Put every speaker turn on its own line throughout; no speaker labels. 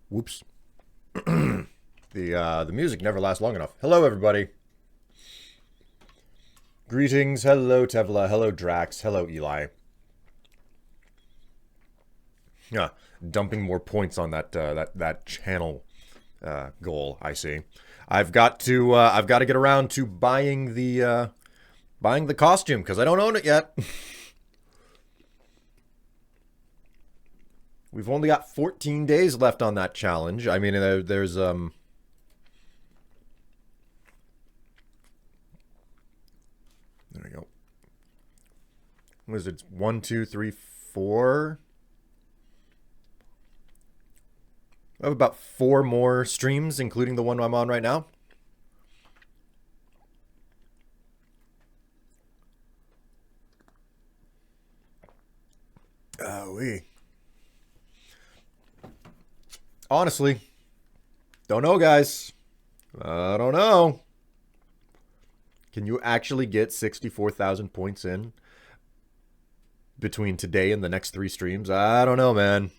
Whoops. The music never lasts long enough. Hello, everybody. Greetings. Hello, Tevla. Hello, Drax. Hello, Eli. Yeah, dumping more points on that channel goal. I see. I've got to get around to buying the costume because I don't own it yet. We've only got 14 days left on that challenge. I mean, there's There we go. What is it? 1, 2, 3, 4. I have about 4 more streams, including the one I'm on right now. Oh, honestly, don't know, guys. I don't know. Can you actually get 64,000 points in between today and the next 3 streams? I don't know, man.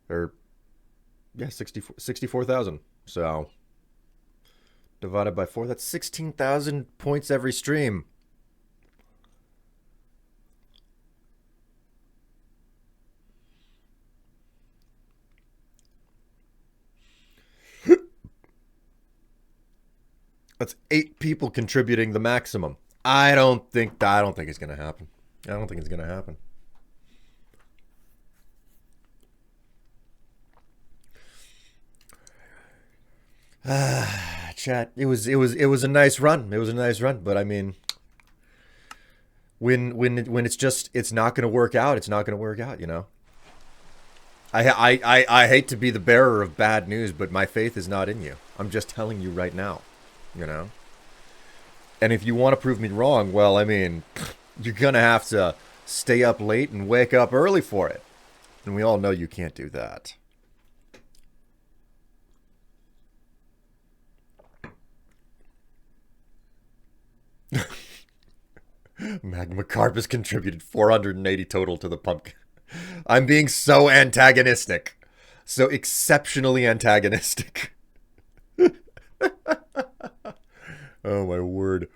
Or, yeah, 64,000. So, divided by 4, that's 16,000 points every stream. That's 8 people contributing the maximum. I don't think it's gonna happen. I don't think it's gonna happen. Chat. It was a nice run. It was a nice run, but I mean, when it's not gonna work out. It's not gonna work out. You know. I hate to be the bearer of bad news, but my faith is not in you. I'm just telling you right now. You know. And if you want to prove me wrong, well, I mean, you're gonna have to stay up late and wake up early for it. And we all know you can't do that. Magma Carp has contributed 480 total to the pumpkin. I'm being so antagonistic. So exceptionally antagonistic. Oh my word.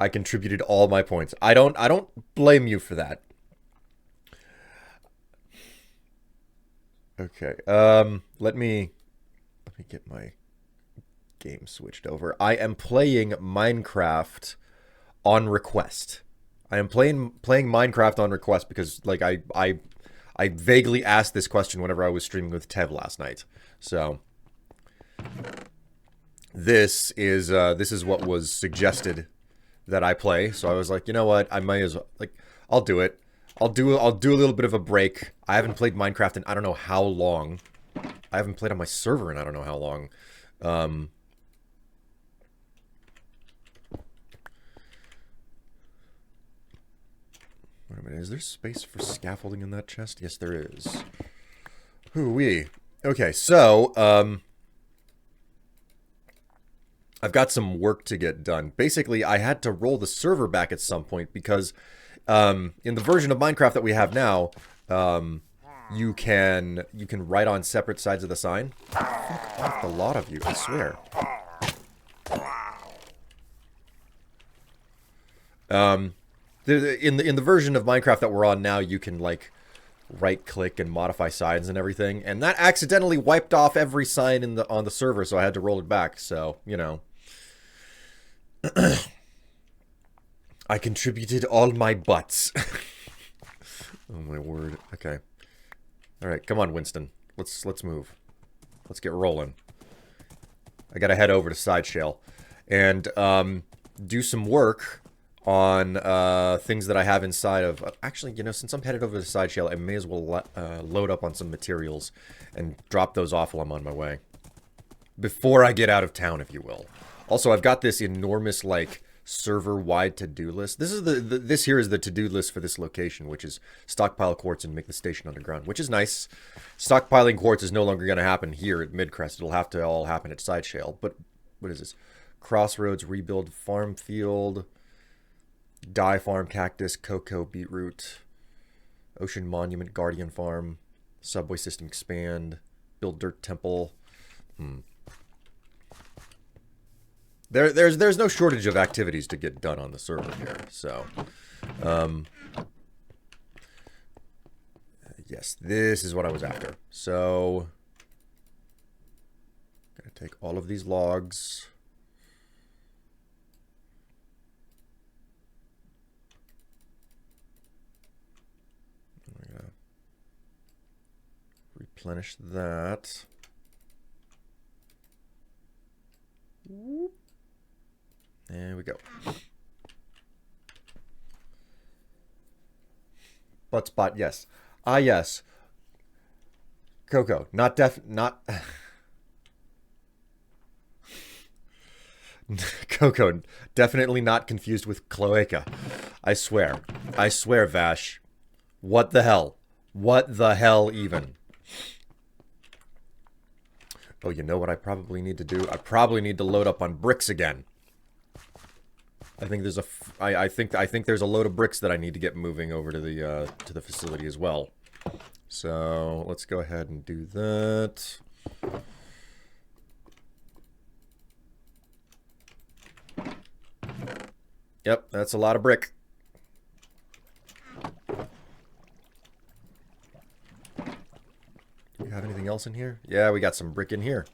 I contributed all my points. I don't blame you for that. Okay. Let me get my game switched over. I am playing Minecraft on request. I am playing Minecraft on request because like I vaguely asked this question whenever I was streaming with Tev last night. So this is what was suggested that I play. So I was like, you know what? I might as well, like, I'll do it. I'll do a little bit of a break. I haven't played Minecraft in I don't know how long. I haven't played on my server in I don't know how long. Wait a minute, is there space for scaffolding in that chest? Yes, there is. Hoo-wee. Okay, so, I've got some work to get done. Basically, I had to roll the server back at some point because in the version of Minecraft that we have now, you can write on separate sides of the sign. Fuck off, a lot of you, I swear. In the version of Minecraft that we're on now, you can like right-click and modify signs and everything, and that accidentally wiped off every sign on the server, so I had to roll it back. So you know. I contributed all my butts. Oh my word. Okay. All right, come on, Winston. Let's move. Let's get rolling. I gotta head over to Sideshale and do some work on things that I have inside of. Actually, you know, since I'm headed over to Sideshale, I may as well load up on some materials and drop those off while I'm on my way. Before I get out of town, if you will. Also, I've got this enormous, like, server-wide to-do list. This is this here is the to-do list for this location, which is stockpile quartz and make the station underground, which is nice. Stockpiling quartz is no longer going to happen here at Midcrest. It'll have to all happen at Sideshale. But what is this? Crossroads, rebuild farm field. Dye Farm, Cactus, Cocoa, Beetroot, Ocean Monument, Guardian Farm, Subway System Expand, Build Dirt Temple. There's no shortage of activities to get done on the server here, so yes, this is what I was after. So gonna take all of these logs. We're gonna replenish that. There we go. Butt spot, yes. Ah, yes. Coco, not Coco, definitely not confused with cloaca. I swear. I swear, Vash. What the hell? What the hell even? Oh, you know what I probably need to do? I probably need to load up on bricks again. I think there's I think there's a load of bricks that I need to get moving over to the facility as well. So let's go ahead and do that. Yep, that's a lot of brick. Do we have anything else in here? Yeah, we got some brick in here.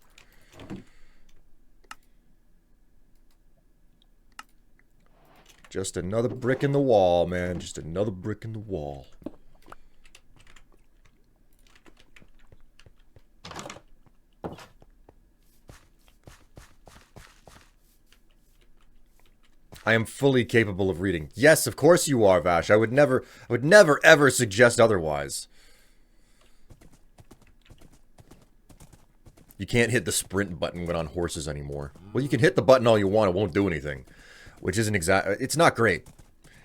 Just another brick in the wall, man. Just another brick in the wall. I am fully capable of reading. Yes, of course you are, Vash. I would never ever suggest otherwise. You can't hit the sprint button when on horses anymore. Well, you can hit the button all you want. It won't do anything. Which isn't it's not great.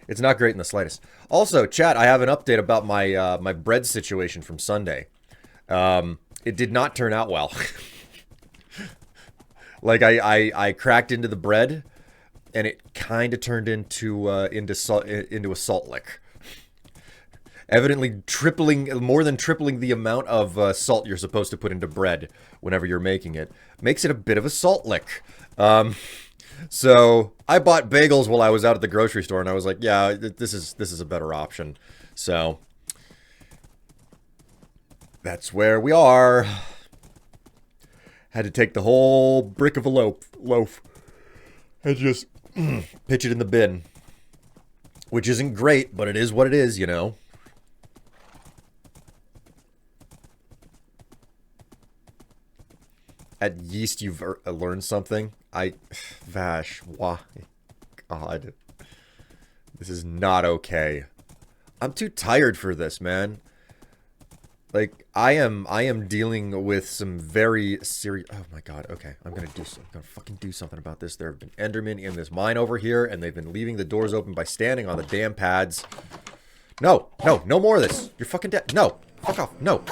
It's not great in the slightest. Also, chat, I have an update about my my bread situation from Sunday. It did not turn out well. Like I cracked into the bread, and it kind of turned into a salt lick. Evidently more than tripling the amount of salt you're supposed to put into bread whenever you're making it makes it a bit of a salt lick. So I bought bagels while I was out at the grocery store, and I was like, yeah, this is a better option. So that's where we are. Had to take the whole brick of a loaf and just pitch it in the bin, which isn't great, but it is what it is, you know. At yeast, you've learned something. Vash, why? God. This is not okay. I'm too tired for this, man. Like, I am dealing with some very serious... Oh my god, okay. I'm gonna fucking do something about this. There have been Endermen in this mine over here, and they've been leaving the doors open by standing on the damn pads. No, no more of this. You're fucking dead. No, fuck off, no.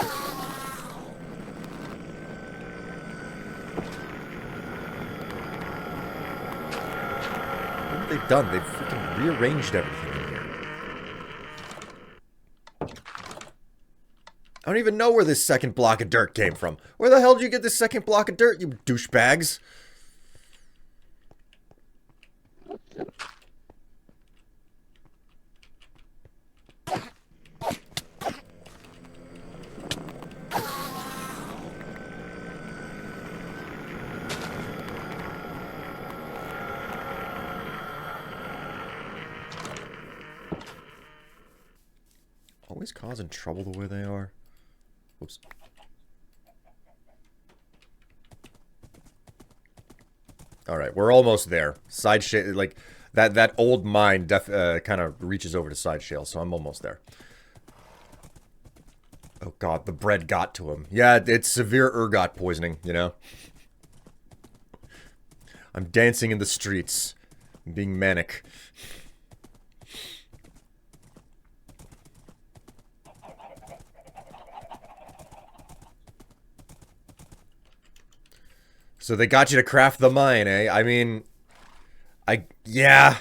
They've done. They've freaking rearranged everything in here. I don't even know where this second block of dirt came from. Where the hell did you get this second block of dirt, you douchebags? Always causing trouble the way they are. Whoops. Alright, we're almost there. Side shale, like, that old mine kind of reaches over to side shale, so I'm almost there. Oh god, the bread got to him. Yeah, it's severe ergot poisoning, you know? I'm dancing in the streets. I'm being manic. So they got you to craft the mine, eh? I mean, yeah.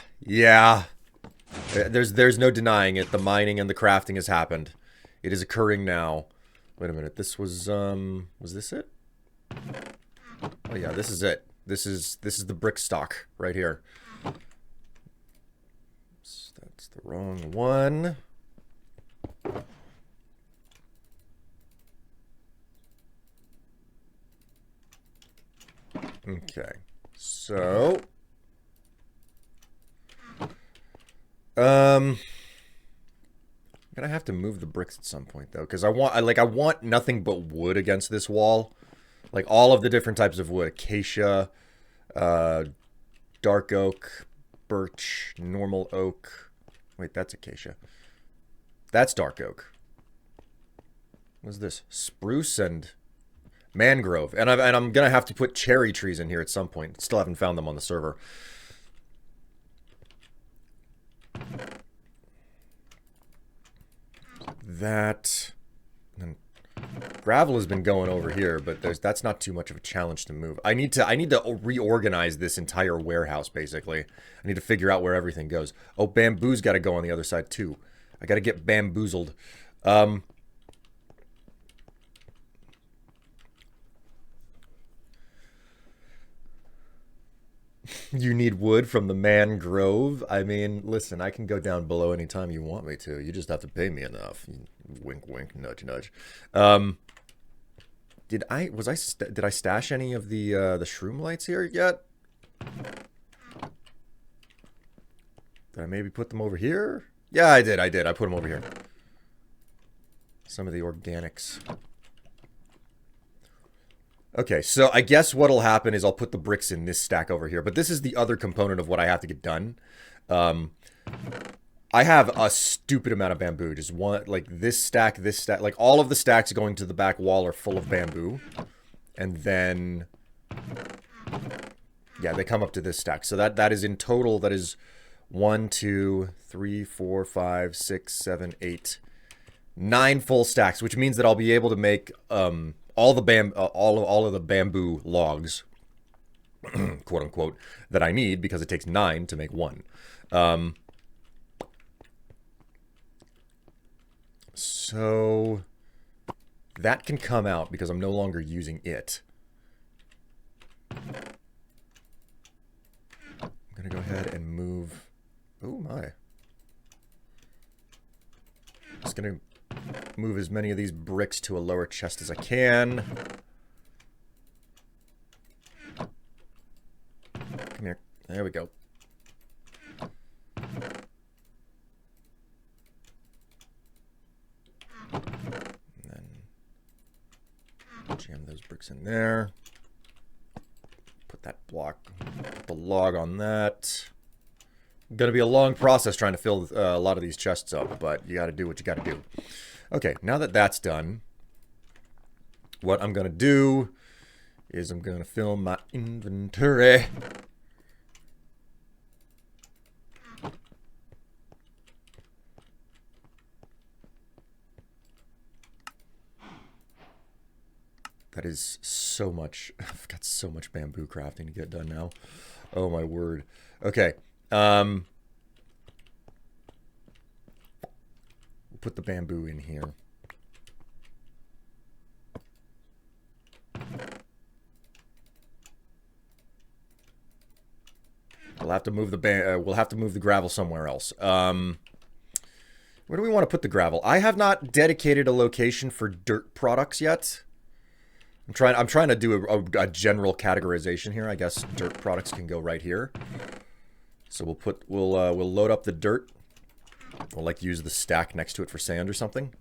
There's no denying it. The mining and the crafting has happened. It is occurring now. Wait a minute. This was this it? Oh yeah, this is it. This is the brick stock right here. That's the wrong one. Okay. So I'm gonna have to move the bricks at some point though, because I want nothing but wood against this wall. Like all of the different types of wood. Acacia, dark oak, birch, normal oak. Wait, that's acacia. That's dark oak. What's this? Spruce and mangrove. And I'm gonna have to put cherry trees in here at some point. Still haven't found them on the server. That, and gravel has been going over here, but that's not too much of a challenge to move. I need to reorganize this entire warehouse basically. I need to figure out where everything goes. Oh, bamboo's got to go on the other side too. I got to get bamboozled. You need wood from the mangrove? I mean, listen, I can go down below anytime you want me to. You just have to pay me enough. Wink, wink, nudge, nudge. Did I stash any of the shroom lights here yet? Did I maybe put them over here? Yeah, I did. I put them over here. Some of the organics. Okay, so I guess what'll happen is I'll put the bricks in this stack over here. But this is the other component of what I have to get done. I have a stupid amount of bamboo. Just one, like this stack, like all of the stacks going to the back wall are full of bamboo. And then, yeah, they come up to this stack. So that is in total, that is 1, 2, 3, 4, 5, 6, 7, 8, 9 full stacks, which means that I'll be able to make all of the bamboo logs, quote unquote, that I need, because it takes 9 to make 1. So that can come out because I'm no longer using it. I'm gonna go ahead and move. Oh my! Just gonna move as many of these bricks to a lower chest as I can. Come here. There we go. And then jam those bricks in there. Put that block, put the log on that. Gonna be a long process trying to fill a lot of these chests up, but you gotta do what you gotta do. Okay, now that that's done, what I'm gonna do is I'm gonna fill my inventory. That is so much. I've got so much bamboo crafting to get done now. Oh my word. Okay. Put the bamboo in here. We'll have to move the gravel somewhere else. Where do we want to put the gravel? I have not dedicated a location for dirt products yet. I'm trying to do a general categorization here. I guess dirt products can go right here. So we'll load up the dirt. We'll like use the stack next to it for sand or something.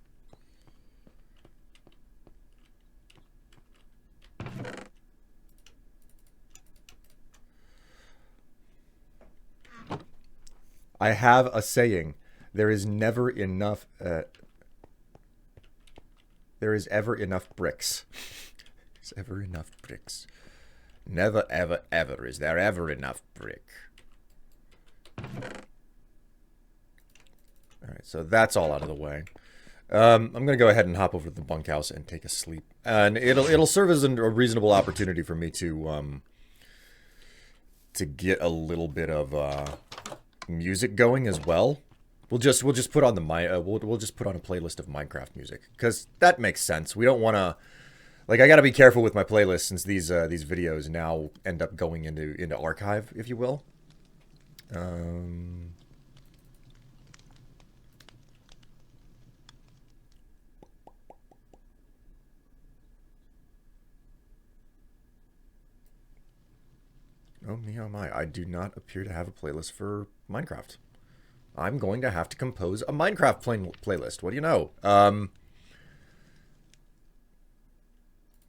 I have a saying. There is never enough. There is ever enough bricks. There's ever enough bricks. Never, ever, ever is there ever enough brick. Alright, so that's all out of the way. I'm going to go ahead and hop over to the bunkhouse and take a sleep. And it'll serve as a reasonable opportunity for me to get a little bit of music going as well. We'll just put on the we'll just put on a playlist of Minecraft music because that makes sense. We don't want to like I got to be careful with my playlist since these videos now end up going into archive, if you will. Oh me, oh my! I do not appear to have a playlist for Minecraft. I'm going to have to compose a Minecraft playlist. What do you know?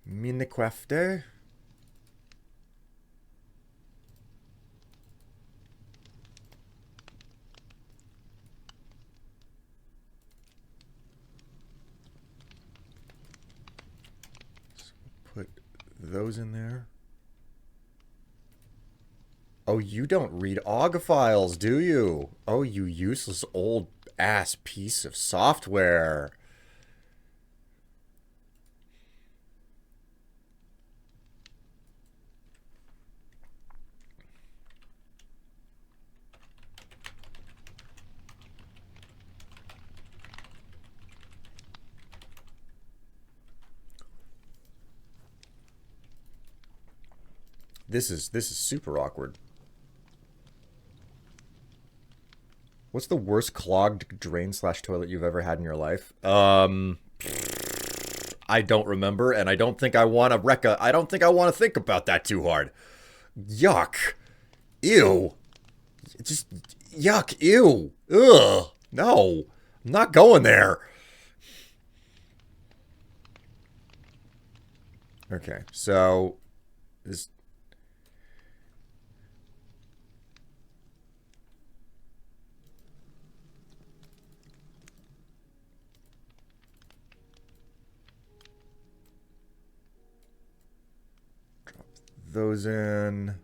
Minecraft. Put those in there. Oh, you don't read OGG files, do you? Oh, you useless old ass piece of software. This is super awkward. What's the worst clogged drain / toilet you've ever had in your life? I don't remember, and I don't think I want to I don't think I want to think about that too hard. Yuck. Ew. Just yuck. Ew. Ugh. No. I'm not going there. Okay, so this. Those in.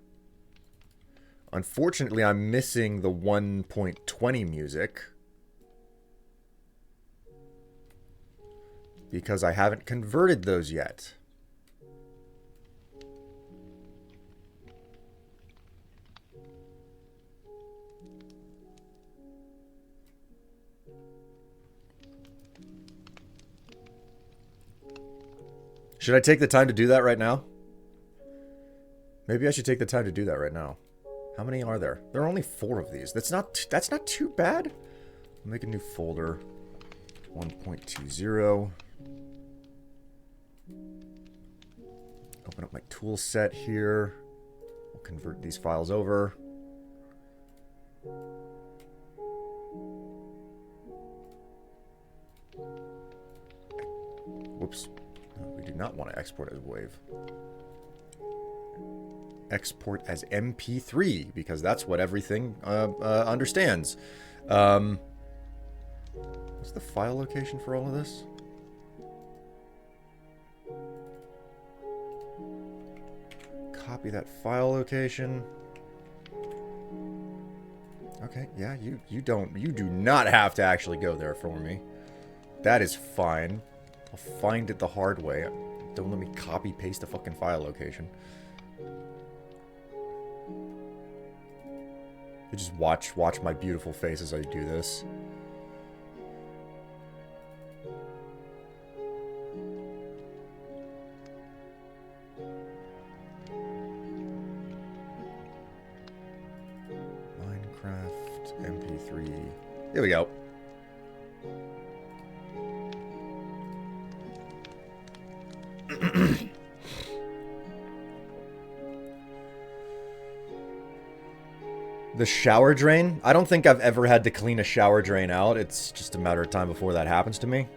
Unfortunately, I'm missing the 1.20 music because I haven't converted those yet. Should I take the time to do that right now? Maybe I should take the time to do that right now. How many are there? There are only 4 of these. That's not too bad. I'll make a new folder. 1.20. Open up my tool set here. We'll convert these files over. Whoops. We do not want to export as WAV. Export as MP3 because that's what everything understands. What's the file location for all of this? Copy that file location. Okay, yeah, you do not have to actually go there for me. That is fine. I'll find it the hard way. Don't let me copy paste the fucking file location. You just watch my beautiful face as I do this. Minecraft MP3. Here we go. The shower drain? I don't think I've ever had to clean a shower drain out. It's just a matter of time before that happens to me.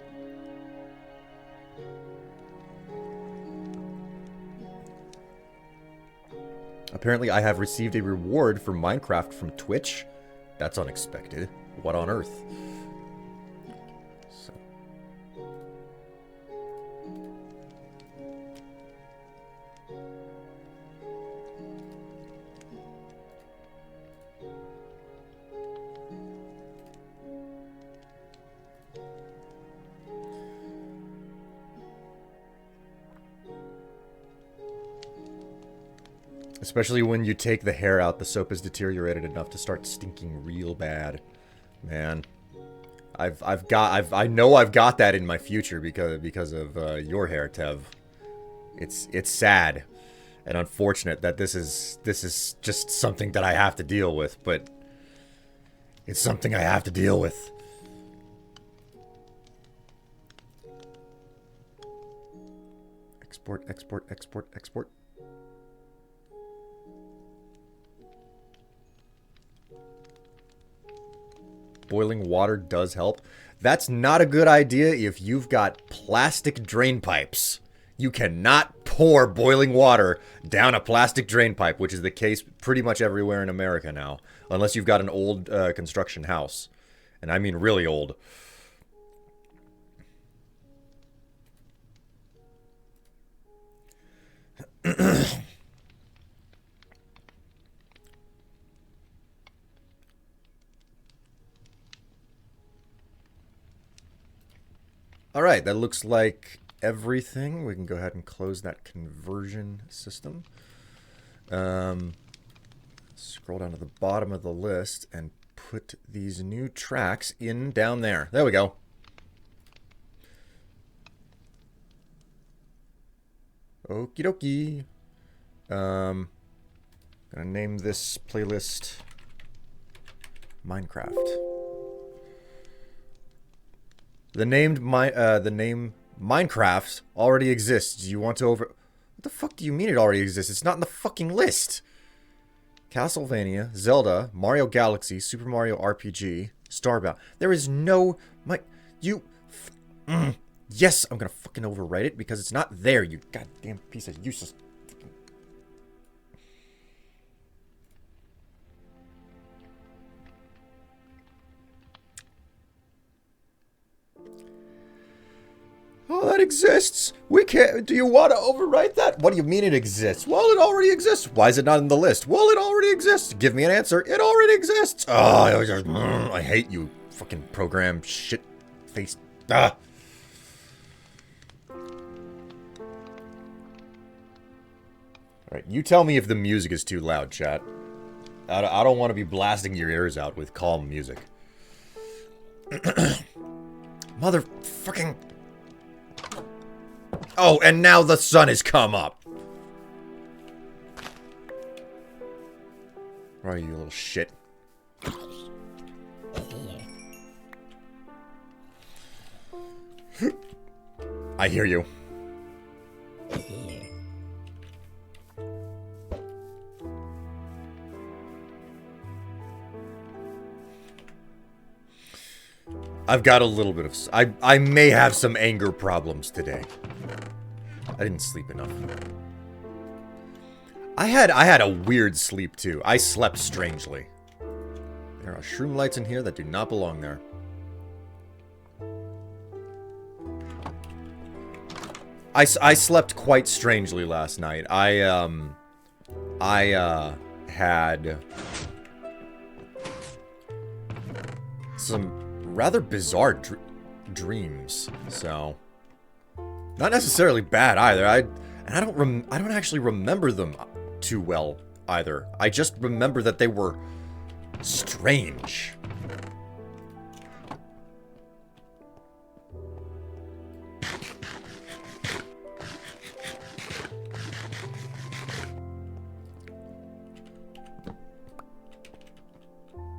Apparently I have received a reward for Minecraft from Twitch. That's unexpected. What on earth? So. Especially when you take the hair out, the soap is deteriorated enough to start stinking real bad. Man. I know I've got that in my future because of your hair, Tev. It's sad and unfortunate that this is just something that I have to deal with, but it's something I have to deal with. Export, export, export, export. Boiling water does help. That's not a good idea if you've got plastic drain pipes. You cannot pour boiling water down a plastic drain pipe, which is the case pretty much everywhere in America now. Unless you've got an old construction house. And I mean really old. Alright, that looks like everything. We can go ahead and close that conversion system. Scroll down to the bottom of the list and put these new tracks in down there. There we go. Okie dokie. Gonna name this playlist Minecraft. The name Minecraft already exists. Do you want to over... What the fuck do you mean it already exists? It's not in the fucking list. Castlevania, Zelda, Mario Galaxy, Super Mario RPG, Starbound. There is no... Yes, I'm gonna fucking overwrite it because it's not there, you goddamn piece of useless... Oh, that exists. We can't... Do you want to overwrite that? What do you mean it exists? Well, it already exists. Why is it not in the list? Well, it already exists. Give me an answer. It already exists. Oh, I hate you. Fucking program shit face. Ah. Alright, you tell me if the music is too loud, chat. I don't want to be blasting your ears out with calm music. Motherfucking... Oh, and now the sun has come up. Where are you, little shit? I hear you. I've got a little bit of... I may have some anger problems today. I didn't sleep enough. I had a weird sleep too. I slept strangely. There are shroom lights in here that do not belong there. I slept quite strangely last night. I had some rather bizarre dreams, so not necessarily bad either. I don't actually remember them too well either. I just remember that they were strange.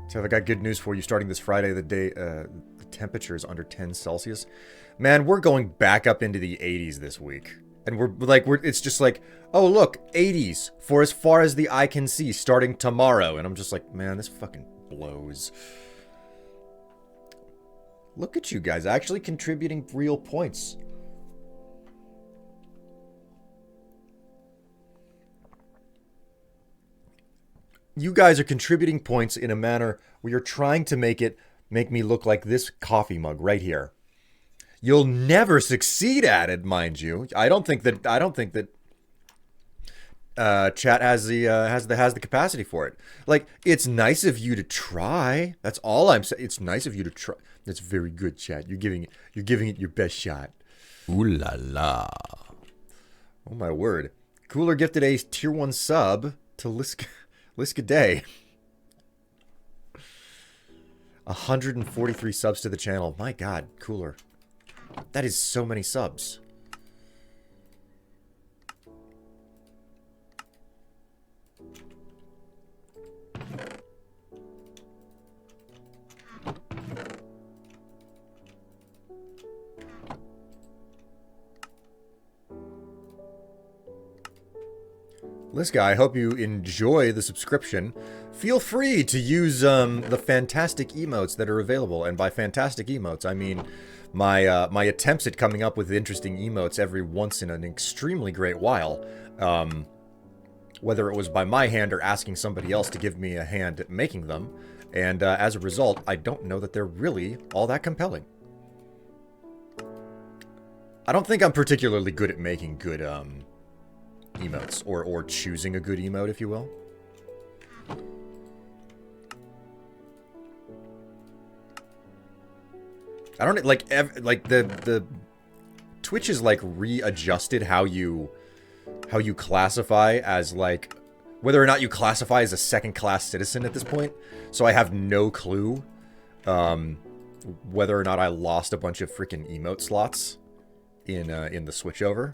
So I got good news for you. Starting this Friday, the temperature is under 10 Celsius. Man, we're going back up into the 80s this week. And it's just like, oh look, 80s for as far as the eye can see starting tomorrow. And I'm just like, man, this fucking blows. Look at you guys actually contributing real points. You guys are contributing points in a manner where you're trying to make me look like this coffee mug right here. You'll never succeed at it, mind you. I don't think that chat has the capacity for it. Like, it's nice of you to try. That's all I'm saying. It's nice of you to try. That's very good, chat. You're giving it your best shot. Ooh la la. Oh my word. Cooler gifted a tier 1 sub to Liska Day. 143 subs to the channel. My god, Cooler. That is so many subs. Liska, I hope you enjoy the subscription. Feel free to use the fantastic emotes that are available. And by fantastic emotes, I mean my attempts at coming up with interesting emotes every once in an extremely great while. Whether it was by my hand or asking somebody else to give me a hand at making them. And as a result, I don't know that they're really all that compelling. I don't think I'm particularly good at making good emotes, or choosing a good emote, if you will. I don't like the Twitch is like readjusted how you classify as like whether or not you classify as a second-class citizen at this point. So I have no clue whether or not I lost a bunch of freaking emote slots in the switchover.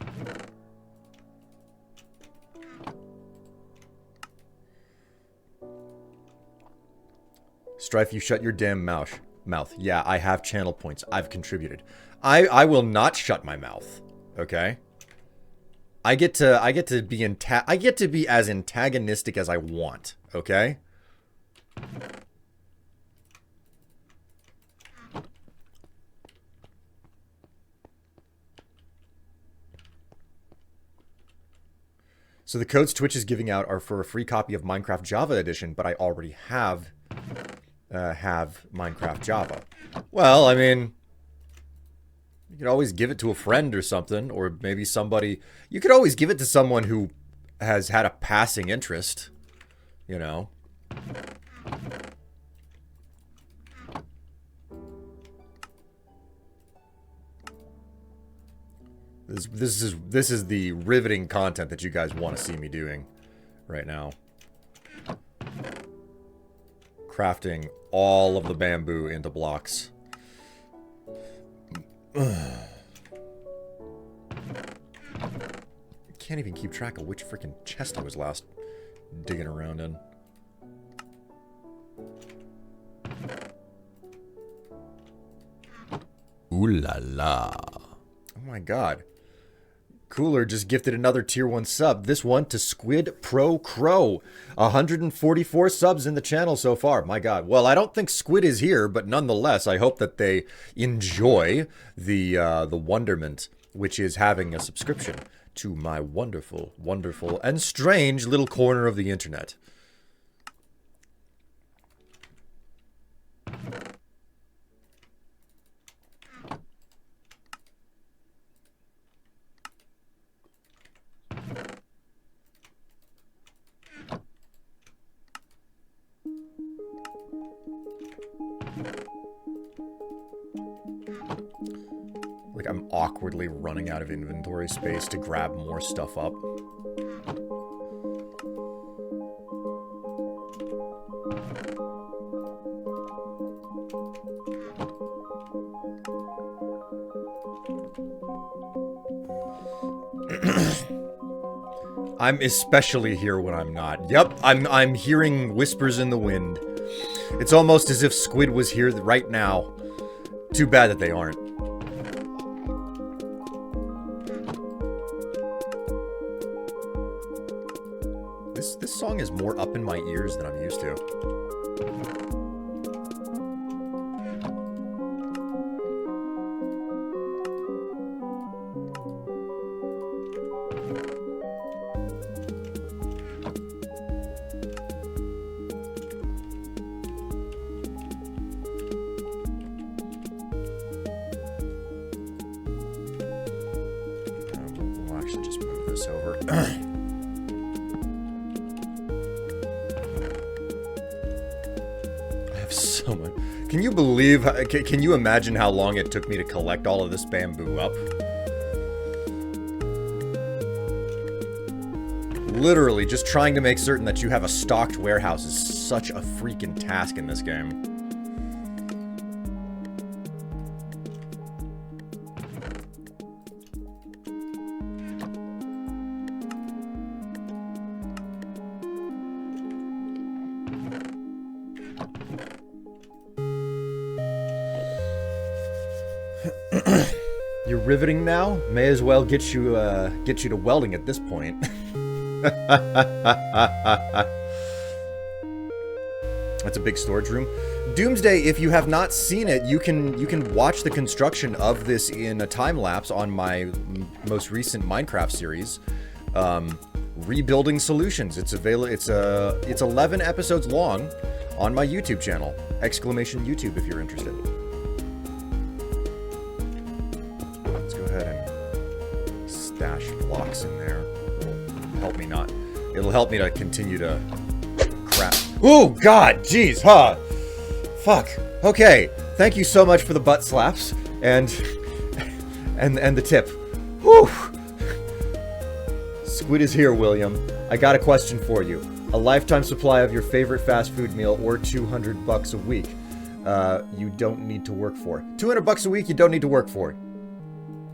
Strife, you shut your damn mouth. Yeah, I have channel points. I've contributed. I will not shut my mouth. Okay? I get to be as antagonistic as I want, okay? So the codes Twitch is giving out are for a free copy of Minecraft Java Edition, but I already have Minecraft Java. Well, I mean, you could always give it to a friend or something, or maybe somebody. You could always give it to someone who has had a passing interest, you know. This is the riveting content that you guys want to see me doing right now. Crafting all of the bamboo into blocks. Can't even keep track of which freaking chest I was last digging around in. Ooh la la. Oh my god. Cooler just gifted another tier 1 sub. This one to Squid Pro Crow. 144 subs in the channel so far. My god. Well, I don't think Squid is here, but nonetheless, I hope that they enjoy the wonderment, which is having a subscription to my wonderful, wonderful, and strange little corner of the internet. Like, I'm awkwardly running out of inventory space to grab more stuff up. I'm especially here when I'm not. Yep, I'm hearing whispers in the wind. It's almost as if Squid was here right now. Too bad that they aren't. This song is more up in my ears than I'm used to. We'll actually just move this over. So much. Can you believe, can you imagine how long it took me to collect all of this bamboo up? Literally, just trying to make certain that you have a stocked warehouse is such a freaking task in this game. You're riveting now? May as well get you to welding at this point. That's a big storage room. Doomsday, if you have not seen it, you can watch the construction of this in a time lapse on my most recent Minecraft series, Rebuilding Solutions. It's 11 episodes long on my YouTube channel. Exclamation YouTube if you're interested. Let's go ahead and stash blocks in there. It'll help me not. It'll help me to continue to crap. Oh God, jeez, huh? Fuck. Okay. Thank you so much for the butt slaps and the tip. Whew. Squid is here, William. I got a question for you. A lifetime supply of your favorite fast food meal or $200 a week. You don't need to work for. $200 a week you don't need to work for.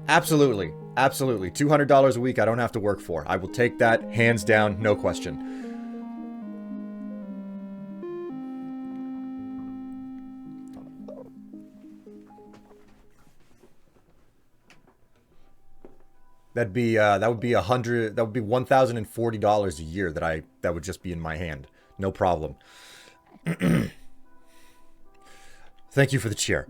Absolutely. Absolutely. $200 a week I don't have to work for. I will take that hands down, no question. That would be $1,040 a year that would just be in my hand. No problem. Thank you for the cheer.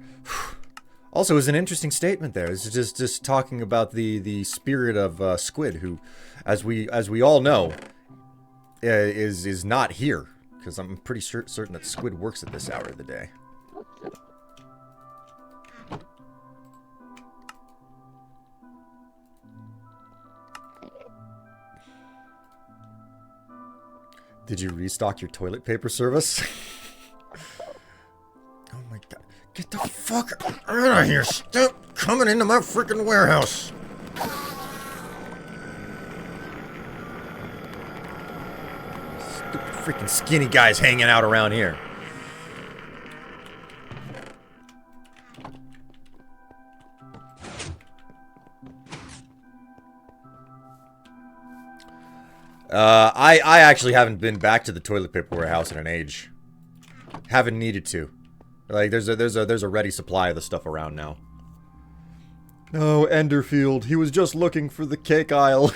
Also, it was an interesting statement there. It's just talking about the spirit of Squid, who, as we all know, is not here, because I'm pretty certain that Squid works at this hour of the day. Did you restock your toilet paper service? Oh my God. Get the fuck out of here. Stop coming into my freaking warehouse. Stupid freaking skinny guys hanging out around here. I actually haven't been back to the toilet paper warehouse in an age. Haven't needed to. Like, there's a ready supply of the stuff around now. Oh, Enderfield, he was just looking for the cake aisle.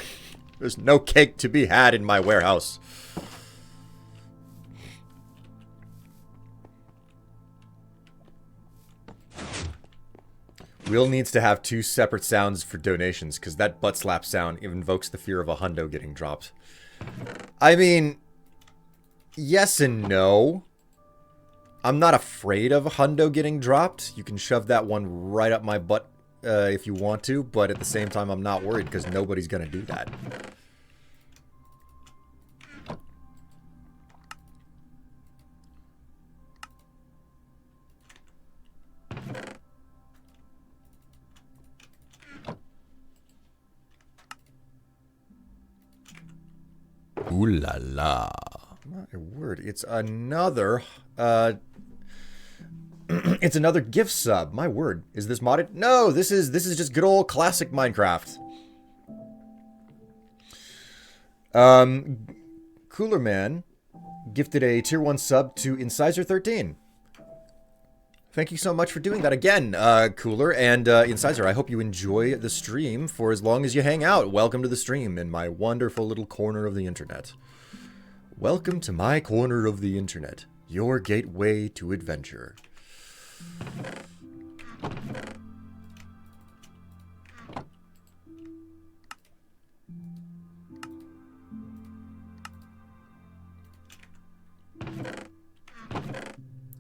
There's no cake to be had in my warehouse. Will needs to have 2 separate sounds for donations, because that butt slap sound invokes the fear of a hundo getting dropped. I mean, yes and no. I'm not afraid of a hundo getting dropped. You can shove that one right up my butt if you want to, but at the same time, I'm not worried because nobody's gonna do that. Ooh la la. My word, it's another it's another gift sub. My word. Is this modded? No, this is just good old classic Minecraft. Cooler Man gifted a tier 1 sub to Incisor13. Thank you so much for doing that again, Cooler. And Incisor, I hope you enjoy the stream for as long as you hang out. Welcome to the stream in my wonderful little corner of the internet. Welcome to my corner of the internet, your gateway to adventure.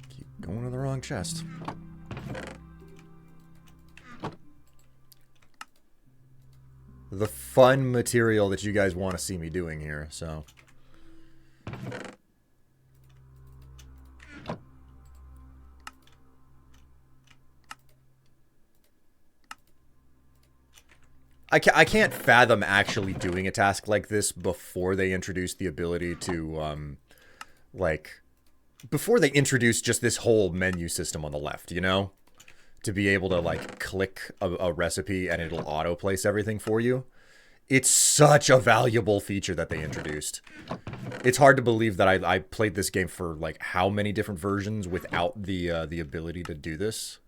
Keep going to the wrong chest. The fun material that you guys want to see me doing here, so... I can't fathom actually doing a task like this before they introduce the ability to, before they introduce just this whole menu system on the left, you know? To be able to, like, click a recipe and it'll auto-place everything for you. It's such a valuable feature that they introduced. It's hard to believe that I played this game for, like, how many different versions without the ability to do this.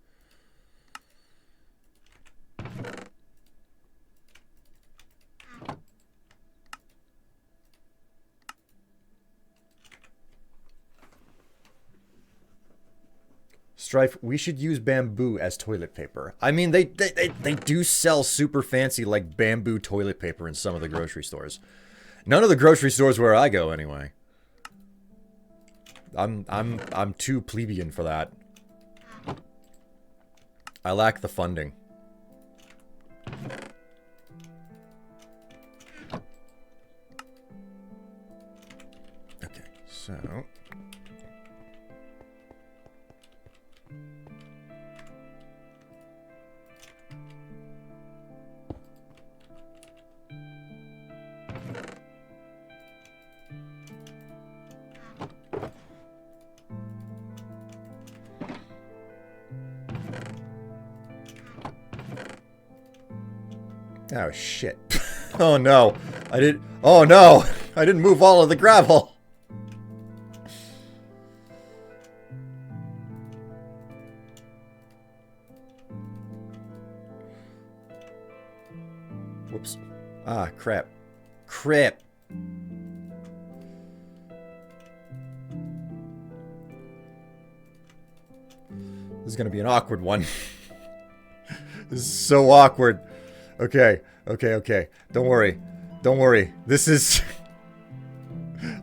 Strife, we should use bamboo as toilet paper. I mean, they do sell super fancy, like, bamboo toilet paper in some of the grocery stores. None of the grocery stores where I go, anyway. I'm too plebeian for that. I lack the funding. Okay, so... Oh, shit. Oh, no. Oh, no. I didn't move all of the gravel. Whoops. Ah, crap. Crap. This is gonna be an awkward one. This is so awkward. Okay, okay, okay. Don't worry. Don't worry. This is...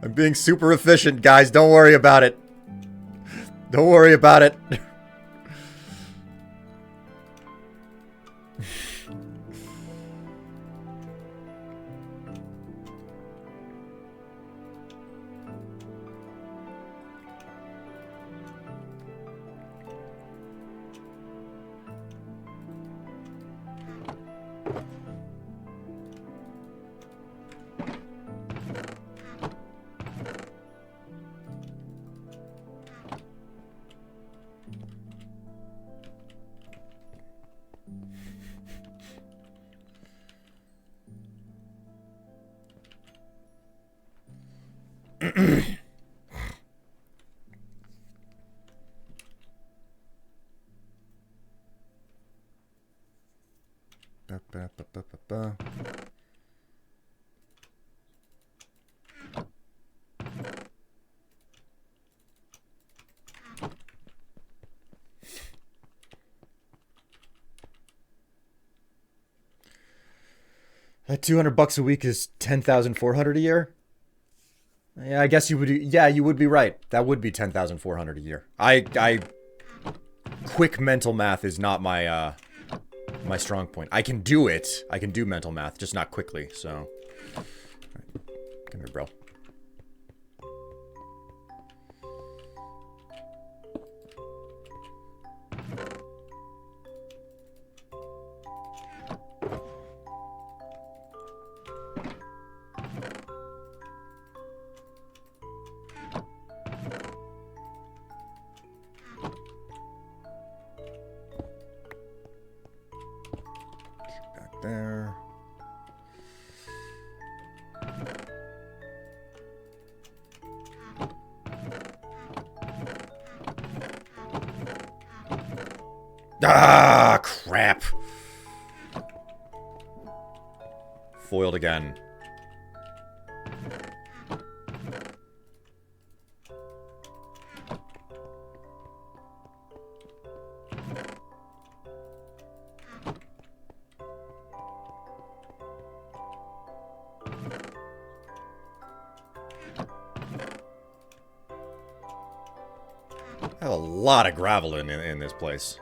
I'm being super efficient, guys. Don't worry about it. Don't worry about it. That $200 a week is 10,400 a year. Yeah, I guess you would. Yeah, you would be right. That would be 10,400 a year. Quick mental math is not my my strong point. I can do it. I can do mental math, just not quickly. So, right. Come here, bro. There. Ah, crap. Foiled again. I have a lot of gravel in this place.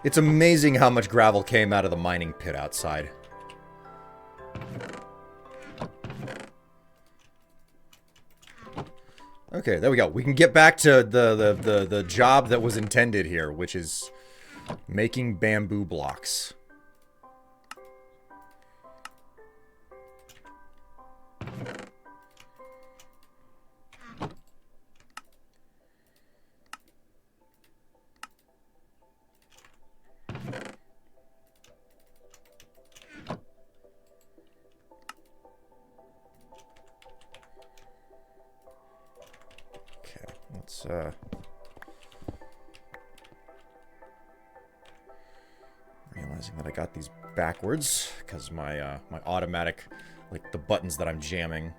It's amazing how much gravel came out of the mining pit outside. Okay, there we go. We can get back to the job that was intended here, which is making bamboo blocks. Realizing that I got these backwards because my my automatic, like the buttons that I'm jamming.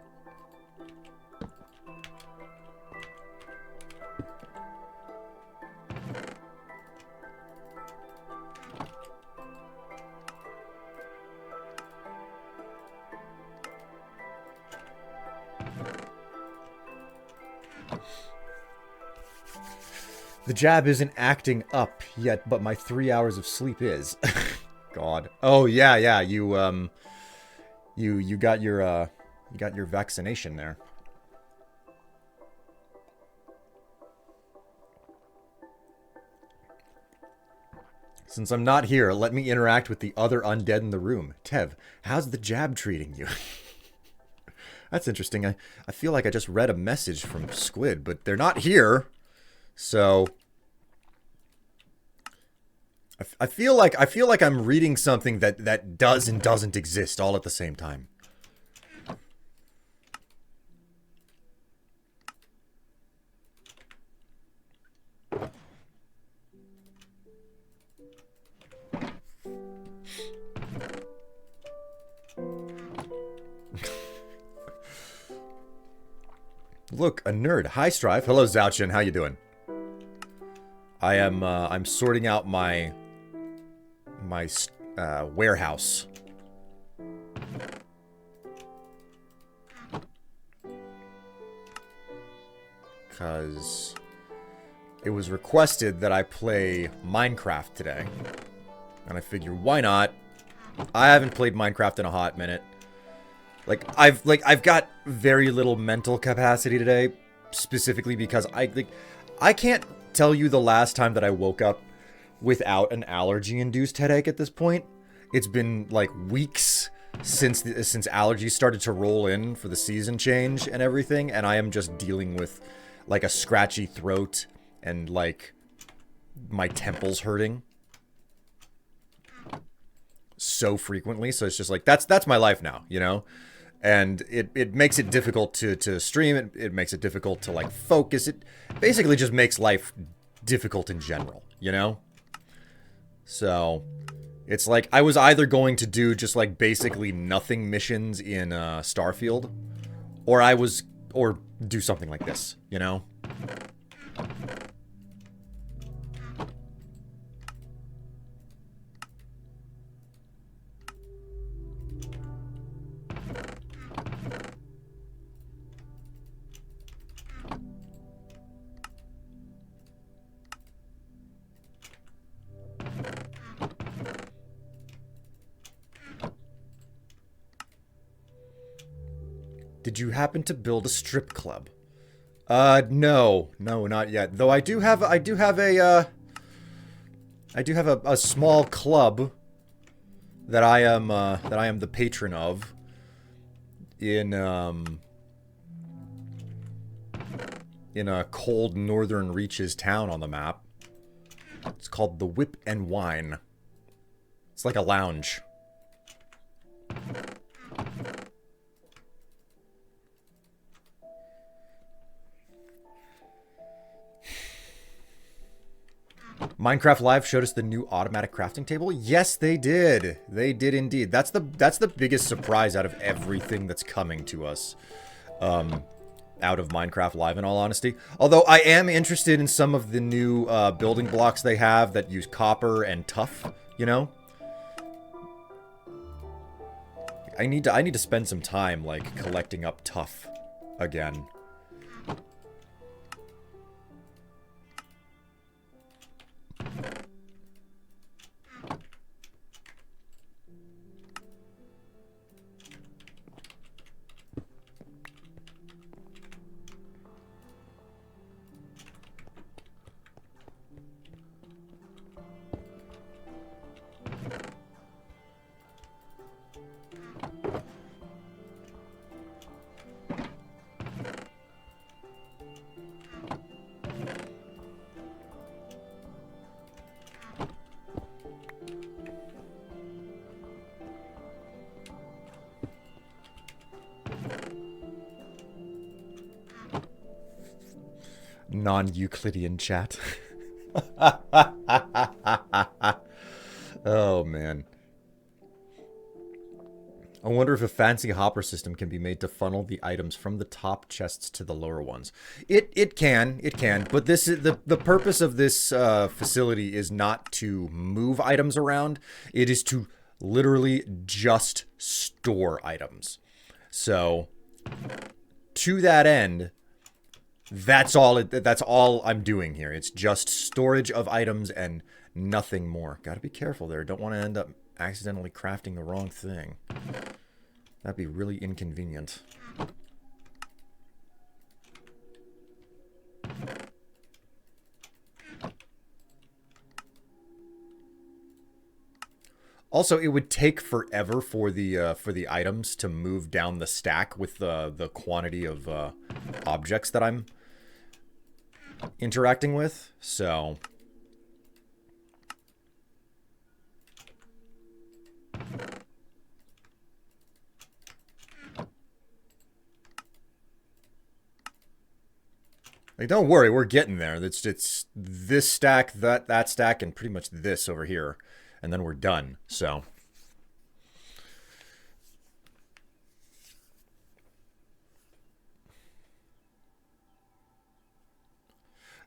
The jab isn't acting up yet, but my 3 hours of sleep is. God. Oh yeah, yeah. You got your vaccination there. Since I'm not here, let me interact with the other undead in the room. Tev, how's the jab treating you? That's interesting. I feel like I just read a message from Squid, but they're not here. So I feel like I'm reading something that does and doesn't exist all at the same time. Look, a nerd. Hi, Strife. Hello, Zouchin. How you doing? I'm sorting out my warehouse. Because it was requested that I play Minecraft today. And I figured, why not? I haven't played Minecraft in a hot minute. I've got very little mental capacity today, specifically because I can't tell you the last time that I woke up without an allergy-induced headache at this point. It's been like weeks since allergies started to roll in for the season change and everything, and I am just dealing with like a scratchy throat and like my temples hurting so frequently. So it's just like that's my life now, you know? And it makes it difficult to stream. It makes it difficult to, like, focus. It basically just makes life difficult in general, you know? So, it's like, I was either going to do just, like, basically nothing missions in Starfield, or do something like this, you know? Did you happen to build a strip club? No, not yet. Though I do have a small club that I am the patron of in a cold northern reaches town on the map. It's called the Whip and Wine. It's like a lounge. Minecraft Live showed us the new automatic crafting table. Yes, they did. They did indeed. That's the biggest surprise out of everything that's coming to us. Out of Minecraft Live, in all honesty. Although I am interested in some of the new building blocks they have that use copper and tuff, you know? I need to spend some time, like, collecting up tuff again. Non-Euclidean chat. Oh, man. I wonder if a fancy hopper system can be made to funnel the items from the top chests to the lower ones. It can, but this is the purpose of this facility is not to move items around. It is to literally just store items. So, to that end, That's all I'm doing here. It's just storage of items and nothing more. Gotta be careful there. Don't want to end up accidentally crafting the wrong thing. That'd be really inconvenient. Also, it would take forever for the items to move down the stack with the quantity of objects that I'm interacting with. So like, don't worry, we're getting there. It's this stack, that stack, and pretty much this over here, and then we're done. So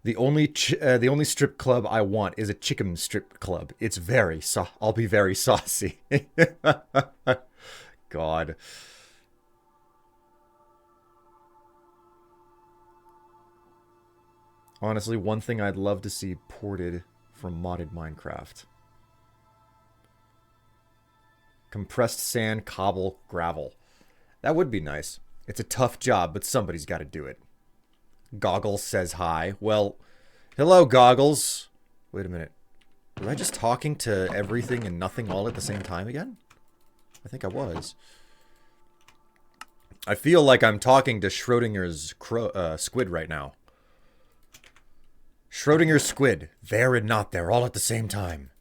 the only strip club I want is a chicken strip club. It's I'll be very saucy. God. Honestly, one thing I'd love to see ported from modded Minecraft. Compressed sand, cobble, gravel. That would be nice. It's a tough job, but somebody's got to do it. Goggles says hi. Well, hello, Goggles. Wait a minute. Was I just talking to everything and nothing all at the same time again? I think I was. I feel like I'm talking to Schrodinger's squid right now. Schrodinger's squid. There and not there, all at the same time.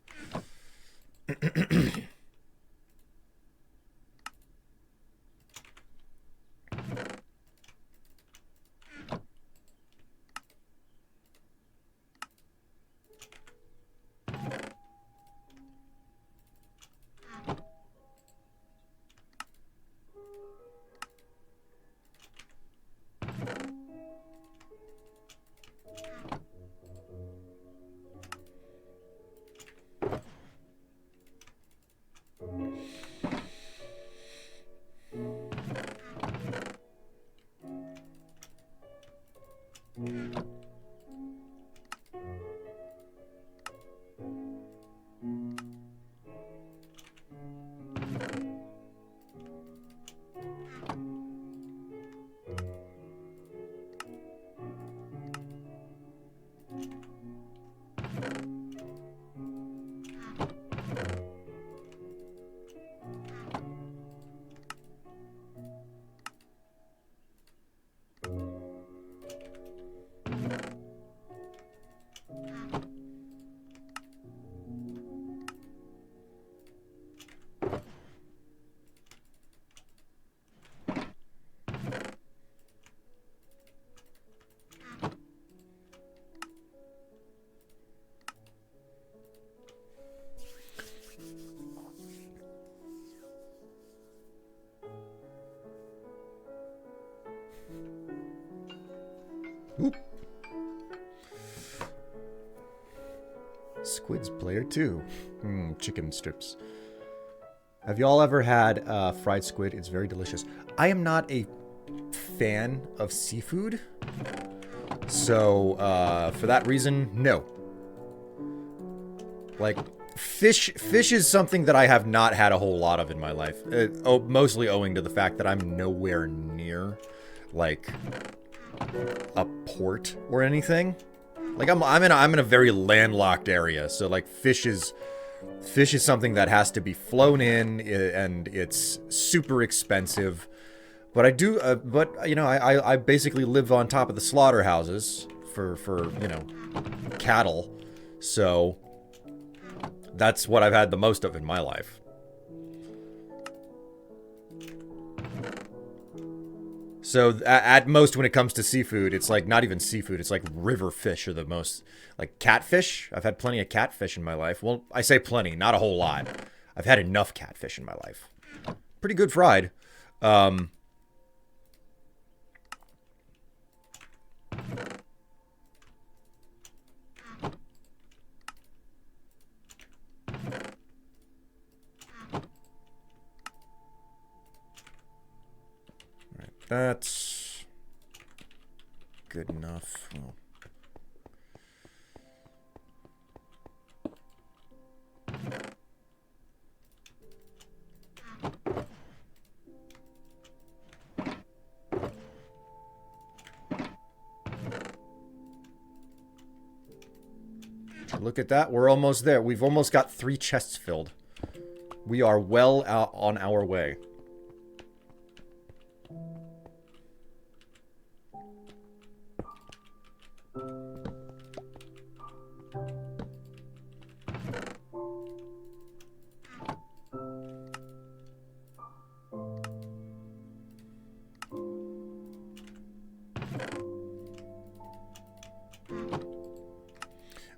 Oop. Squid's player 2. Chicken strips. Have y'all ever had fried squid? It's very delicious. I am not a fan of seafood. So, for that reason, no. Like, fish is something that I have not had a whole lot of in my life. Mostly owing to the fact that I'm nowhere near, like, a port or anything. Like, I'm in a very landlocked area, so like fish is something that has to be flown in, and it's super expensive. But I do, but you know, I basically live on top of the slaughterhouses for you know, cattle, so that's what I've had the most of in my life. So at most, when it comes to seafood, it's like not even seafood. It's like river fish are the most, like catfish. I've had plenty of catfish in my life. Well, I say plenty, not a whole lot. I've had enough catfish in my life. Pretty good fried. Right, that's good enough. Oh. Look at that. We're almost there. We've almost got 3 chests filled. We are well out on our way.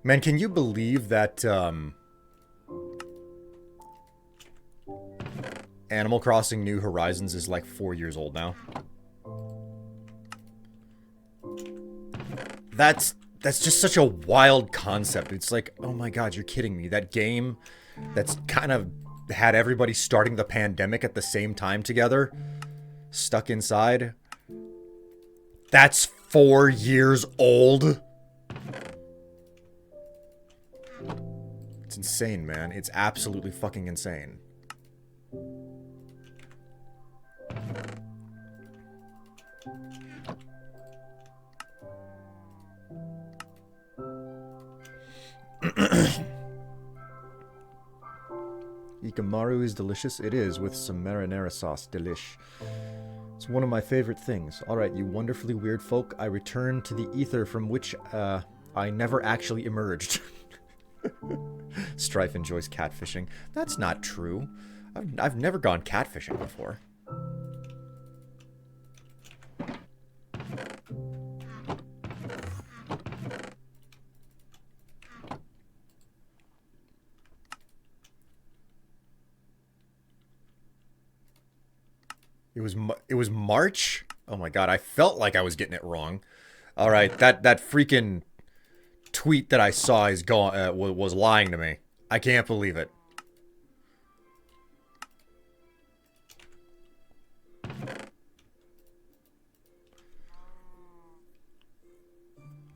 Man, can you believe that, Animal Crossing New Horizons is like 4 years old now? That's just such a wild concept. It's like, oh my god, you're kidding me. That game that's kind of had everybody starting the pandemic at the same time together, stuck inside. That's 4 years old? It's insane, man. It's absolutely fucking insane. Ikamaru is delicious. It is, with some marinara sauce. Delish. It's one of my favorite things. Alright, you wonderfully weird folk. I return to the ether from which, I never actually emerged. Strife enjoys catfishing. That's not true. I've never gone catfishing before. It was March? Oh my god, I felt like I was getting it wrong. Alright, that freaking tweet that I saw is was lying to me. I can't believe it.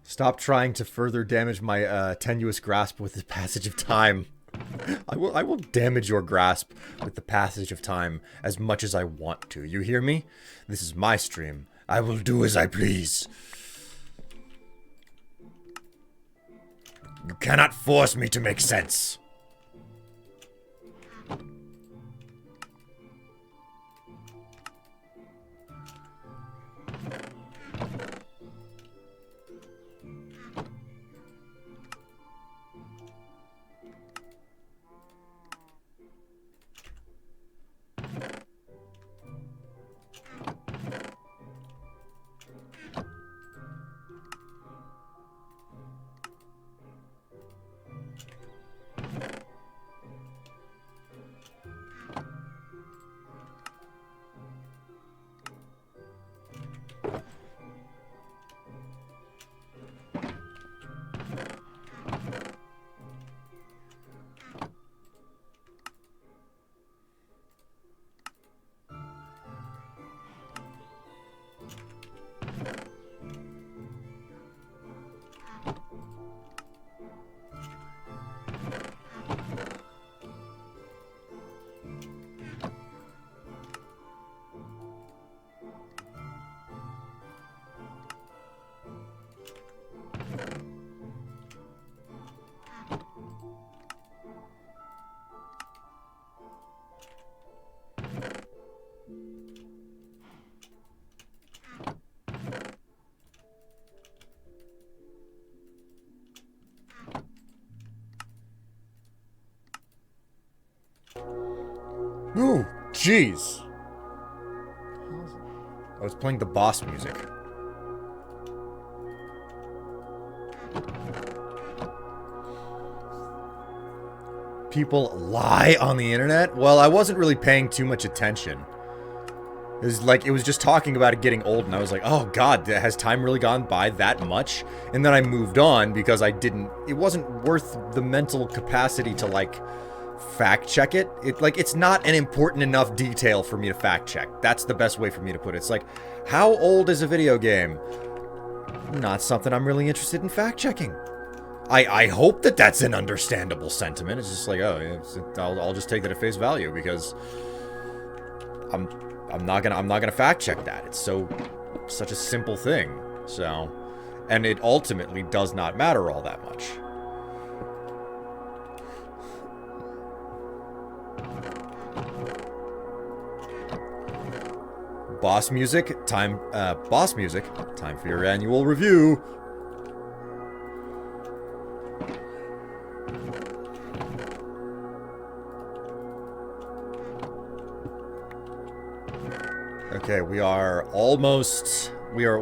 Stop trying to further damage my tenuous grasp with the passage of time. I will damage your grasp with the passage of time as much as I want to. You hear me? This is my stream. I will do as I please. You cannot force me to make sense. Ooh, jeez. I was playing the boss music. People lie on the internet? Well, I wasn't really paying too much attention. It was just talking about it getting old, and I was like, oh god, has time really gone by that much? And then I moved on because it wasn't worth the mental capacity to, like, fact check it. It's not an important enough detail for me to fact check. That's the best way for me to put it. It's like, how old is a video game? not something I'm really interested in fact-checking. I hope that that's an understandable sentiment. It's just like, oh, yeah, I'll just take that at face value because I'm not gonna fact-check that. It's such a simple thing. So, and it ultimately does not matter all that much. Boss music, time for your annual review. Okay, we are almost, we are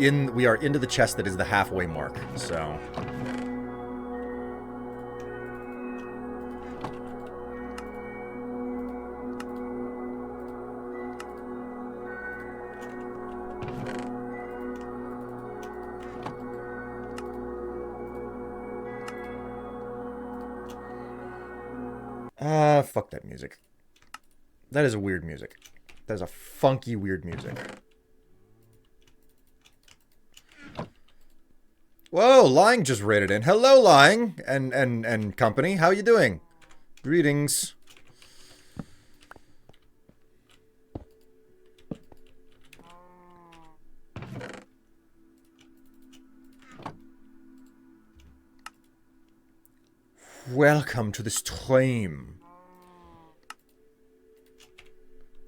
into the chest that is the halfway mark, so. Fuck that music. That is a weird music. That is a funky, weird music. Whoa, Lying just raided in. Hello, Lying and company. How you doing? Greetings. Welcome to the stream.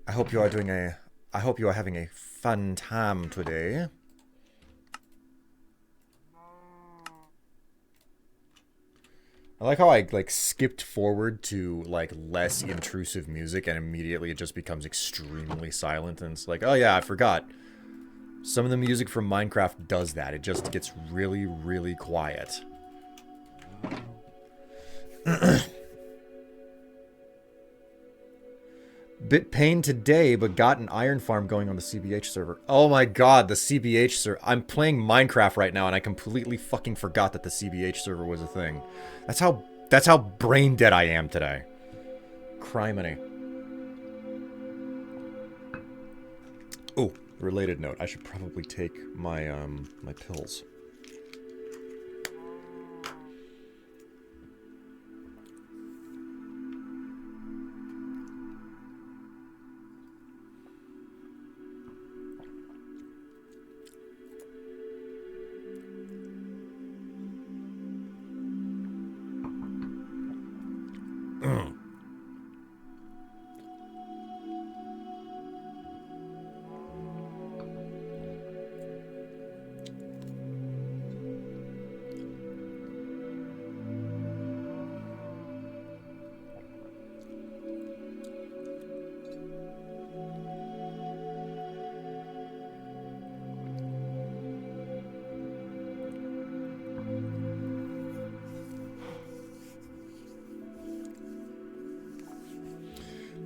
I hope you are having a fun time today. I like how I skipped forward to less intrusive music and immediately it just becomes extremely silent and it's like, oh yeah, I forgot. Some of the music from Minecraft does that. It just gets really, really quiet. Bit pain today, but got an iron farm going on the CBH server. Oh my god, the CBH server. I'm playing Minecraft right now and I completely fucking forgot that the CBH server was a thing. That's how brain dead I am today. Criminy. Oh, related note. I should probably take my my pills.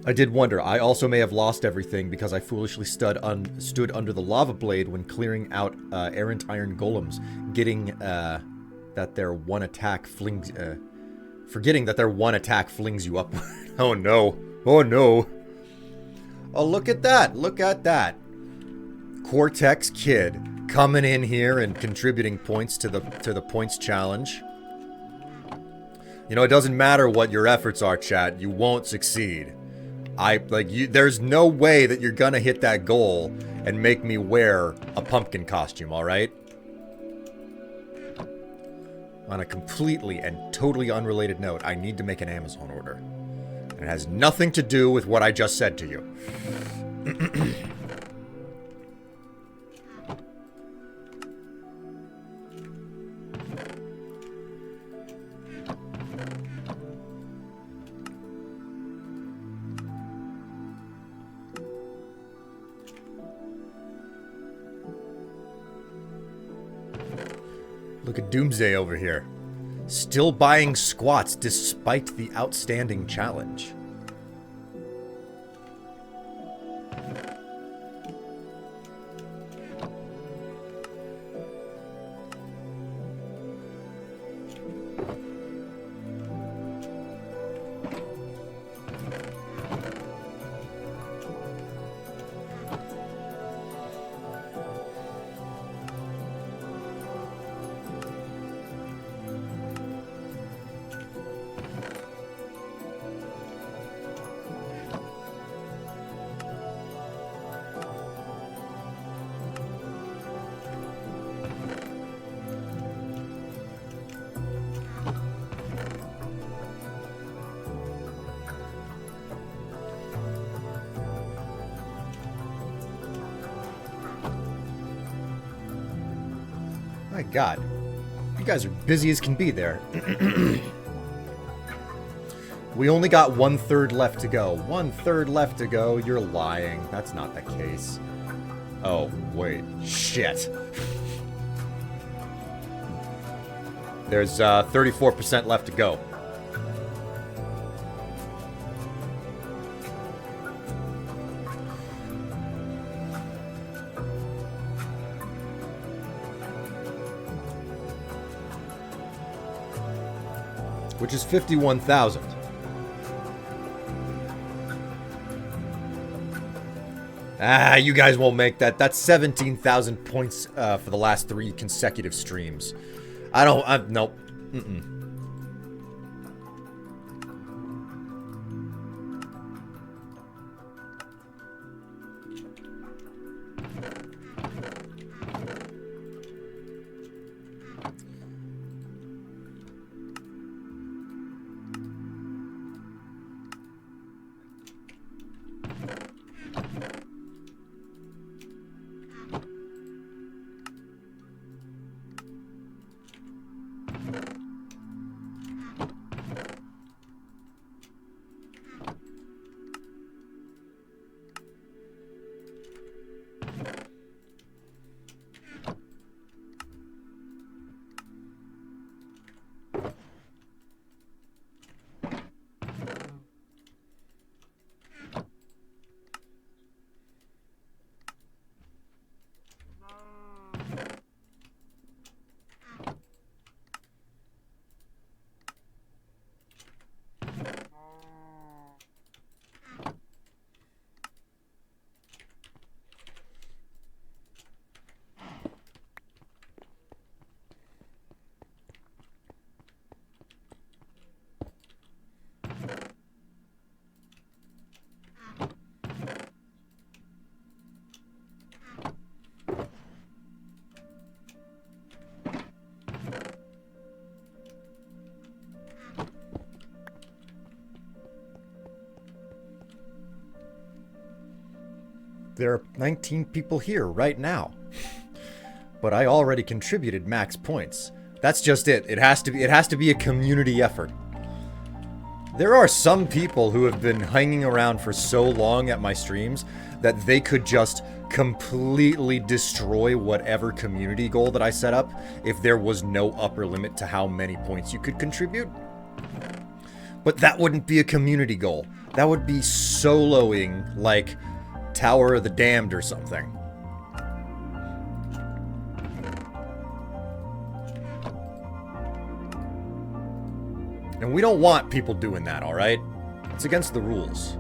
I did wonder. I also may have lost everything because I foolishly stood under the lava blade when clearing out errant iron golems, forgetting that their one attack flings you upward. Oh no! Oh no! Oh, look at that! Look at that! Cortex Kid coming in here and contributing points to the points challenge. You know, it doesn't matter what your efforts are, chat. You won't succeed. There's no way that you're gonna hit that goal and make me wear a pumpkin costume, alright? On a completely and totally unrelated note, I need to make an Amazon order. And it has nothing to do with what I just said to you. Look at Doomsday over here. Still buying squats despite the outstanding challenge. god. You guys are busy as can be there. We only got 1/3 left to go. 1/3 left to go? You're lying. That's not the case. Oh, wait. Shit. There's 34% left to go. Which is 51,000. Ah, you guys won't make that. That's 17,000 points for the last 3 consecutive streams. Nope. Mm-mm. There are 19 people here right now. But I already contributed max points. That's just it. It has to be a community effort. There are some people who have been hanging around for so long at my streams that they could just completely destroy whatever community goal that I set up if there was no upper limit to how many points you could contribute. But that wouldn't be a community goal. That would be soloing like Tower of the Damned or something. And we don't want people doing that, alright? It's against the rules.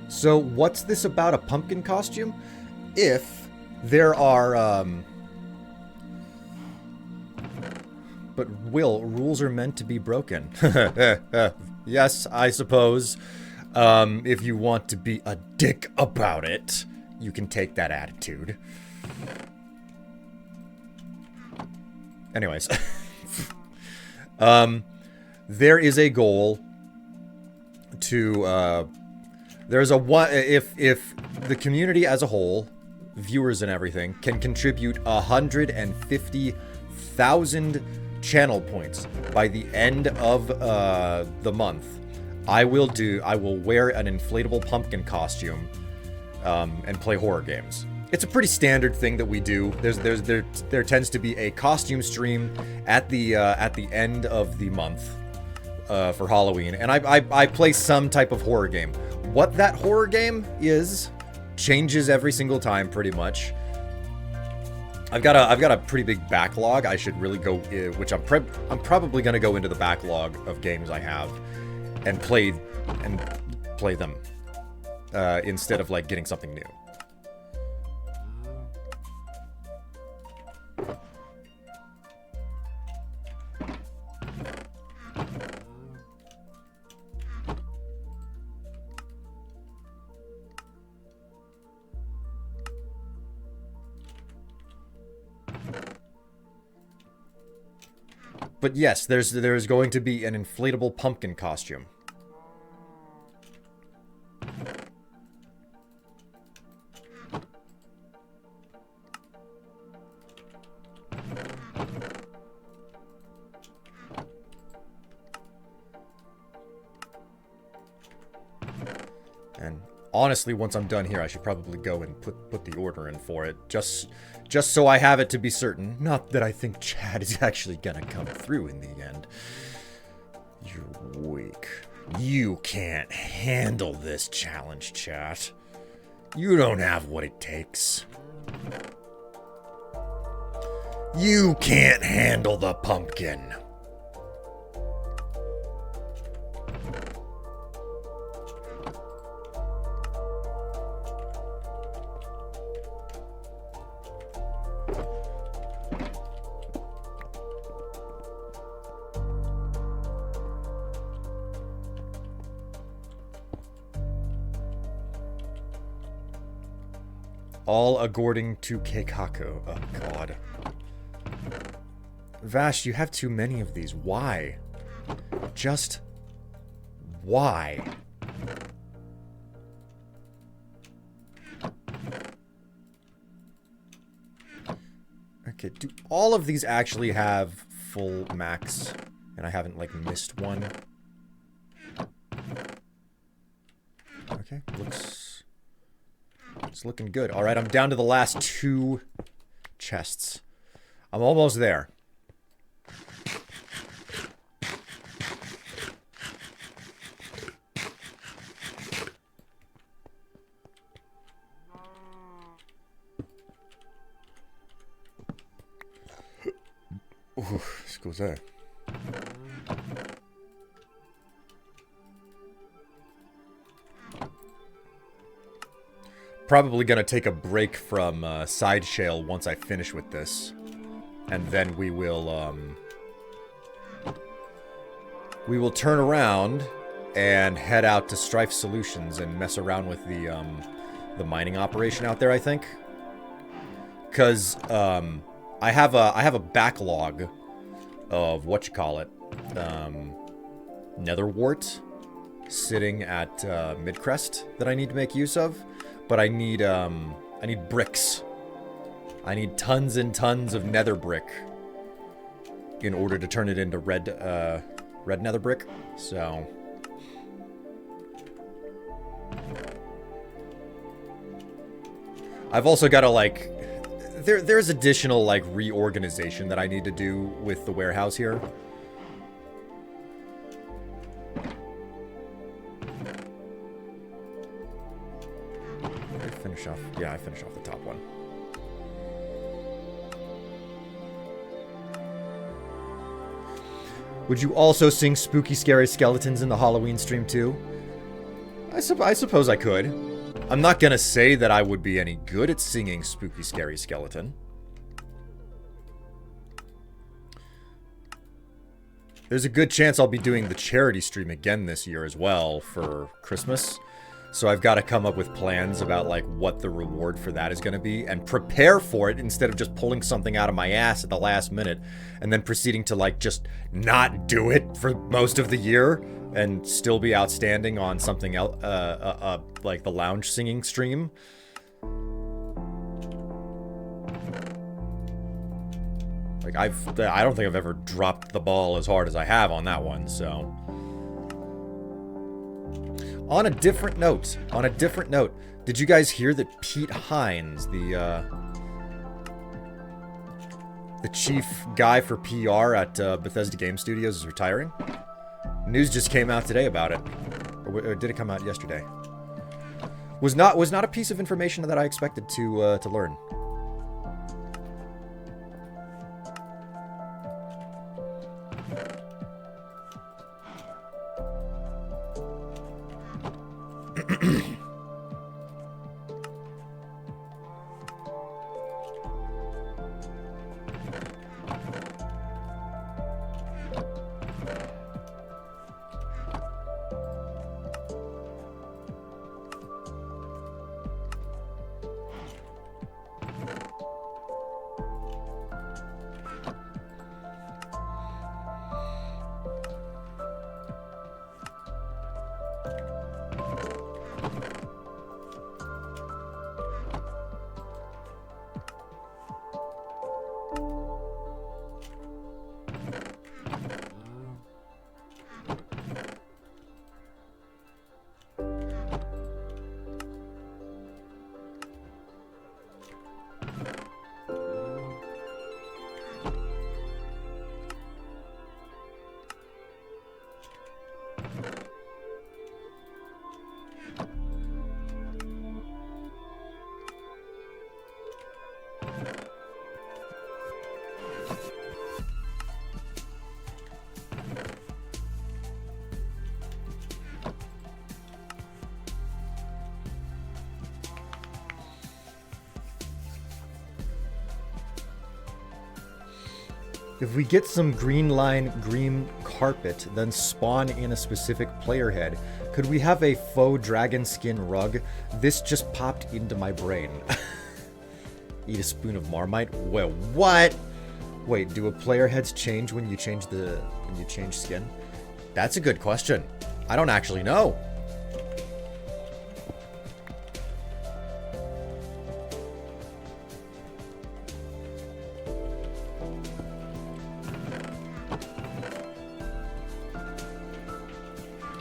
So what's this about a pumpkin costume? If there are, But Will, rules are meant to be broken. Yes, I suppose. If you want to be a dick about it, you can take that attitude. Anyways. There is a goal to, there's a one, if the community as a whole, viewers and everything, can contribute 150,000 channel points by the end of the month, I will wear an inflatable pumpkin costume and play horror games. It's a pretty standard thing that we do. There tends to be a costume stream at the end of the month for Halloween, and I play some type of horror game. What that horror game is changes every single time, pretty much. I've got a pretty big backlog. I should really go, which I'm probably gonna go into the backlog of games I have and play them instead of like getting something new. But yes, there's going to be an inflatable pumpkin costume. And honestly, once I'm done here, I should probably go and put the order in for it, just so I have it to be certain. Not that I think Chad is actually gonna come through in the end. You're weak. You can't handle this challenge, chat. You don't have what it takes. You can't handle the pumpkin. All according to Keikaku. Oh, God. Vash, you have too many of these. Why? Just... why? Okay, do all of these actually have full max? And I haven't, like, missed one? Okay, it's looking good. Alright, I'm down to the last 2 chests. I'm almost there. Ooh, scusate. Probably gonna take a break from Side Shale once I finish with this, and then we will turn around and head out to Strife Solutions and mess around with the mining operation out there. I think, because I have a backlog of netherwort sitting at Midcrest that I need to make use of. But I need bricks. I need tons and tons of nether brick in order to turn it into red nether brick. So I've also got to like there's additional like reorganization that I need to do with the warehouse here. Yeah, I finished off the top one. Would you also sing Spooky Scary Skeletons in the Halloween stream too? I suppose I could. I'm not gonna say that I would be any good at singing Spooky Scary Skeleton. There's a good chance I'll be doing the charity stream again this year as well for Christmas. So I've got to come up with plans about, like, what the reward for that is going to be and prepare for it instead of just pulling something out of my ass at the last minute and then proceeding to, like, just not do it for most of the year and still be outstanding on something else, like the lounge singing stream. Like, I don't think I've ever dropped the ball as hard as I have on that one, so... On a different note, did you guys hear that Pete Hines, the chief guy for PR at Bethesda Game Studios, is retiring? News just came out today about it, or did it come out yesterday? Was not a piece of information that I expected to learn. If we get some green line green carpet, then spawn in a specific player head, could we have a faux dragon skin rug? This just popped into my brain. Eat a spoon of Marmite? Well, what? Wait, do a player heads change when you change skin? That's a good question. I don't actually know.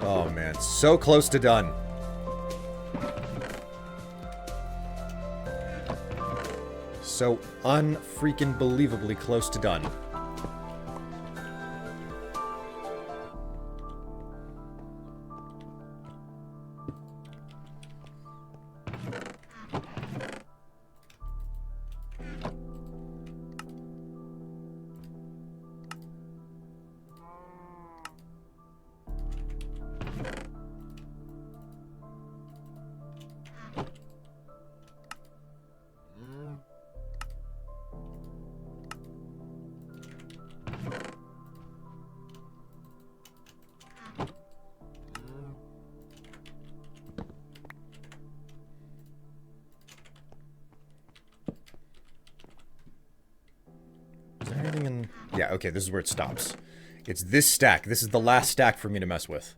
Oh man, so close to done. So unfreaking believably close to done. Yeah, okay, this is where it stops. It's this stack. This is the last stack for me to mess with.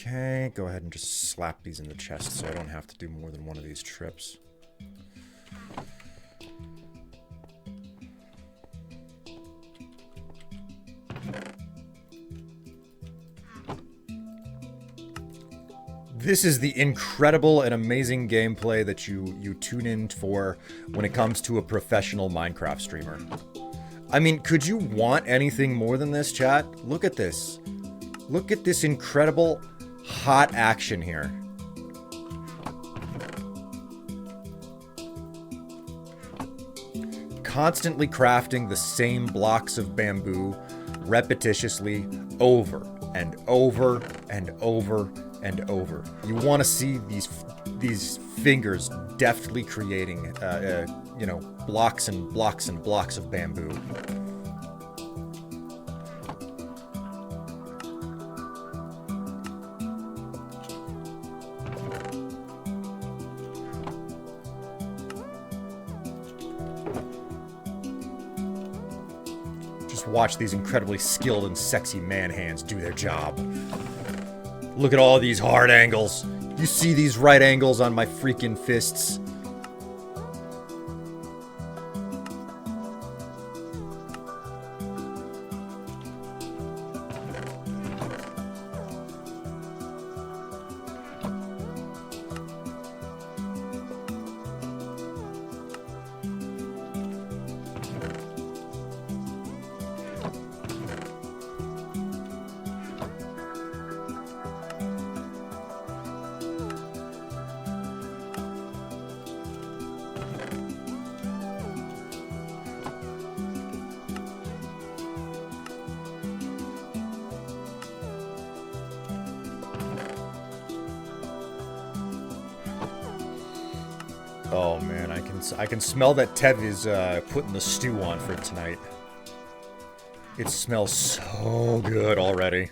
Okay, go ahead and just slap these in the chest so I don't have to do more than one of these trips. This is the incredible and amazing gameplay that you tune in for when it comes to a professional Minecraft streamer. I mean, could you want anything more than this, chat? Look at this. Look at this incredible hot action here. Constantly crafting the same blocks of bamboo repetitiously over and over and over and over. You want to see these fingers deftly creating, you know, blocks and blocks and blocks of bamboo. Just watch these incredibly skilled and sexy man hands do their job. Look at all these hard angles. You see these right angles on my freaking fists? Oh man, I can smell that Tev is putting the stew on for tonight. It smells so good already.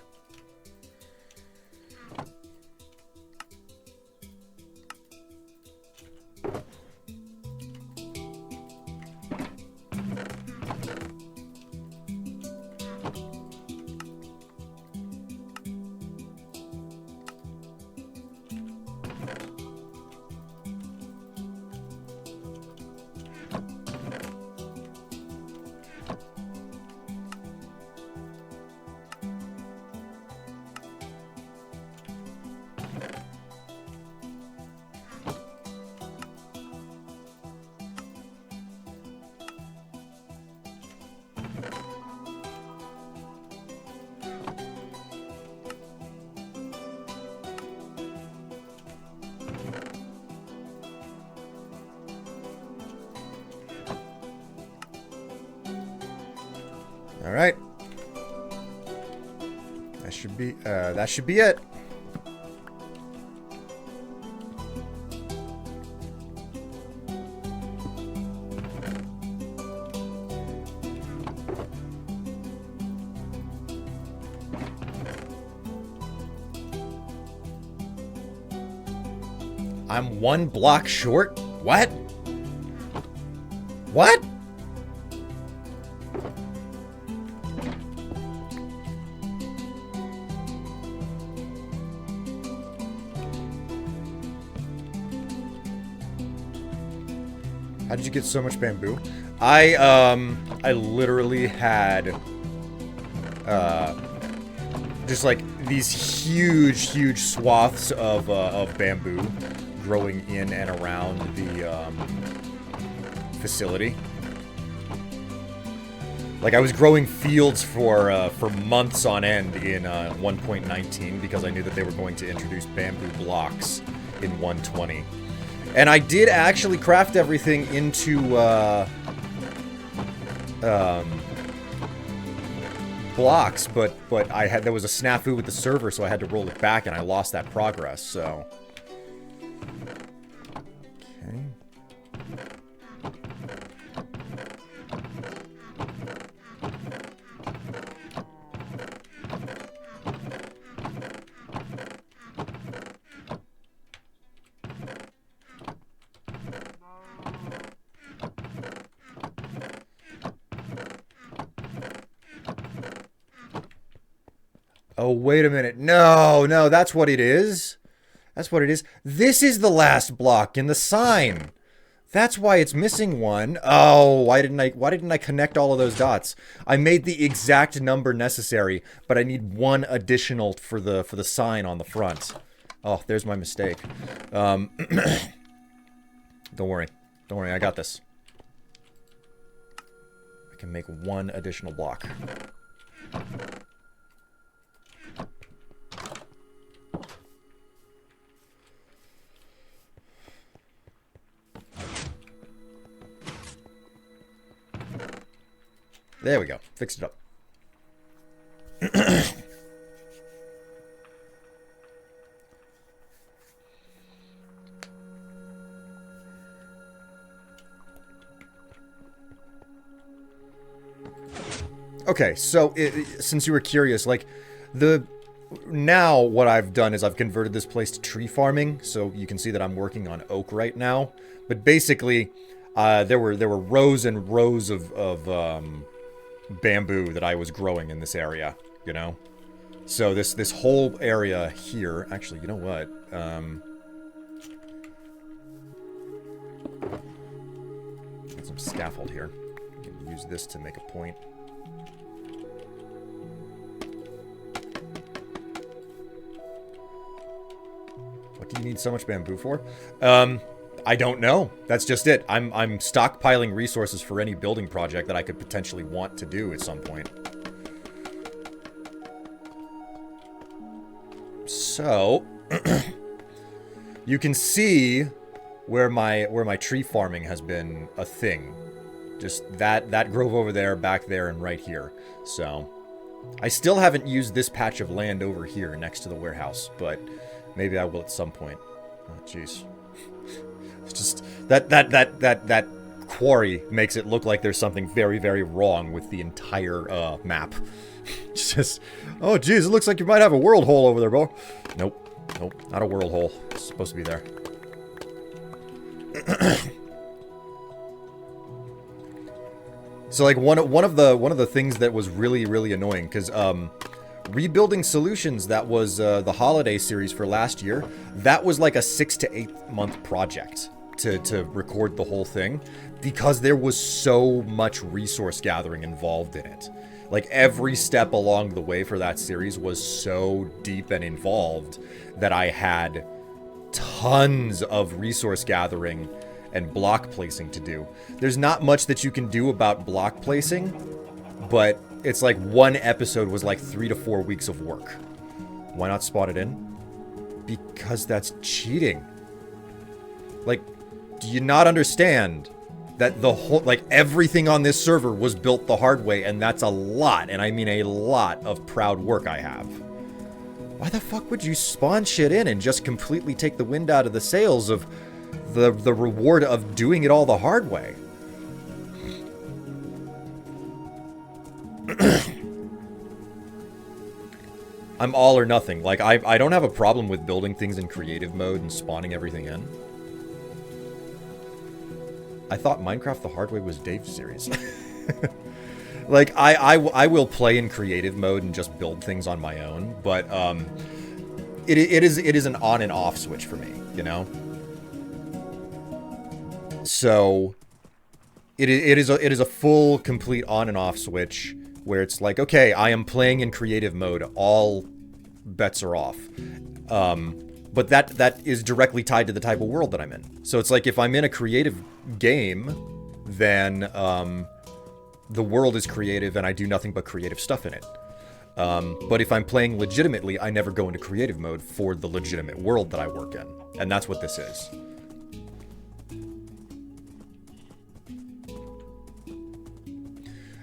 All right. That should be it. I'm 1 block short? What? What? How did you get so much bamboo? I literally had, just like these huge swaths of bamboo growing in and around the, facility. Like I was growing fields for months on end in 1.19 because I knew that they were going to introduce bamboo blocks in 120. And I did actually craft everything into blocks, but there was a snafu with the server, so I had to roll it back, and I lost that progress. So, okay. Oh, wait a minute. No, that's what it is. That's what it is. This is the last block in the sign. That's why it's missing one. Oh, why didn't I connect all of those dots? I made the exact number necessary, but I need one additional for the sign on the front. Oh, there's my mistake. Don't worry. Don't worry, I got this. I can make one additional block. There we go. Fixed it up. Okay, so since you were curious, like, now what I've done is I've converted this place to tree farming, so you can see that I'm working on oak right now. But basically, there were rows and rows of bamboo that I was growing in this area, you know? So this whole area here, actually, you know what? Get some scaffold here. I can use this to make a point. What do you need so much bamboo for? I don't know. That's just it. I'm stockpiling resources for any building project that I could potentially want to do at some point. So you can see where my tree farming has been a thing. Just that grove over there, back there, and right here. So I still haven't used this patch of land over here next to the warehouse, but maybe I will at some point. Oh, jeez. It's just that quarry makes it look like there's something very, very wrong with the entire map. It's just, oh jeez, it looks like you might have a world hole over there, bro. Nope, not a world hole. It's supposed to be there. So like one of the things that was really, really annoying, because Rebuilding Solutions, that was the holiday series for last year, that was like a 6 to 8 month project to record the whole thing, because there was so much resource gathering involved in it. Like every step along the way for that series was so deep and involved that I had tons of resource gathering and block placing to do. There's not much that you can do about block placing, but it's like one episode was like 3 to 4 weeks of work. Why not spot it in? Because that's cheating. Like, do you not understand that the whole, like, everything on this server was built the hard way, and that's a lot, and I mean a lot of proud work I have. Why the fuck would you spawn shit in and just completely take the wind out of the sails of the reward of doing it all the hard way? I'm all or nothing. Like, I don't have a problem with building things in creative mode and spawning everything in. I thought Minecraft the Hard Way was Dave's series. Like, I will play in creative mode and just build things on my own, but it is an on and off switch for me, you know? So it is a full, complete on and off switch where it's like, okay, I am playing in creative mode, all bets are off. But that is directly tied to the type of world that I'm in. So it's like, if I'm in a creative game, then the world is creative and I do nothing but creative stuff in it. But if I'm playing legitimately, I never go into creative mode for the legitimate world that I work in. And that's what this is.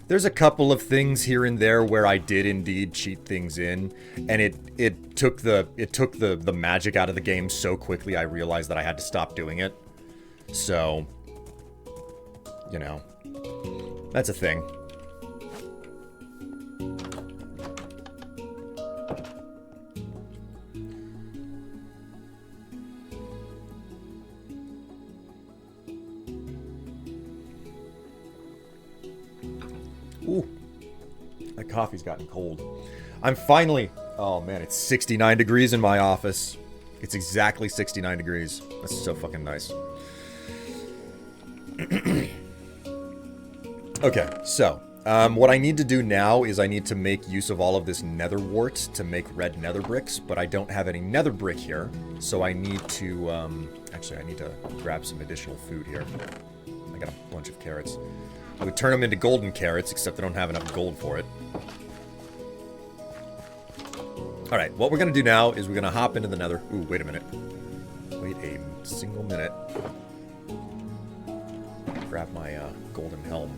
There's a couple of things here and there where I did indeed cheat things in, and it took the magic out of the game so quickly I realized that I had to stop doing it. So, you know, that's a thing. Ooh, that coffee's gotten cold. I'm finally... Oh, man, it's 69 degrees in my office. It's exactly 69 degrees. That's so fucking nice. Okay, so... what I need to do now is I need to make use of all of this nether wart to make red nether bricks, but I don't have any nether brick here, so I need to... actually, I need to grab some additional food here. I got a bunch of carrots. I would turn them into golden carrots, except I don't have enough gold for it. Alright, what we're going to do now is we're going to hop into the nether. Ooh, wait a minute. Wait a single minute. Grab my golden helm.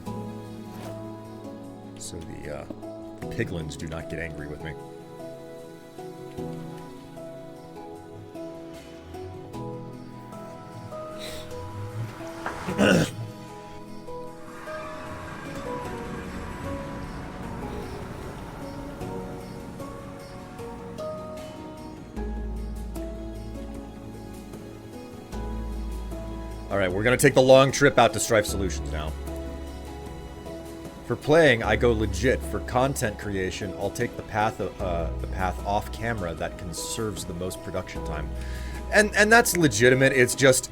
So the piglins do not get angry with me. Alright, we're gonna take the long trip out to Strife Solutions now. For playing, I go legit. For content creation, I'll take the path off camera that conserves the most production time. And that's legitimate. It's just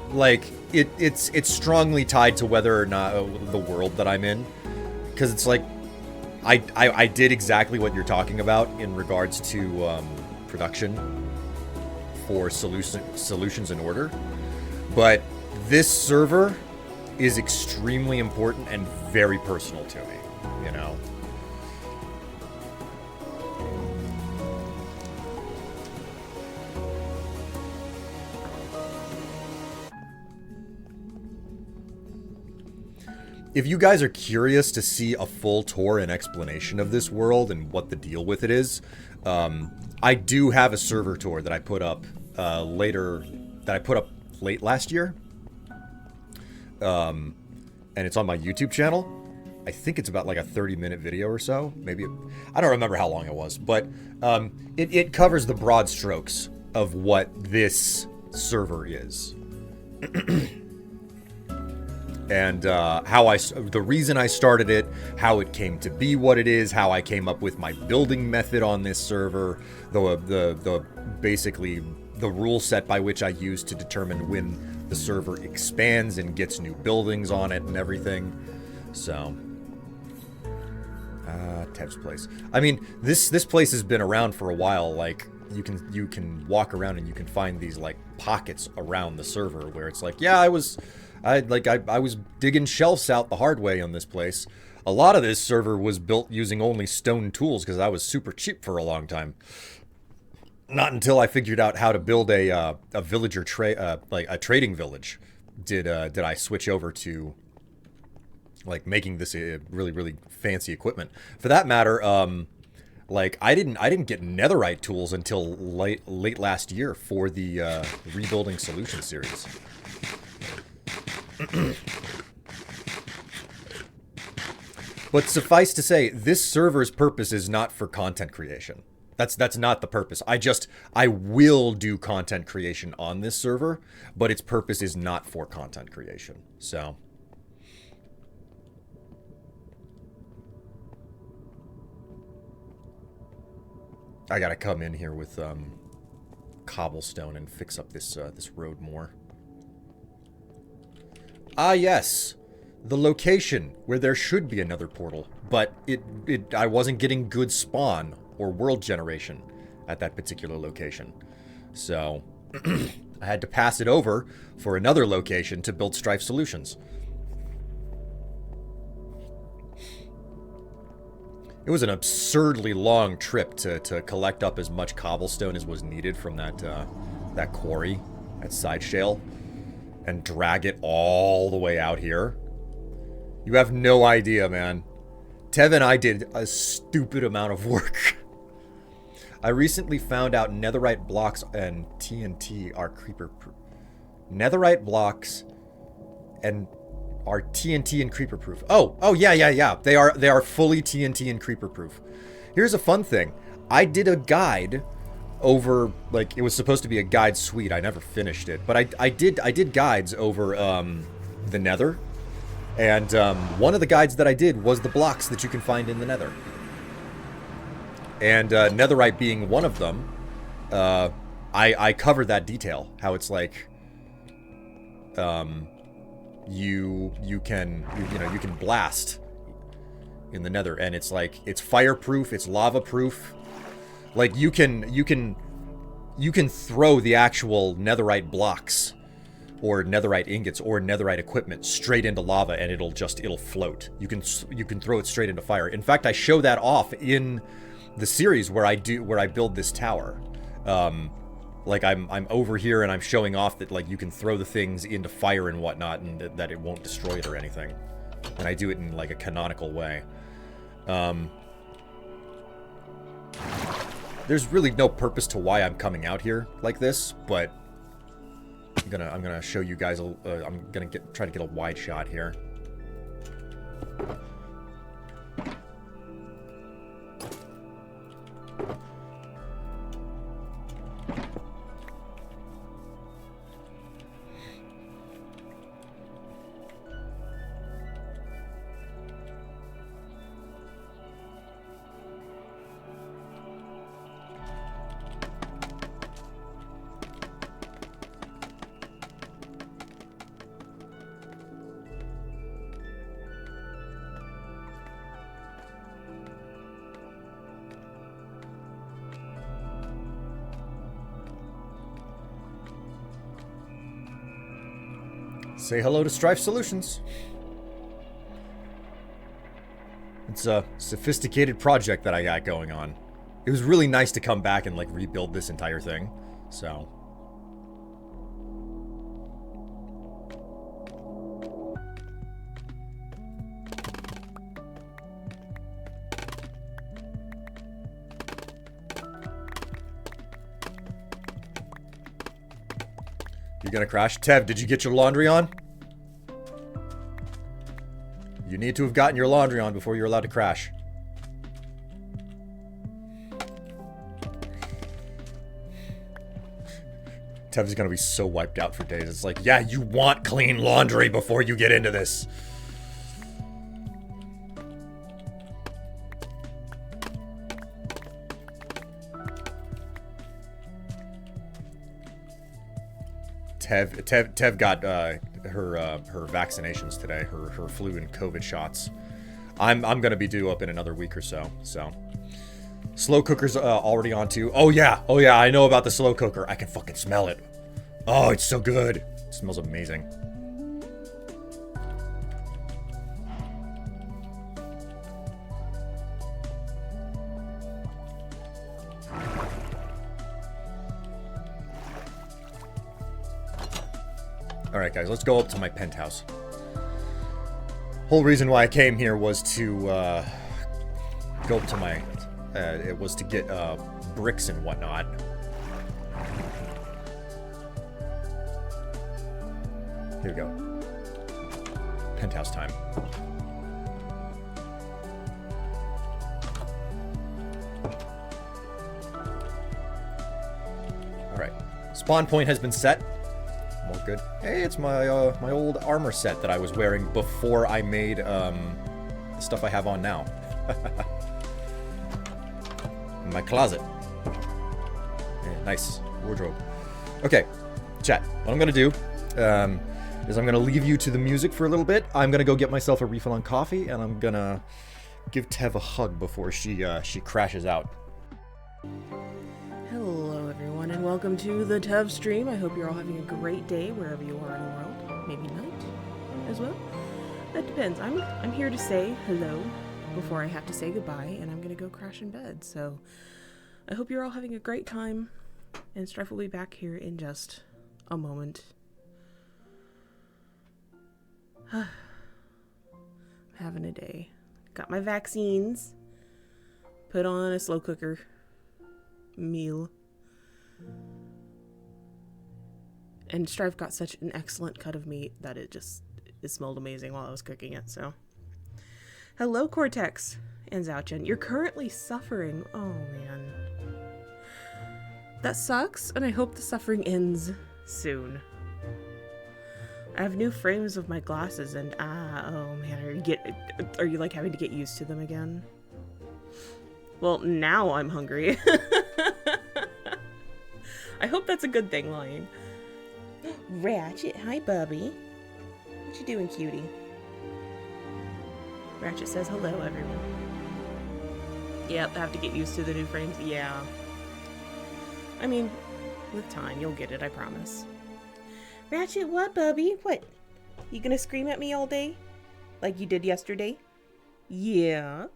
like it's strongly tied to whether or not the world that I'm in, because it's like I did exactly what you're talking about in regards to production for solutions in order, but this server is extremely important and very personal to me, you know. If you guys are curious to see a full tour and explanation of this world and what the deal with it is, I do have a server tour that I put up late last year. And it's on my YouTube channel. I think it's about like a 30-minute video or so. Maybe, I don't remember how long it was, but it covers the broad strokes of what this server is. And the reason I started it, how it came to be what it is, how I came up with my building method on this server, the basically the rule set by which I use to determine when the server expands and gets new buildings on it and everything. So, Tev's place. I mean, this place has been around for a while. Like, you can walk around and you can find these like pockets around the server where it's like, yeah, I was digging shelves out the hard way on this place. A lot of this server was built using only stone tools because I was super cheap for a long time. Not until I figured out how to build a villager like a trading village did I switch over to like making this really, really fancy equipment. For that matter, like I didn't get netherite tools until late last year for the rebuilding solution series. But suffice to say, this server's purpose is not for content creation. That's not the purpose. I will do content creation on this server, but its purpose is not for content creation. So I gotta come in here with cobblestone and fix up this this road more. Ah, yes. The location where there should be another portal, but I wasn't getting good spawn or world generation at that particular location. So I had to pass it over for another location to build Strife solutions. It was an absurdly long trip to collect up as much cobblestone as was needed from that quarry at Side Shale and drag it all the way out here. You have no idea, man. Tev and I did a stupid amount of work. I recently found out netherite blocks and TNT are creeper proof. Netherite blocks and are TNT and creeper proof. Oh yeah. They are fully TNT and creeper proof. Here's a fun thing. I did a guide over, like, it was supposed to be a guide suite. I never finished it, but I did guides over the Nether. And one of the guides that I did was the blocks that you can find in the Nether. And netherite being one of them, I covered that detail. How it's like, you can blast in the Nether, and it's like it's fireproof, it's lava proof. Like you can throw the actual netherite blocks or netherite ingots or netherite equipment straight into lava and it'll float. You can throw it straight into fire. In fact, I show that off in the series where I build this tower. Like I'm over here and I'm showing off that like you can throw the things into fire and whatnot and that it won't destroy it or anything. And I do it in like a canonical way. There's really no purpose to why I'm coming out here like this, but I'm gonna show you guys. I'm gonna try to get a wide shot here. Say hello to Strife Solutions. It's a sophisticated project that I got going on. It was really nice to come back and like rebuild this entire thing. So you're gonna crash? Tev, did you get your laundry on? You need to have gotten your laundry on before you're allowed to crash. Tev's gonna be so wiped out for days. It's like, yeah, you want clean laundry before you get into this. Tev got her vaccinations today, her flu and COVID shots. I'm gonna be due up in another week or so. So slow cooker's already on too. Oh yeah, I know about the slow cooker. I can fucking smell it. Oh, it's so good. It smells amazing. Alright guys, let's go up to my penthouse. Whole reason why I came here was to go up to my it was to get bricks and whatnot. Here we go. Penthouse time. Alright. Spawn point has been set. More good. Hey, it's my my old armor set that I was wearing before I made the stuff I have on now. In my closet. Yeah, nice wardrobe. Okay, chat. What I'm gonna do is I'm gonna leave you to the music for a little bit. I'm gonna go get myself a refill on coffee, and I'm gonna give Tev a hug before she crashes out.
Hello everyone and welcome to the Tev stream. I hope you're all having a great day wherever you are in the world. Maybe night as well. That depends. I'm here to say hello before I have to say goodbye, and I'm gonna go crash in bed. So I hope you're all having a great time, and Strife will be back here in just a moment. I'm having a day. Got my vaccines. Put on a slow cooker meal. And Strife got such an excellent cut of meat that it smelled amazing while I was cooking it, so. Hello, Cortex and Zouchen. You're currently suffering. Oh, man. That sucks, and I hope the suffering ends soon. I have new frames of my glasses, and oh man, are you like having to get used to them again? Well, now I'm hungry. I hope that's a good thing, lying. Ratchet, hi Bubby. What you doing, cutie? Ratchet says hello, everyone. Yep, I have to get used to the new frames. Yeah. I mean, with time, you'll get it, I promise. Ratchet, what, Bubby? What? You gonna scream at me all day? Like you did yesterday? Yeah.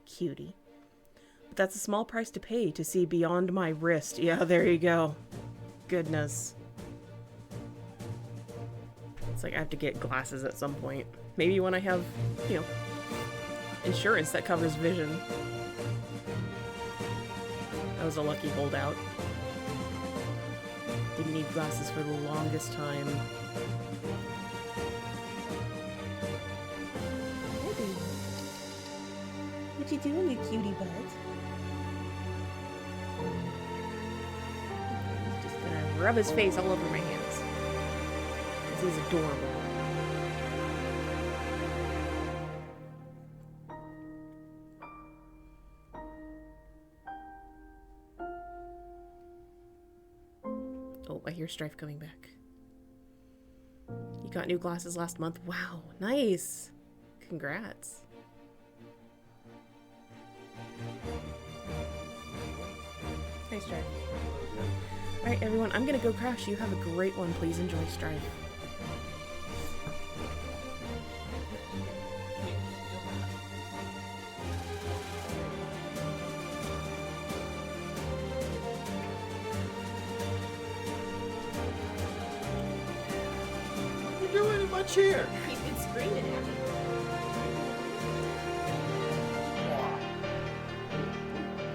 Cutie. But that's a small price to pay to see beyond my wrist. Yeah, there you go. Goodness. It's like I have to get glasses at some point. Maybe when I have, you know, insurance that covers vision. I was a lucky holdout. Didn't need glasses for the longest time. Hey. What you doing, you cutie butt? He's just gonna rub his face all over my hands. Because he's adorable. Oh, I hear Strife coming back. You got new glasses last month? Wow, nice. Congrats. Hey, Strife. Alright, everyone, I'm gonna go crash. You have a great one. Please enjoy Strife.
a chair.
He's been screaming at me.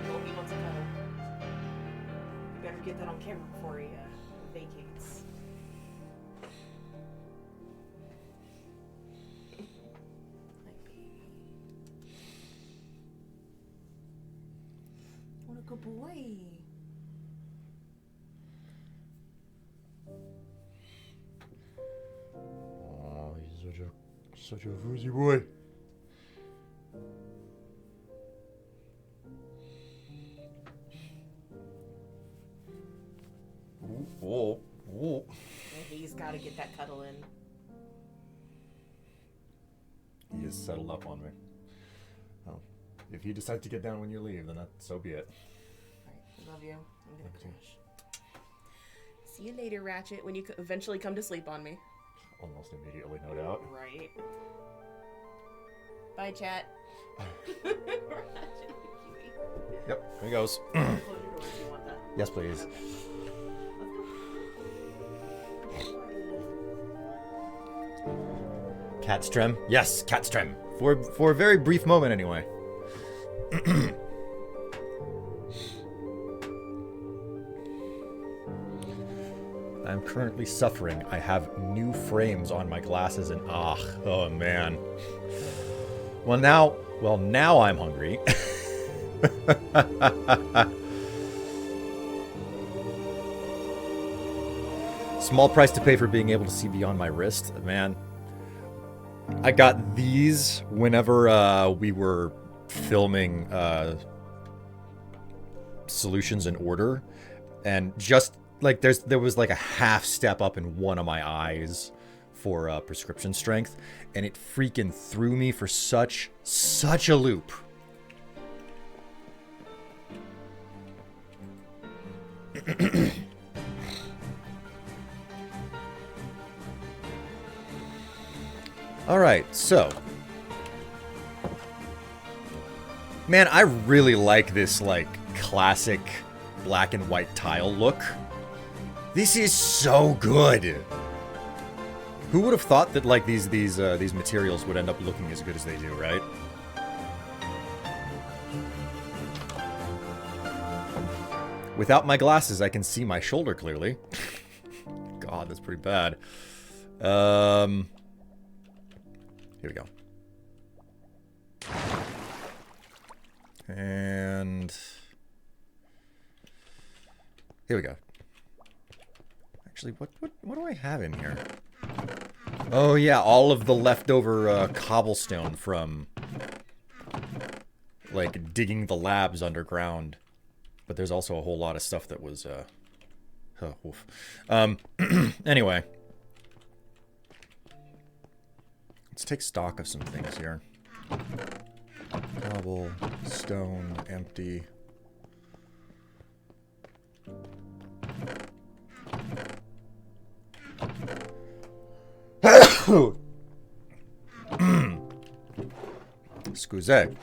Oh, he wants a cuddle. You better get that on camera before he vacates. My baby. What a good boy.
Oh, he's such a woozy boy. Ooh, ooh.
He's got to get that cuddle in.
He is settled up on me. Oh, if you decide to get down when you leave, then so be it.
Alright, love you. I'm gonna crash. See you later, Ratchet, when you eventually come to sleep on me.
Almost immediately, no doubt.
Right. Bye, chat. Ratchet, cutie.
Yep, here he goes.
Close your door if you want that.
Yes, please.
Okay.
Catstrem? Yes, Catstrem. For a very brief moment, anyway. I'm currently suffering. I have new frames on my glasses and oh man. Well now I'm hungry. Small price to pay for being able to see beyond my wrist, man. I got these whenever we were filming Solutions in Order, and just like there was like a half step up in one of my eyes for prescription strength, and it freaking threw me for such a loop. All right, so man, I really like this like classic black and white tile look. This is so good. Who would have thought that like these materials would end up looking as good as they do, right? Without my glasses, I can see my shoulder clearly. God, that's pretty bad. Here we go. And here we go. Actually, what do I have in here? Oh yeah, all of the leftover cobblestone from like digging the labs underground. But there's also a whole lot of stuff that was anyway. Let's take stock of some things here. Cobble, stone, empty. Excuse. Okay.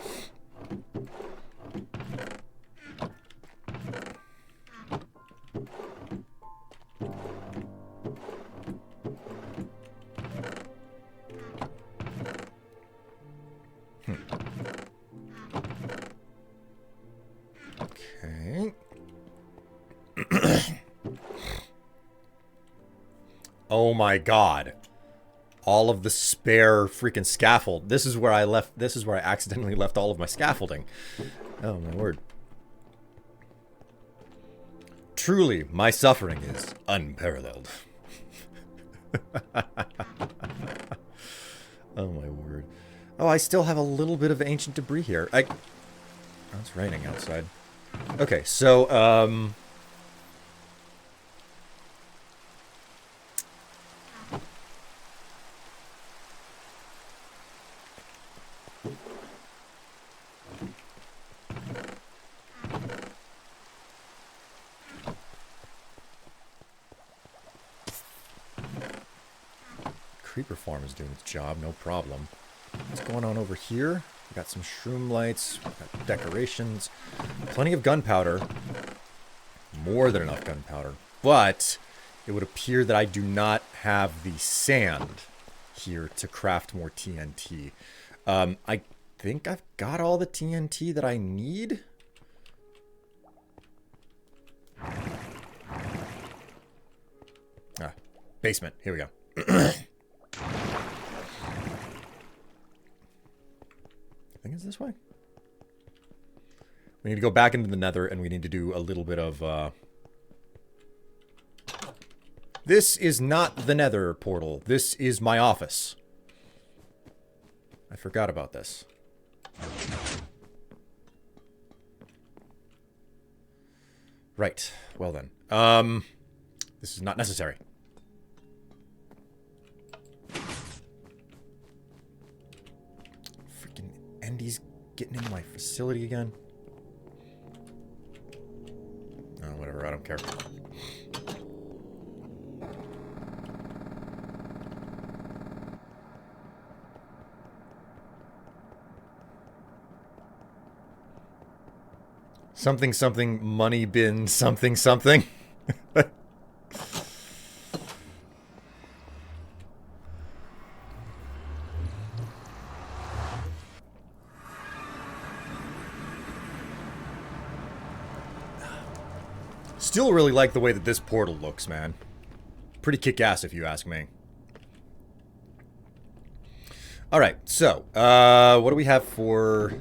Oh my god. All of the spare freaking scaffold. This is where I accidentally left all of my scaffolding. Oh my word. Truly, my suffering is unparalleled. Oh my word. Oh, I still have a little bit of ancient debris here. Oh, it's raining outside. Okay, so, Creeper farm is doing its job, no problem. What's going on over here? We got some shroom lights, we got decorations, plenty of gunpowder. More than enough gunpowder. But it would appear that I do not have the sand here to craft more TNT. I think I've got all the TNT that I need. Ah, basement. Here we go. I think it's this way. We need to go back into the nether, and we need to do a little bit of, This is not the nether portal. This is my office. I forgot about this. Right. Well then. This is not necessary. Freaking Endy's getting into my facility again. Oh, whatever. I don't care. Something, something, money bin, something, something. Still really like the way that this portal looks, man. Pretty kick-ass, if you ask me. Alright, so, what do we have for...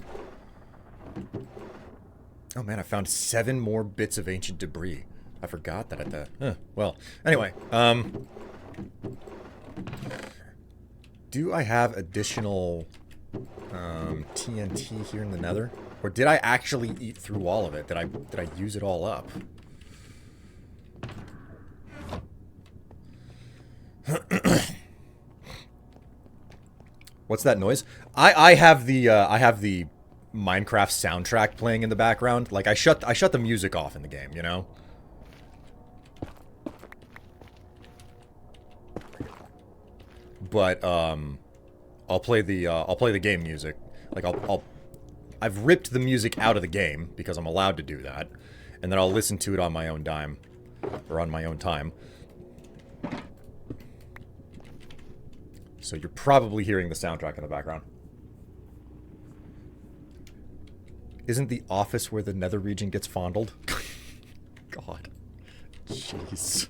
Oh man, I found 7 more bits of ancient debris. I forgot that at the... well, anyway, do I have additional TNT here in the nether? Or did I actually eat through all of it? Did I use it all up? What's that noise? I have the Minecraft soundtrack playing in the background. Like I shut the music off in the game, you know? But I'll play the game music. Like I've ripped the music out of the game because I'm allowed to do that, and then I'll listen to it on my own dime or on my own time. So you're probably hearing the soundtrack in the background. Isn't the office where the nether region gets fondled? God. Jeez.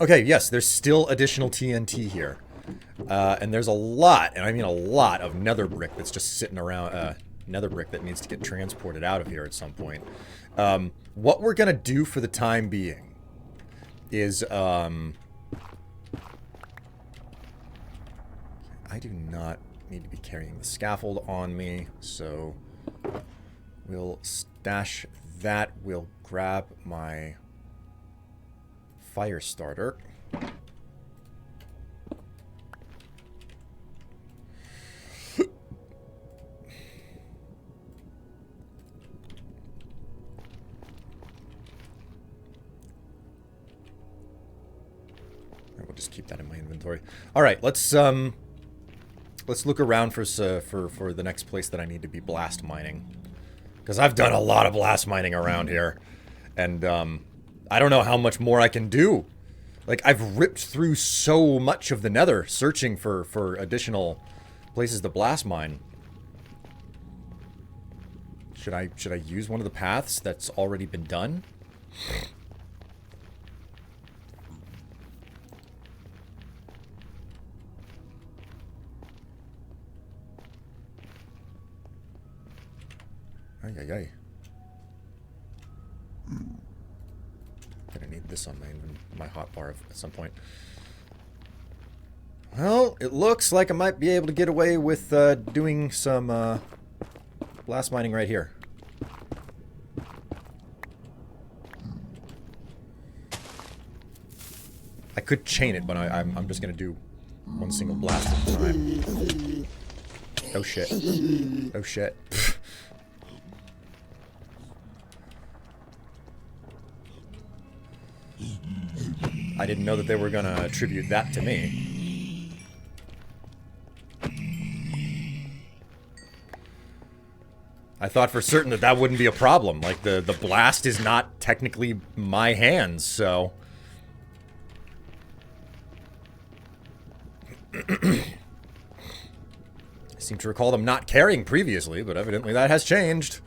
Okay, yes, there's still additional TNT here. And there's a lot, and I mean a lot, of nether brick that's just sitting around, nether brick that needs to get transported out of here at some point. What we're gonna do for the time being is, I do not need to be carrying the scaffold on me, so we'll stash that. We'll grab my fire starter. We'll just keep that in my inventory. All right, let's look around for the next place that I need to be blast mining, because I've done a lot of blast mining around here, and I don't know how much more I can do. Like, I've ripped through so much of the nether searching for additional places to blast mine. Should I use one of the paths that's already been done? Ay, ay, ay. Gonna need this on my hotbar at some point. Well, it looks like I might be able to get away with doing some blast mining right here. I could chain it, but I'm just gonna do one single blast at a time. Oh shit. Oh shit. I didn't know that they were gonna attribute that to me. I thought for certain that that wouldn't be a problem. Like, the blast is not technically my hands, so... I seem to recall them not carrying previously, but evidently that has changed.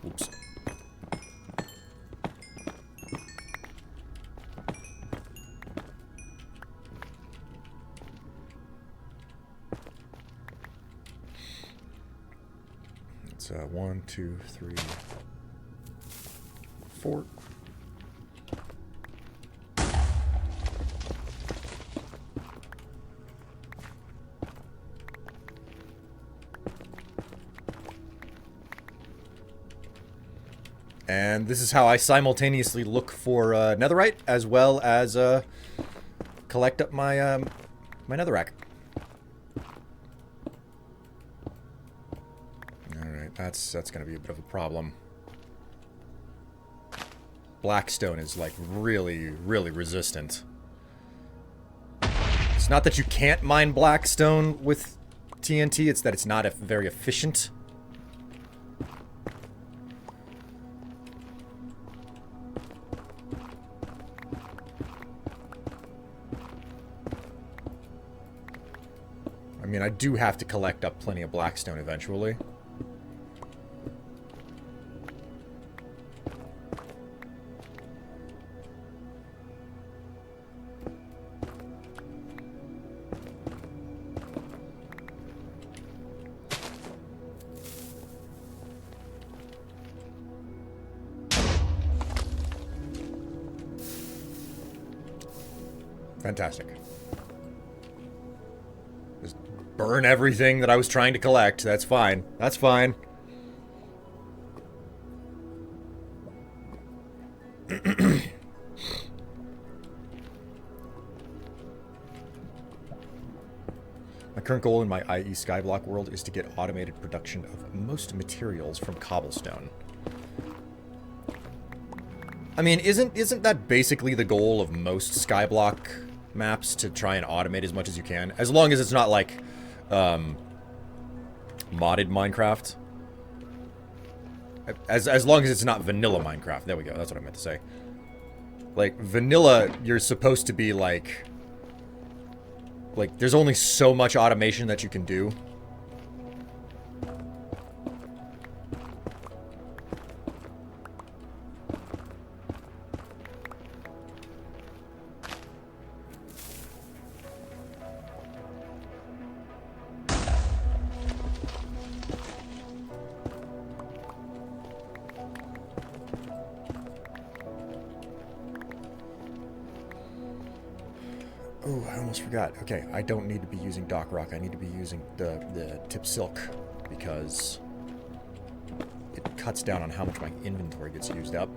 Oops. It's 1, 2, 3, 4. And this is how I simultaneously look for netherite as well as collect up my my netherrack. All right, that's going to be a bit of a problem. Blackstone is like really resistant. It's not that you can't mine blackstone with TNT; it's that it's not very efficient. I mean, I do have to collect up plenty of blackstone eventually. Fantastic. Just burn everything that I was trying to collect. That's fine. That's fine. My current goal in my IE Skyblock world is to get automated production of most materials from cobblestone. I mean, isn't that basically the goal of most Skyblock maps, to try and automate as much as you can? As long as it's not like modded Minecraft. As long as it's not vanilla Minecraft. There we go. That's what I meant to say. Like vanilla, you're supposed to be like there's only so much automation that you can do. Oh, I almost forgot. Okay, I don't need to be using Dock Rock. I need to be using the Tip Silk, because it cuts down on how much my inventory gets used up.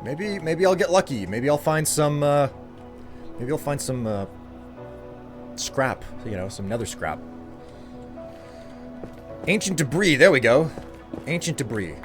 Maybe I'll get lucky. Maybe I'll find some scrap, you know, some nether scrap. Ancient debris, there we go. Ancient debris.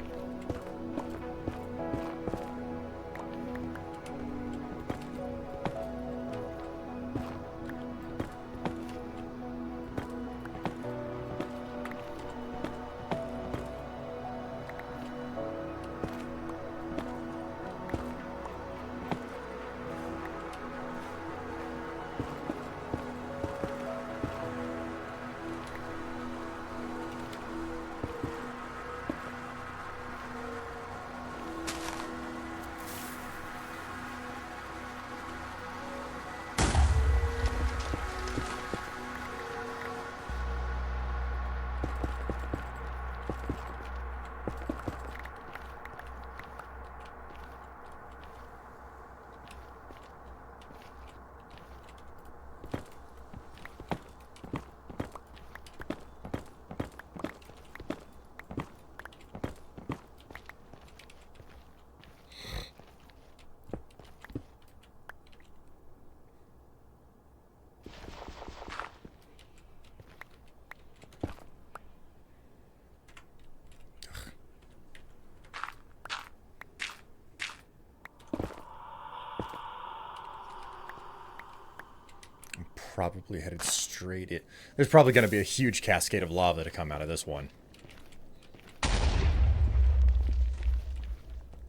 probably headed straight in. There's probably going to be a huge cascade of lava to come out of this one.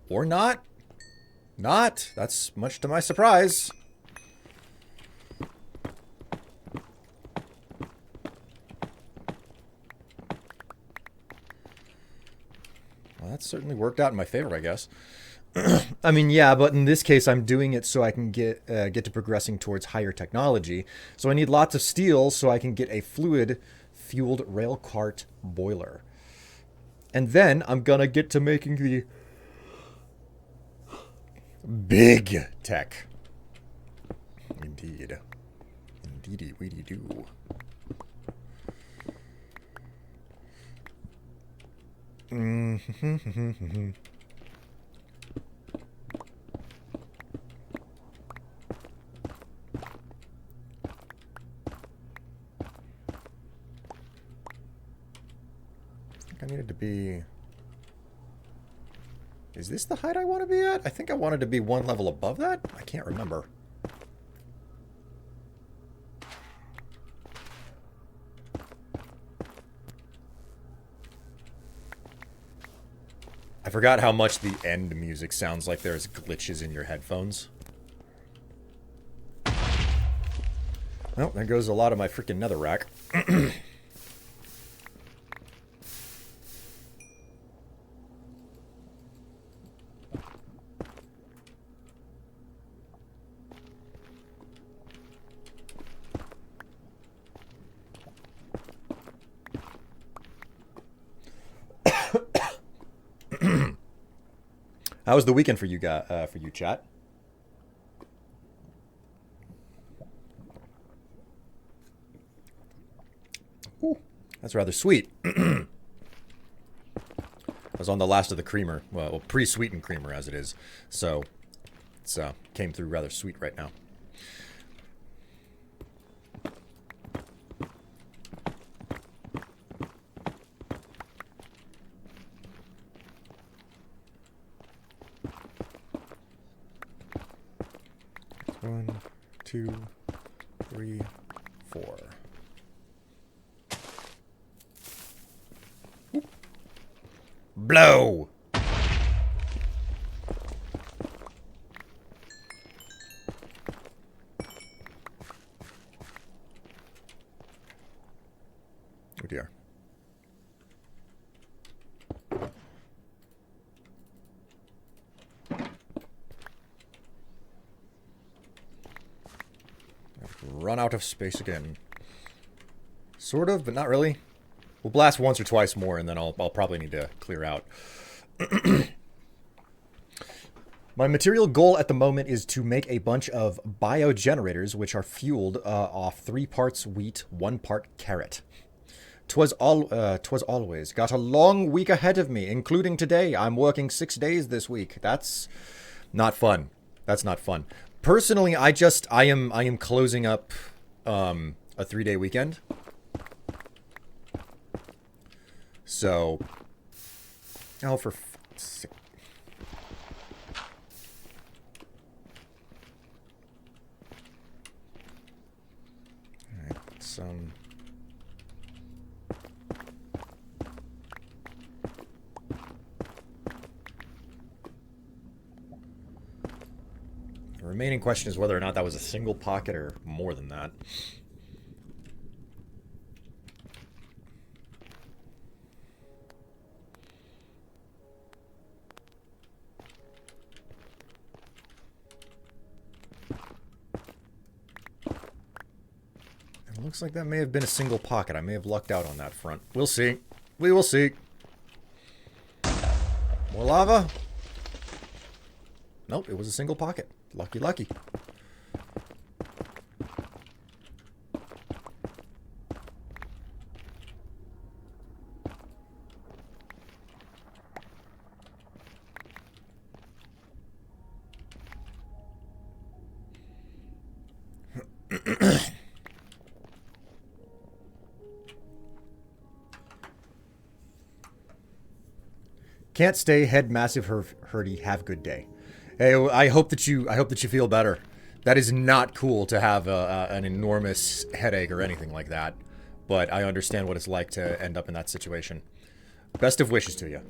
Or not. Not. That's much to my surprise. Well, that certainly worked out in my favor, I guess. I mean, yeah, but in this case, I'm doing it so I can get to progressing towards higher technology. So I need lots of steel so I can get a fluid-fueled rail cart boiler. And then I'm gonna get to making the big tech. Indeed. Indeedy weedy do. I needed to be... Is this the height I want to be at? I think I wanted to be one level above that? I can't remember. I forgot how much the end music sounds like there's glitches in your headphones. Well, there goes a lot of my freaking netherrack. How was the weekend for you guys? For you, chat? Ooh, that's rather sweet. I was on the last of the creamer, well, pre-sweetened creamer as it is, so it's came through rather sweet right now. One, two, three, four. Oop. Blow! Oh dear. Run out of space again. Sort of, but not really. We'll blast once or twice more, and then I'll probably need to clear out. My material goal at the moment is to make a bunch of biogenerators, which are fueled off 3 parts wheat, 1 part carrot. 'Twas always. Got a long week ahead of me, including today. I'm working 6 days this week. That's not fun. That's not fun. Personally, I am closing up a 3-day weekend. So, oh, for fuck's sake. All right, some. The remaining question is whether or not that was a single pocket or more than that. It looks like that may have been a single pocket. I may have lucked out on that front. We'll see. We will see. More lava? Nope, it was a single pocket. Lucky, lucky. Can't stay, head massive hurdy. Have a good day. Hey, I hope that you feel better. That is not cool to have an enormous headache or anything like that. But I understand what it's like to end up in that situation. Best of wishes to you.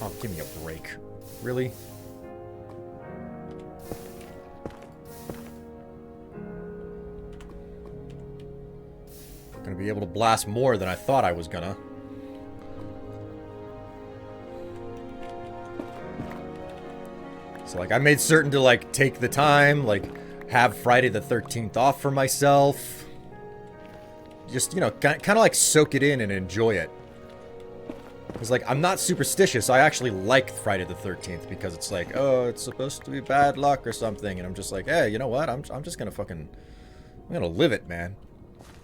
Oh, give me a break. Really? Gonna be able to blast more than I thought I was gonna. So, like, I made certain to, like, take the time, like, have Friday the 13th off for myself. Just, you know, kind of like soak it in and enjoy it. Because, like, I'm not superstitious. I actually like Friday the 13th because it's like, oh, it's supposed to be bad luck or something. And I'm just like, hey, you know what? I'm just gonna fucking... I'm gonna live it, man.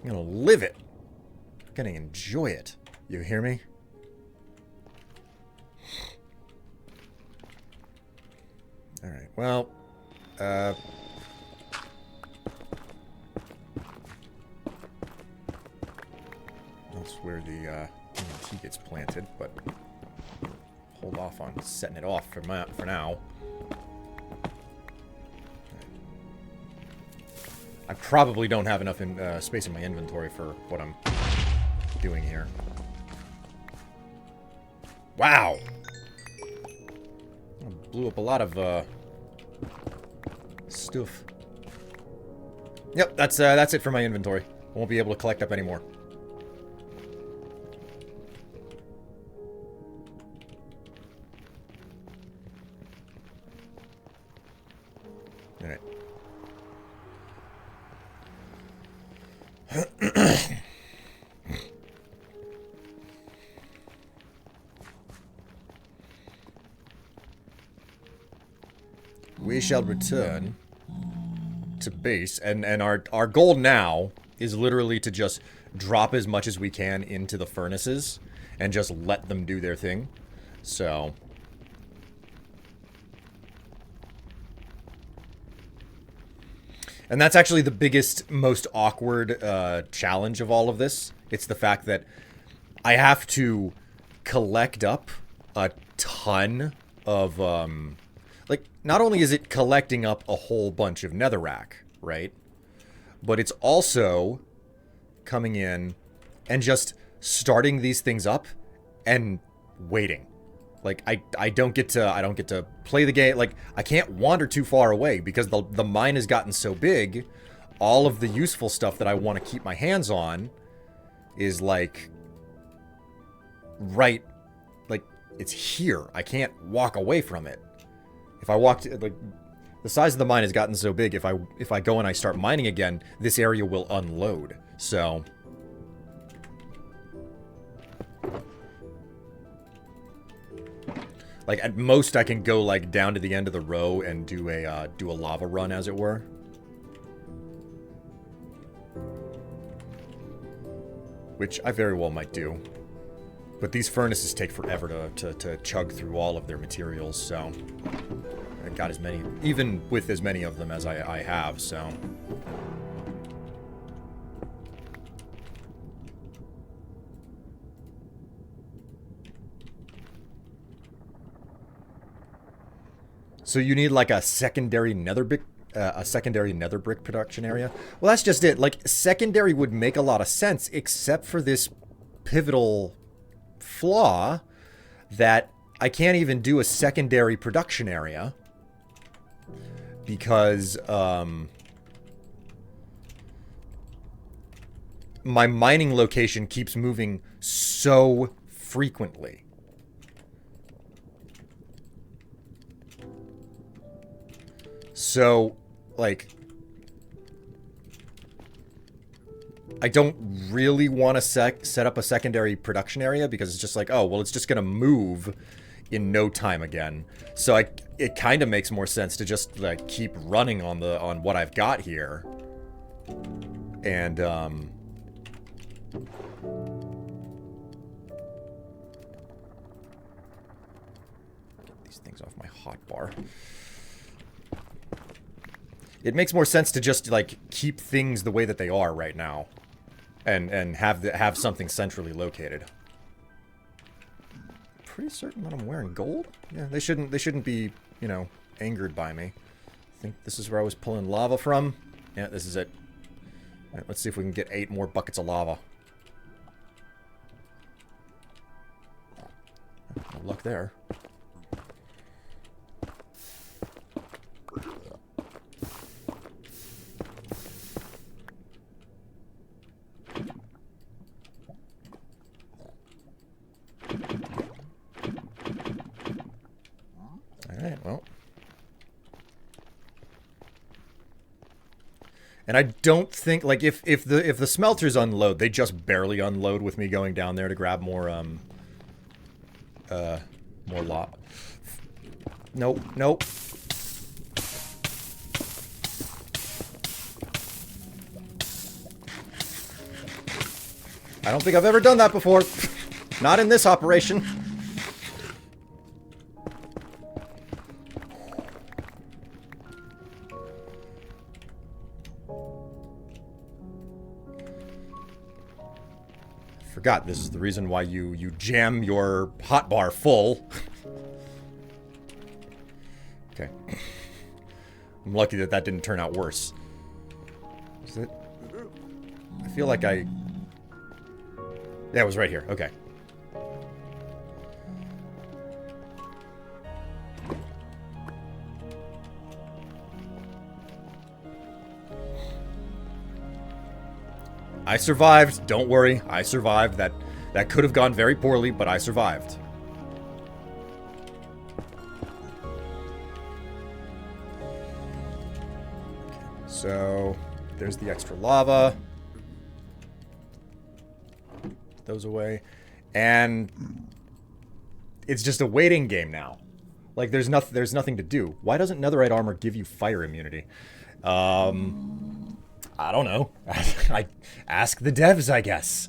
I'm gonna live it. I'm gonna enjoy it. You hear me? Alright, well... That's where the, TNT gets planted, but... hold off on setting it off for now. I probably don't have enough space in my inventory for what I'm doing here. Wow! I blew up a lot of, stuff. Yep, that's it for my inventory. I won't be able to collect up anymore. Alright. We shall return to base, and our goal now is literally to just drop as much as we can into the furnaces and just let them do their thing. So... and that's actually the biggest, most awkward challenge of all of this. It's the fact that I have to collect up a ton of, like, not only is it collecting up a whole bunch of netherrack, right? But it's also coming in and just starting these things up and waiting. Like, I don't get to play the game. Like, I can't wander too far away because the mine has gotten so big. All of the useful stuff that I want to keep my hands on is, like, right, like, it's here. I can't walk away from it. If I walked, like, the size of the mine has gotten so big, if I go and I start mining again, this area will unload. So... like, at most, I can go, like, down to the end of the row and do a lava run, as it were. Which I very well might do. But these furnaces take forever to chug through all of their materials, so... I got as many, even with as many of them as I have, so... So you need, like, a secondary nether brick production area? Well, that's just it. Like, secondary would make a lot of sense, except for this pivotal flaw that I can't even do a secondary production area because, my mining location keeps moving so frequently. So, like, I don't really want to set up a secondary production area because it's just like, oh, well, it's just going to move in no time again. So it kind of makes more sense to just, like, keep running on what I've got here. And, hotbar. It makes more sense to just, like, keep things the way that they are right now. And have something centrally located. Pretty certain that I'm wearing gold? Yeah, they shouldn't be, you know, angered by me. I think this is where I was pulling lava from. Yeah, this is it. Alright, let's see if we can get 8 more buckets of lava. No luck there. Alright, well. And I don't think, like, if the smelters unload, they just barely unload with me going down there to grab more lava. Nope, nope. I don't think I've ever done that before. Not in this operation. Forgot this is the reason why you jam your hotbar full. Okay. I'm lucky that that didn't turn out worse. Is it? I feel like I... Yeah, it was right here. Okay. I survived. Don't worry. I survived. That could have gone very poorly, but I survived. Okay, so there's the extra lava. Put those away. And it's just a waiting game now. Like there's nothing to do. Why doesn't netherite armor give you fire immunity? I don't know. I ask the devs, I guess.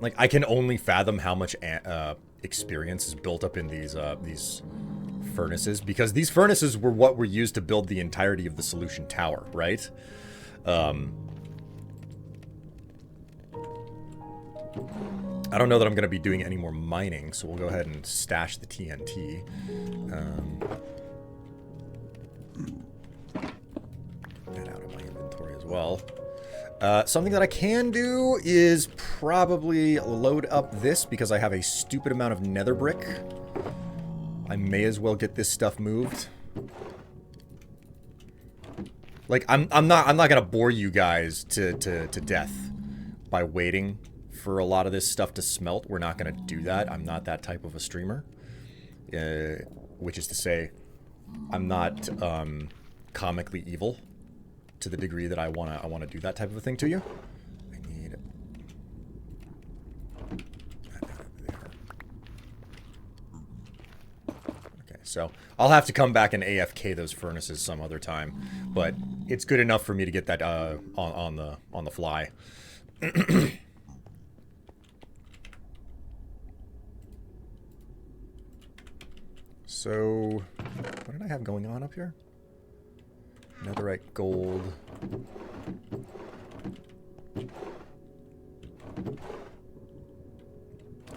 Like, I can only fathom how much experience is built up in these furnaces, because these furnaces were what were used to build the entirety of the solution tower, right? I don't know that I'm going to be doing any more mining, so we'll go ahead and stash the TNT. Get out of my inventory as well. Something that I can do is probably load up this, because I have a stupid amount of nether brick. I may as well get this stuff moved. Like, I'm not gonna bore you guys to death by waiting for a lot of this stuff to smelt. We're not gonna do that. I'm not that type of a streamer. Which is to say, I'm not comically evil to the degree that I wanna do that type of a thing to you. I need that down there. Okay, so I'll have to come back and AFK those furnaces some other time, but it's good enough for me to get that on the fly. So, what did I have going on up here? Netherite gold.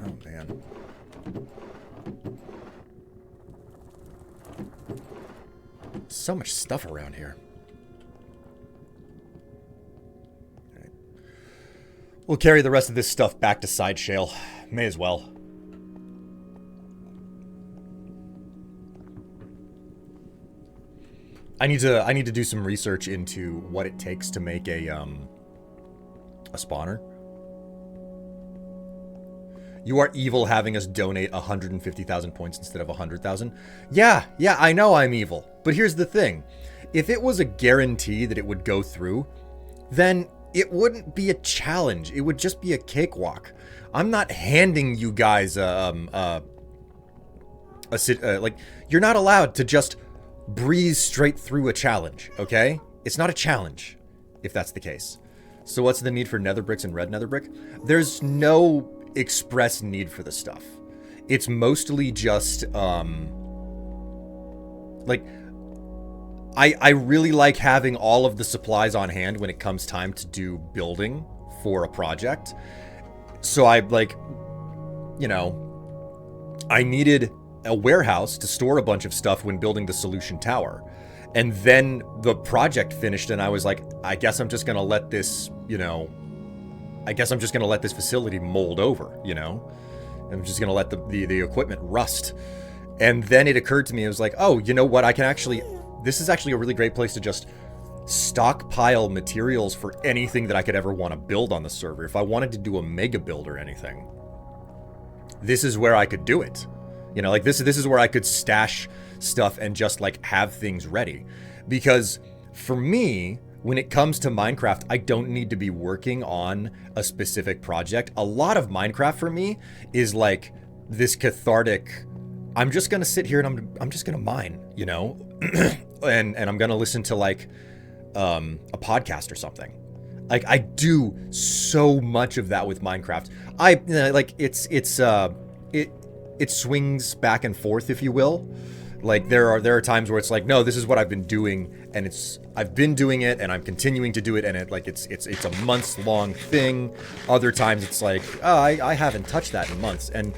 Oh, man. So much stuff around here. All right. We'll carry the rest of this stuff back to Side Shale. May as well. I need to do some research into what it takes to make a spawner. You are evil having us donate 150,000 points instead of 100,000. Yeah, I know I'm evil. But here's the thing. If it was a guarantee that it would go through, then it wouldn't be a challenge. It would just be a cakewalk. I'm not handing you guys like, you're not allowed to just breeze straight through a challenge, okay? It's not a challenge, if that's the case. So what's the need for nether bricks and red nether brick? There's no express need for the stuff. It's mostly just, like, I really like having all of the supplies on hand when it comes time to do building for a project. So I, like, you know, I needed a warehouse to store a bunch of stuff when building the solution tower. And then the project finished and I was like, I guess I'm just going to let this, you know, I guess I'm just going to let this facility mold over, you know? I'm just going to let the equipment rust. And then it occurred to me, it was like, oh, you know what? I can actually, this is actually a really great place to just stockpile materials for anything that I could ever want to build on the server. If I wanted to do a mega build or anything, this is where I could do it. You know, like this is where I could stash stuff and just like have things ready. Because for me, when it comes to Minecraft, I don't need to be working on a specific project. A lot of Minecraft for me is like this cathartic, I'm just going to sit here and I'm just going to mine, you know, and I'm going to listen to like a podcast or something. Like I do so much of that with Minecraft. Like it swings back and forth, if you will. Like there are times where it's like, no, this is what I've been doing, and I've been doing it, and I'm continuing to do it, and it's a months long thing. Other times it's like, oh, I haven't touched that in months, and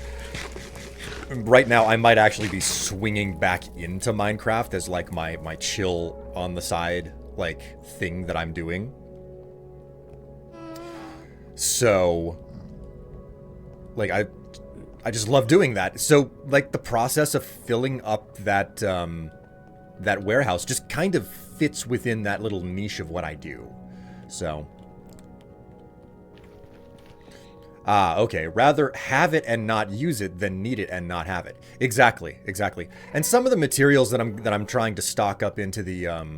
right now I might actually be swinging back into Minecraft as like my chill on the side like thing that I'm doing. So, like I just love doing that. So, like, the process of filling up that that warehouse just kind of fits within that little niche of what I do. So, okay. Rather have it and not use it than need it and not have it. Exactly, exactly. And some of the materials that I'm trying to stock up into the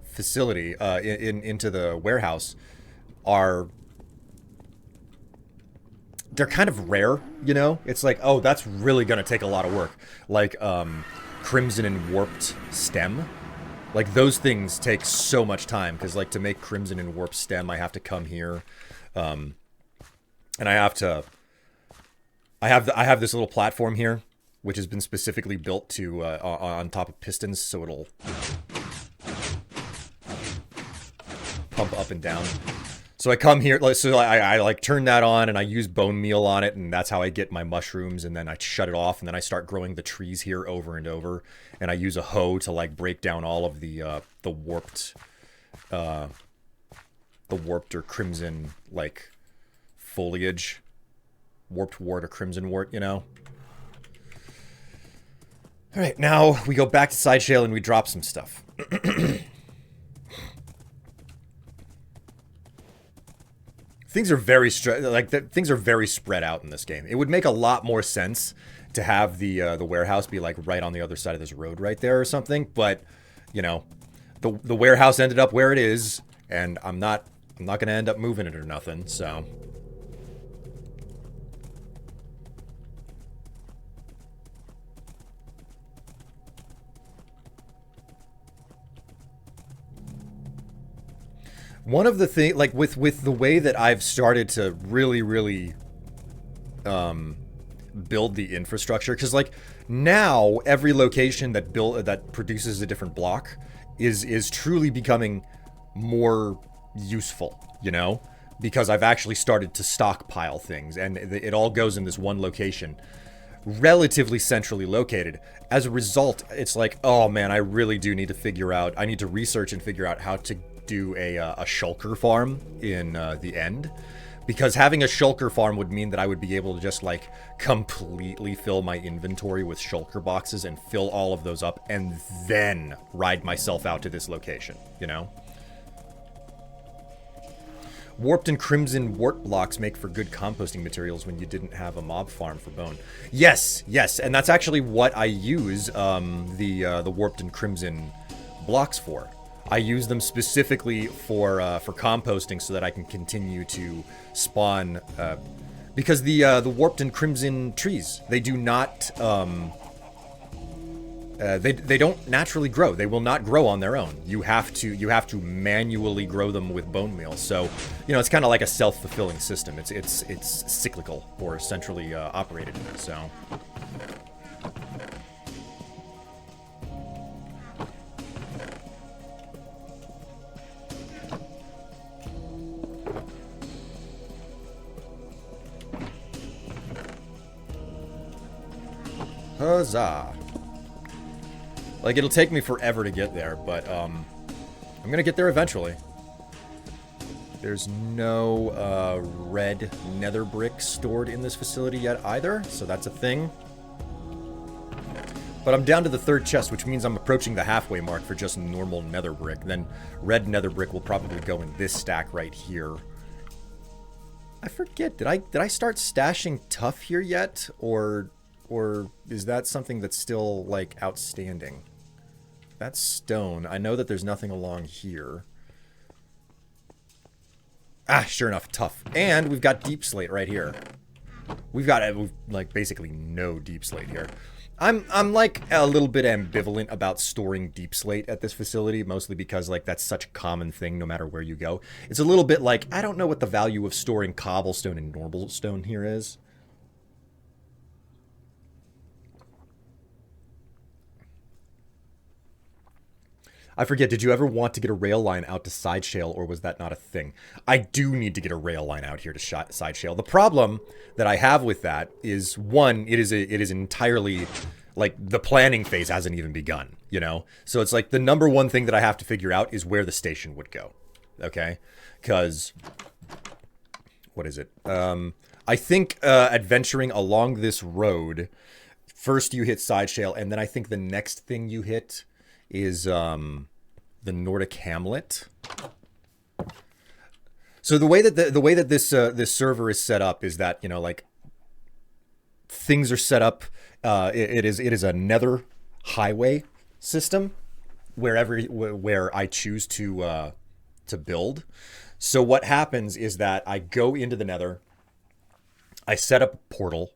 facility, into the warehouse, they're kind of rare, you know? It's like, oh, that's really gonna take a lot of work. Like, Crimson and Warped Stem. Like, those things take so much time, because, like, to make Crimson and Warped Stem, I have to come here, and I have this little platform here, which has been specifically built to, on top of pistons, so it'll pump up and down. So I come here, so I like turn that on and I use bone meal on it, and that's how I get my mushrooms, and then I shut it off, and then I start growing the trees here over and over, and I use a hoe to like break down all of the warped or crimson like foliage, warped wart or crimson wart, you know. All right, now we go back to side shale and we drop some stuff. Things are very things are very spread out in this game. It would make a lot more sense to have the warehouse be like right on the other side of this road right there or something. But you know, the warehouse ended up where it is, and I'm not gonna end up moving it or nothing. So. One of the things, like with the way that I've started to really build the infrastructure, because like now every location that produces a different block is truly becoming more useful, you know, because I've actually started to stockpile things, and it all goes in this one location, relatively centrally located. As a result, it's like, oh man, I really do need to figure out, I need to research and figure out how to do a shulker farm in the end, because having a shulker farm would mean that I would be able to just like completely fill my inventory with shulker boxes and fill all of those up and then ride myself out to this location, you know? Warped and crimson wart blocks make for good composting materials when you didn't have a mob farm for bone. Yes, yes, and that's actually what I use the warped and crimson blocks for. I use them specifically for composting so that I can continue to spawn Because the warped and crimson trees, they do not they don't naturally grow. They will not grow on their own. You have to manually grow them with bone meal. So, you know, it's kind of like a self-fulfilling system. It's cyclical or centrally operated. So. Huzzah. Like, it'll take me forever to get there, but, I'm gonna get there eventually. There's no, red nether brick stored in this facility yet either, so that's a thing. But I'm down to the 3rd chest, which means I'm approaching the halfway mark for just normal nether brick. Then red nether brick will probably go in this stack right here. I forget, did I start stashing tough here yet? Or is that something that's still, like, outstanding? That's stone. I know that there's nothing along here. Ah, sure enough, tough. And we've got deep slate right here. We've like, basically no deep slate here. I'm like, a little bit ambivalent about storing deep slate at this facility, mostly because, like, that's such a common thing no matter where you go. It's a little bit like, I don't know what the value of storing cobblestone and normal stone here is. I forget, did you ever want to get a rail line out to Side Shale, or was that not a thing? I do need to get a rail line out here to Side Shale. The problem that I have with that is, one, it is entirely, like, the planning phase hasn't even begun, you know? So it's like the number one thing that I have to figure out is where the station would go, okay? Because, what is it? I think adventuring along this road, first you hit Side Shale, and then I think the next thing you hit is the Nordic Hamlet. So the way that this this server is set up is that, you know, like, things are set up. It is a nether highway system where I choose to build. So what happens is that I go into the nether, I set up a portal,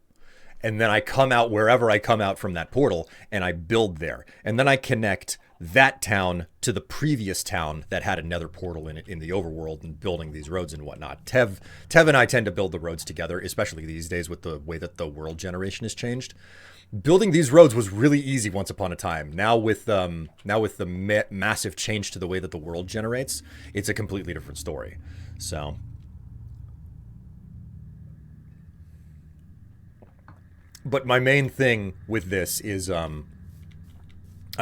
and then I come out wherever I come out from that portal, and I build there. And then I connect that town to the previous town that had a nether portal in it in the overworld, and building these roads and whatnot. Tev and I tend to build the roads together, especially these days with the way that the world generation has changed. Building these roads was really easy once upon a time. Now with the massive change to the way that the world generates, it's a completely different story. So... But my main thing with this is I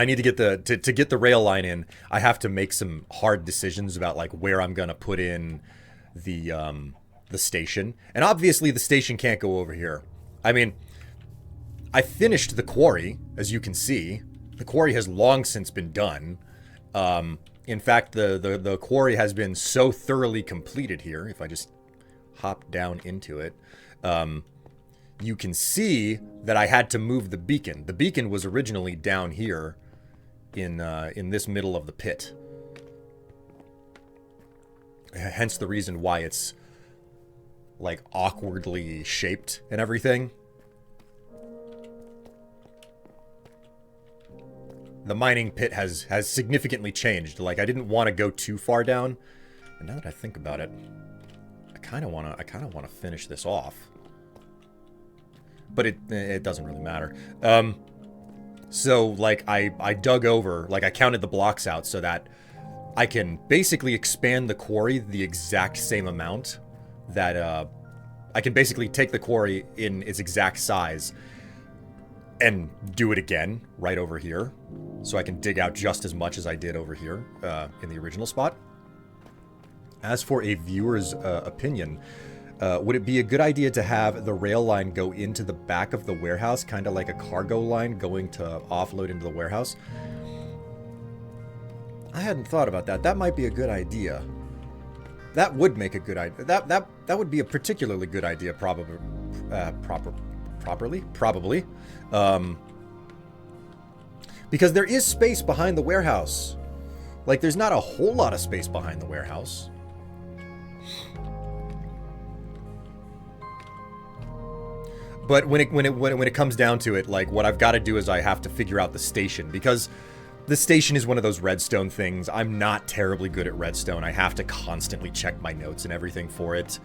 need to get to get the rail line in. I have to make some hard decisions about, like, where I'm gonna put in the station, and obviously the station can't go over here. I mean, I finished the quarry, as you can see. The quarry has long since been done. In fact, the quarry has been so thoroughly completed here. If I just hop down into it. You can see that I had to move the beacon. The beacon was originally down here in this middle of the pit. Hence the reason why it's, like, awkwardly shaped and everything. The mining pit has significantly changed. Like, I didn't want to go too far down. And now that I think about it, I kind of want to finish this off. But it doesn't really matter. So, like, I dug over, like, I counted the blocks out so that I can basically expand the quarry the exact same amount that, I can basically take the quarry in its exact size and do it again right over here. So I can dig out just as much as I did over here, in the original spot. As for a viewer's opinion... would it be a good idea to have the rail line go into the back of the warehouse, kind of like a cargo line going to offload into the warehouse? I hadn't thought about that. That might be a good idea. That would make a good idea. That would be a particularly good idea, probably. Because there is space behind the warehouse. Like, there's not a whole lot of space behind the warehouse. But when it comes down to it, like, what I've got to do is I have to figure out the station, because the station is one of those redstone things. I'm not terribly good at redstone. I have to constantly check my notes and everything for it.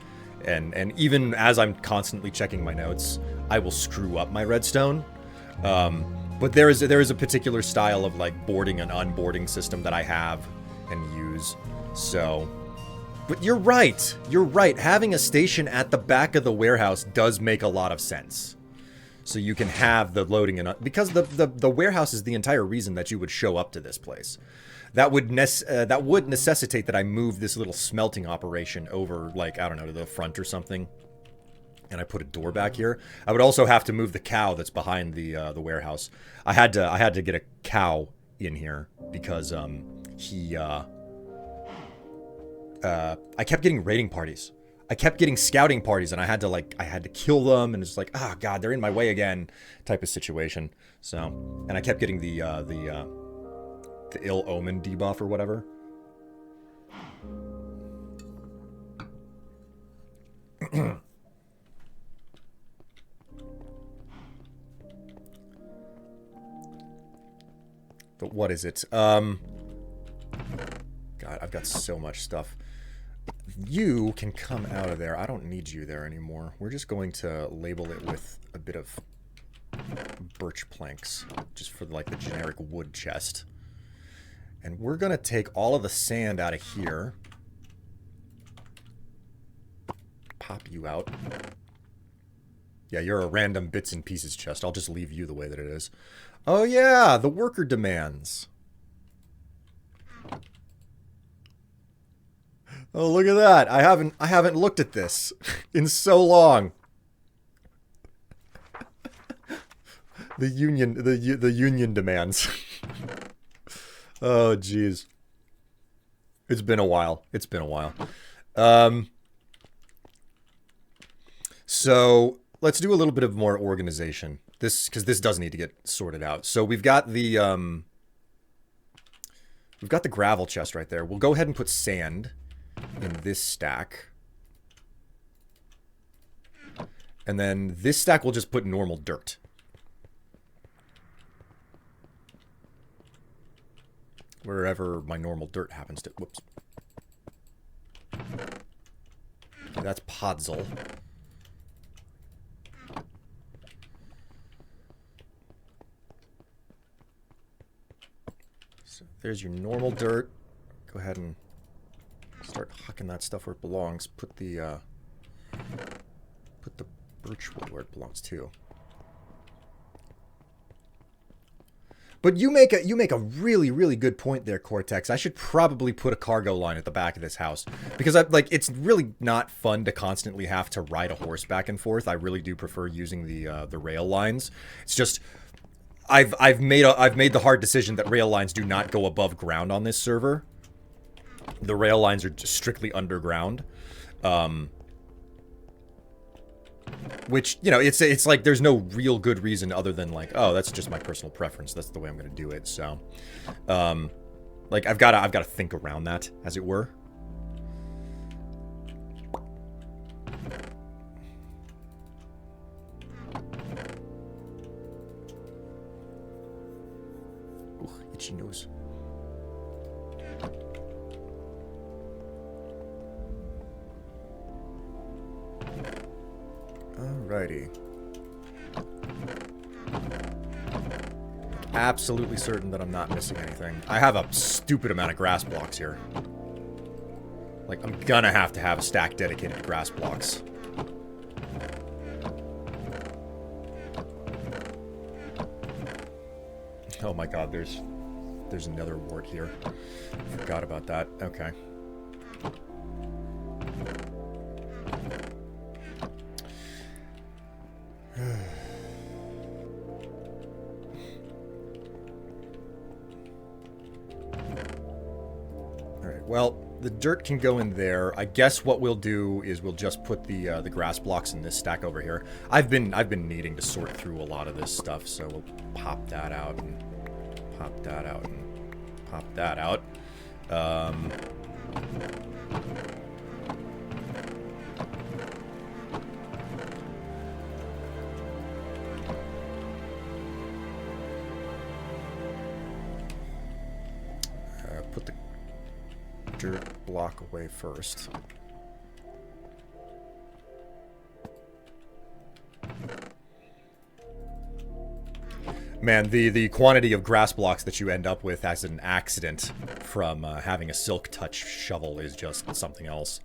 And even as I'm constantly checking my notes, I will screw up my redstone. But there is a particular style of, like, boarding and unboarding system that I have and use. So, but you're right. You're right. Having a station at the back of the warehouse does make a lot of sense. So you can have the loading and because the warehouse is the entire reason that you would show up to this place. That would necessitate that I move this little smelting operation over, like, I don't know, to the front or something. And I put a door back here. I would also have to move the cow that's behind the warehouse. I had to get a cow in here because I kept getting raiding parties. I kept getting scouting parties, and I had to kill them, and it's like, oh god, they're in my way again, type of situation. So, and I kept getting the ill omen debuff or whatever. But what is it? God, I've got so much stuff. You can come out of there. I don't need you there anymore. We're just going to label it with a bit of birch planks, just for, like, the generic wood chest. And we're going to take all of the sand out of here. Pop you out. Yeah, you're a random bits and pieces chest. I'll just leave you the way that it is. Oh yeah, the worker demands. Oh, look at that. I haven't looked at this in so long. The union demands. Oh, jeez. It's been a while. It's been a while. So let's do a little bit of more organization. Because this does need to get sorted out. So we've got the gravel chest right there. We'll go ahead and put sand in this stack. And then this stack we'll just put normal dirt. Wherever my normal dirt happens to... Whoops. Okay, that's Podzol. So there's your normal dirt. Go ahead and start hucking that stuff where it belongs. Put the birchwood where it belongs too. But you make a really, really good point there, Cortex. I should probably put a cargo line at the back of this house because it's really not fun to constantly have to ride a horse back and forth. I really do prefer using the rail lines. It's just I've made the hard decision that rail lines do not go above ground on this server. The rail lines are just strictly underground. Which, you know, it's like there's no real good reason other than, like, oh, that's just my personal preference. That's the way I'm going to do it. So, like, I've got to think around that, as it were. Ooh, itchy nose. Alrighty. Absolutely certain that I'm not missing anything. I have a stupid amount of grass blocks here. Like, I'm gonna have to have a stack dedicated to grass blocks. Oh my god, there's another wart here. Forgot about that. Okay. Well, the dirt can go in there. I guess what we'll do is we'll just put the grass blocks in this stack over here. I've been needing to sort through a lot of this stuff, so we'll pop that out and pop that out and pop that out. put the dirt block away first. Man, the quantity of grass blocks that you end up with as an accident from having a silk touch shovel is just something else.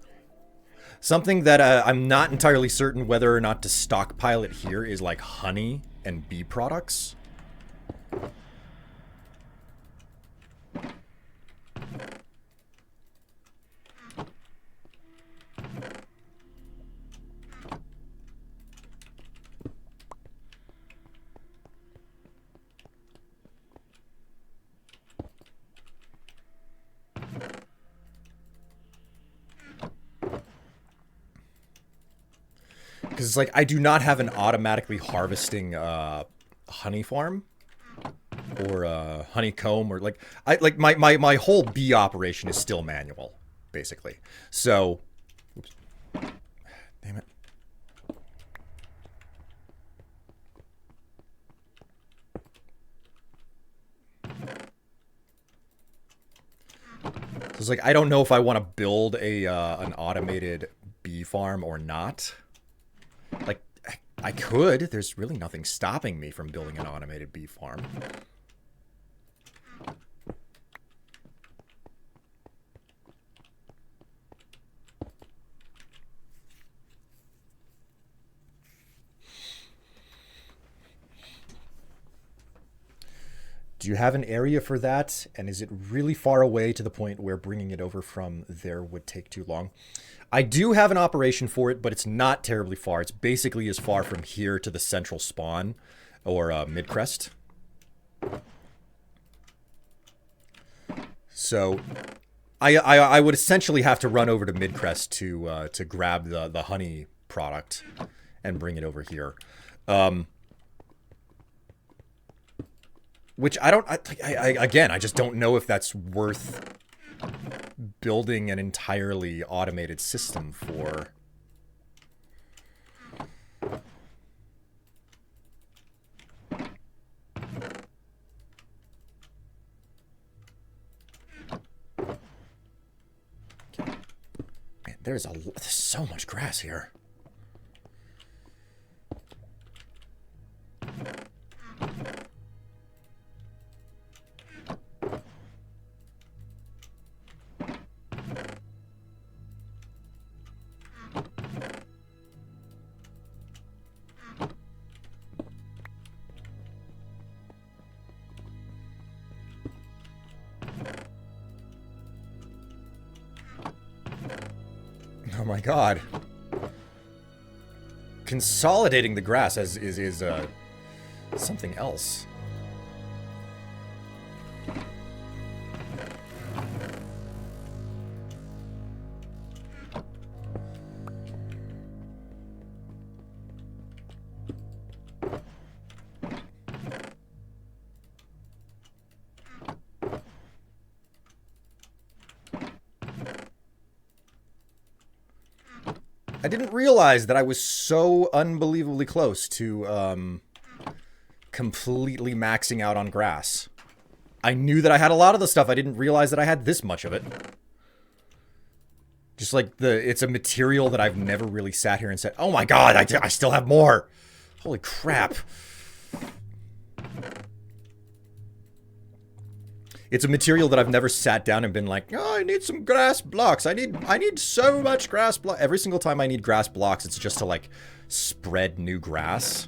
Something that I'm not entirely certain whether or not to stockpile it here is like honey and bee products. Because it's like, I do not have an automatically harvesting honey farm or honeycomb, or like, my whole bee operation is still manual, basically. So, oops. Damn it. So it's like, I don't know if I want to build a an automated bee farm or not. Like, I could. There's really nothing stopping me from building an automated bee farm. Do you have an area for that? And is it really far away to the point where bringing it over from there would take too long? I do have an operation for it, but it's not terribly far. It's basically as far from here to the central spawn, or mid-crest. So, I would essentially have to run over to mid-crest to grab the honey product and bring it over here. Which I don't, again, I just don't know if that's worth building an entirely automated system for. Man, there's so much grass here. Oh my god. Consolidating the grass is something else. I didn't realize that I was so unbelievably close to completely maxing out on grass. I knew that I had a lot of the stuff. I didn't realize that I had this much of it. Just like it's a material that I've never really sat here and said, oh my god, I still have more. Holy crap. It's a material that I've never sat down and been like, oh, I need some grass blocks. I need so much grass block. Every single time I need grass blocks, it's just to like spread new grass.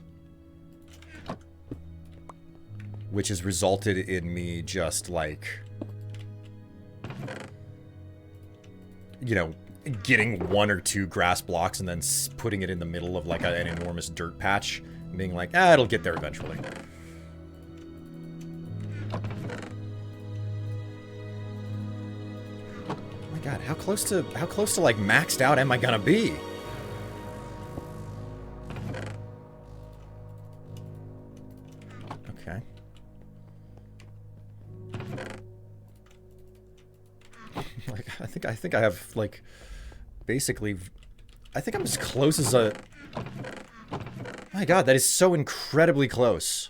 Which has resulted in me just like, you know, getting 1 or 2 grass blocks and then putting it in the middle of like an enormous dirt patch and being like, ah, it'll get there eventually. God, how close to like maxed out am I gonna be? Okay. Like I think I have like basically I think I'm as close as a. My God, that is so incredibly close.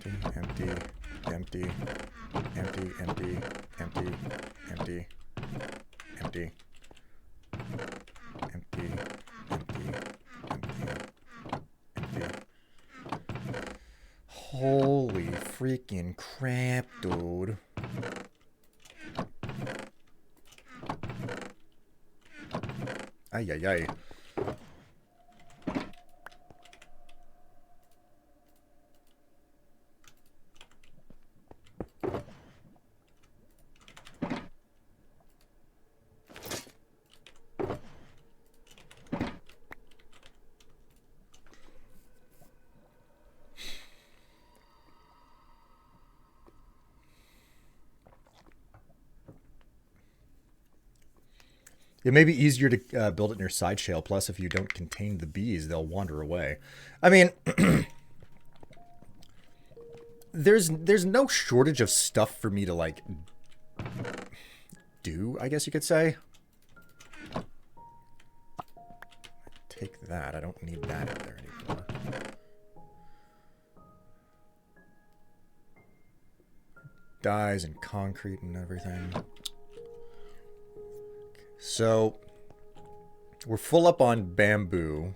Empty, empty. empty, empty, empty, empty, empty, empty, empty, empty, empty, empty. Holy freaking crap, dude. Ay, ay, ay. It may be easier to build it in your side shale. Plus, if you don't contain the bees, they'll wander away. I mean, there's no shortage of stuff for me to, like, do, I guess you could say. Take that. I don't need that in there anymore. Dyes and concrete and everything. So, we're full up on bamboo.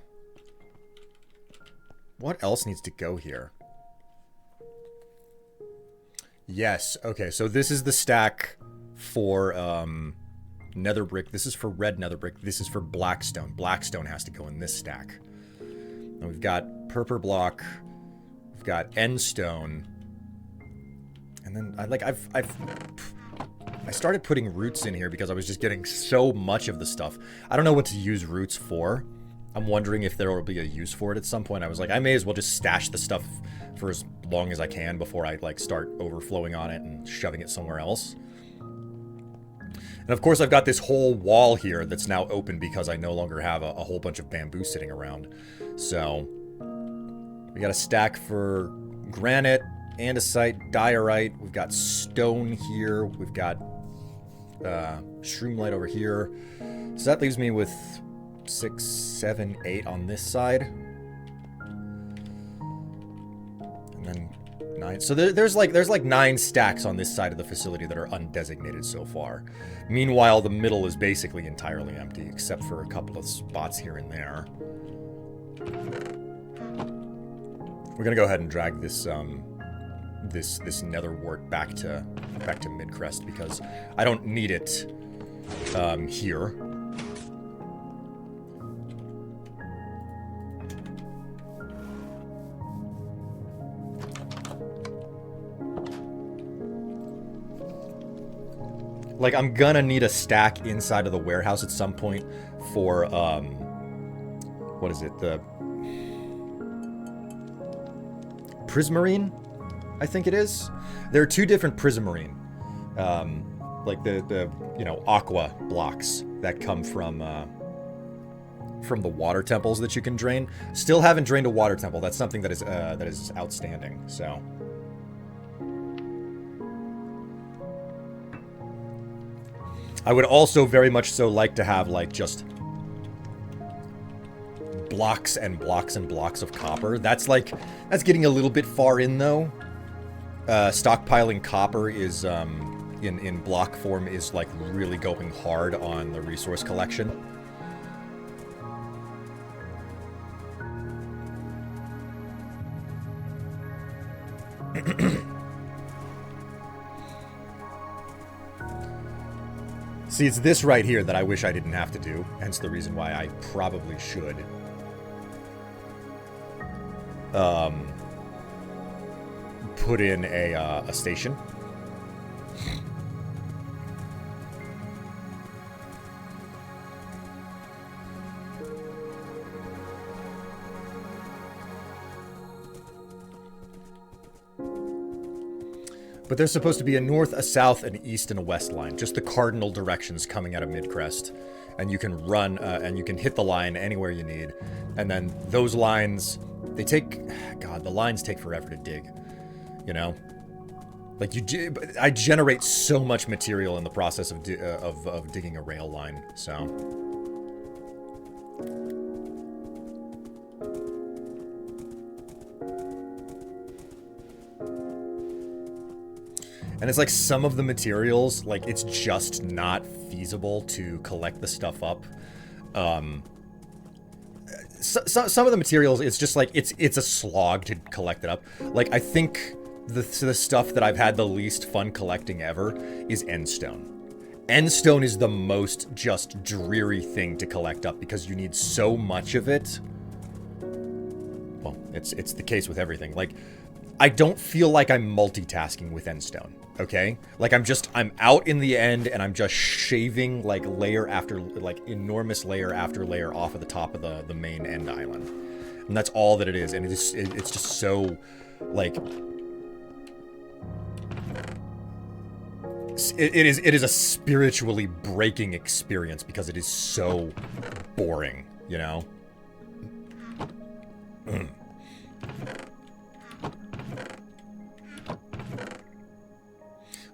What else needs to go here? Yes, okay, so this is the stack for nether brick. This is for red nether brick. This is for blackstone. Blackstone has to go in this stack. And we've got purple block. We've got end stone. And then, I started putting roots in here because I was just getting so much of the stuff. I don't know what to use roots for. I'm wondering if there will be a use for it at some point. I was like, I may as well just stash the stuff for as long as I can before I, like, start overflowing on it and shoving it somewhere else. And of course, I've got this whole wall here that's now open because I no longer have a whole bunch of bamboo sitting around. So, we got a stack for granite, andesite, diorite. We've got stone here. We've got shroomlight over here. So that leaves me with 6, 7, 8 on this side. And then 9. So there's like 9 stacks on this side of the facility that are undesignated so far. Meanwhile, the middle is basically entirely empty, except for a couple of spots here and there. We're gonna go ahead and drag this this nether wart back to Midcrest because I don't need it here. Like, I'm gonna need a stack inside of the warehouse at some point for what is it, the prismarine, I think it is. There are 2 different prismarine, like the you know, aqua blocks that come from the water temples that you can drain. Still haven't drained a water temple. That's something that is outstanding. So. I would also very much so like to have, like, just blocks and blocks and blocks of copper. That's getting a little bit far in, though. Stockpiling copper is, in block form, is, like, really going hard on the resource collection. See, it's this right here that I wish I didn't have to do, hence the reason why I probably should. Put in a station. But there's supposed to be a north, a south, an east, and a west line. Just the cardinal directions coming out of Midcrest. And you can run, and you can hit the line anywhere you need. And then those lines, they take... God, the lines take forever to dig. You know? Like, I generate so much material in the process of digging a rail line, so... And it's like some of the materials, like it's just not feasible to collect the stuff up. Some of the materials, it's just like, it's a slog to collect it up. Like, I think the stuff that I've had the least fun collecting ever is endstone. Endstone is the most just dreary thing to collect up because you need so much of it. Well, it's the case with everything. Like, I don't feel like I'm multitasking with endstone, okay? Like, I'm out in the end and I'm just shaving, like, layer after, like, enormous layer after layer off of the top of the main end island. And that's all that it is. And it's just so, like... It is a spiritually breaking experience because it is so boring, you know?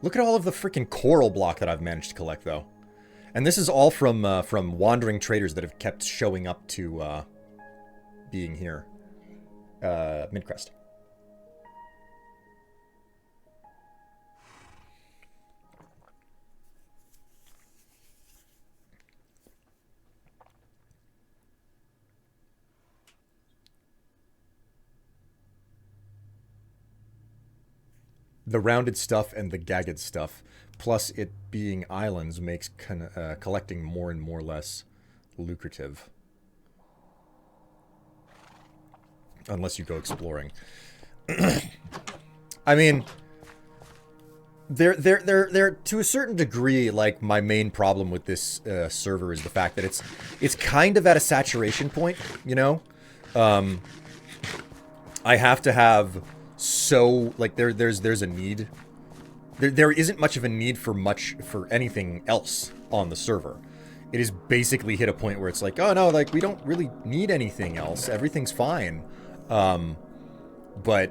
Look at all of the freaking coral block that I've managed to collect, though. And this is all from wandering traders that have kept showing up to being here. Midcrest. The rounded stuff and the gagged stuff, plus it being islands, makes collecting more and more less lucrative. Unless you go exploring. I mean, they're to a certain degree, like, my main problem with this server is the fact that it's kind of at a saturation point, you know? I have to have... So, like, there's a need. There isn't much of a need for anything else on the server. It has basically hit a point where it's like, oh no, like, we don't really need anything else. Everything's fine. But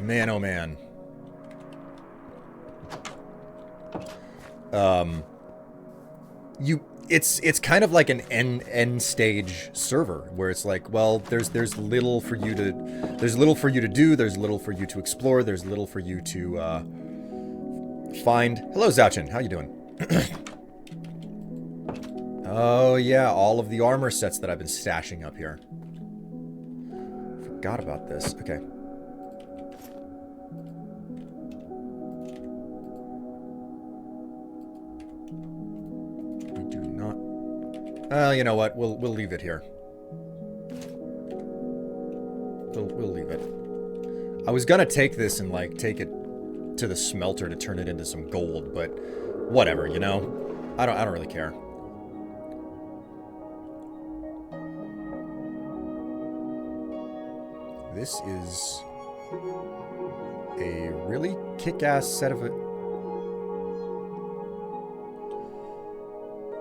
man, oh man. It's kind of like an end stage server where it's like, well, there's little for you to do, there's little for you to explore, there's little for you to find. Hello, Zouchin, how you doing? Oh yeah, all of the armor sets that I've been stashing up here. Forgot about this. Okay. You know what? We'll leave it here. We'll leave it. I was gonna take this and, like, take it to the smelter to turn it into some gold, but whatever, you know? I don't really care. This is a really kick-ass set of it.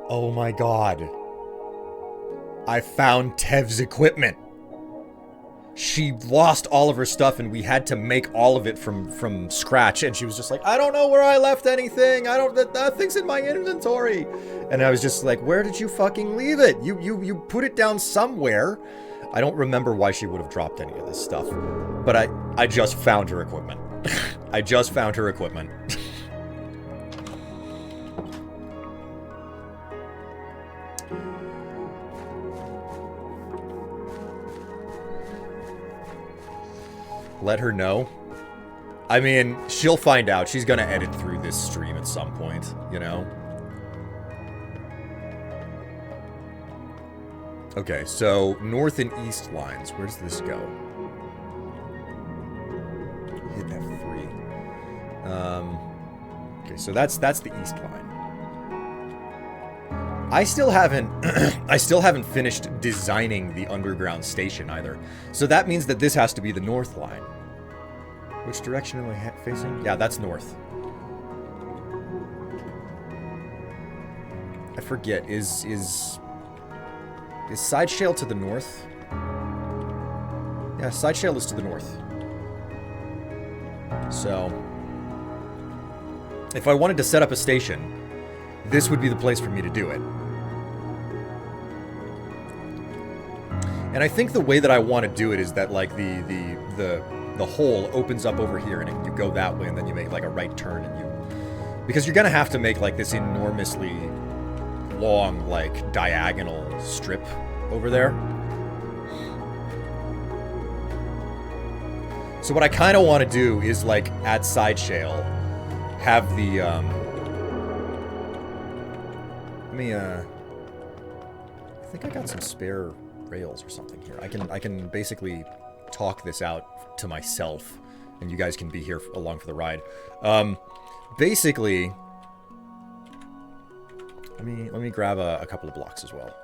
Oh my god. I found Tev's equipment. She lost all of her stuff and we had to make all of it from scratch, and she was just like, I don't know where I left anything. Nothing's in my inventory. And I was just like, where did you fucking leave it? You put it down somewhere. I don't remember why she would have dropped any of this stuff. But I just found her equipment. I just found her equipment. Let her know. I mean, she'll find out. She's gonna edit through this stream at some point, you know? Okay, so north and east lines. Where does this go? Hit F3. Okay, so that's the east line. I still haven't finished designing the underground station either. So that means that this has to be the north line. Which direction am I facing? Yeah, that's north. I forget. Is Side Shale to the north? Yeah, Side Shale is to the north. So, if I wanted to set up a station, this would be the place for me to do it. And I think the way that I want to do it is that, like, the the hole opens up over here, and you go that way, and then you make like a right turn, and you... Because you're gonna have to make like this enormously long, like, diagonal strip over there. So what I kind of want to do is, like, at side shale, have the, let me, I think I got some spare rails or something here. I can basically talk this out to myself, and you guys can be here along for the ride. Basically, let me grab a couple of blocks as well.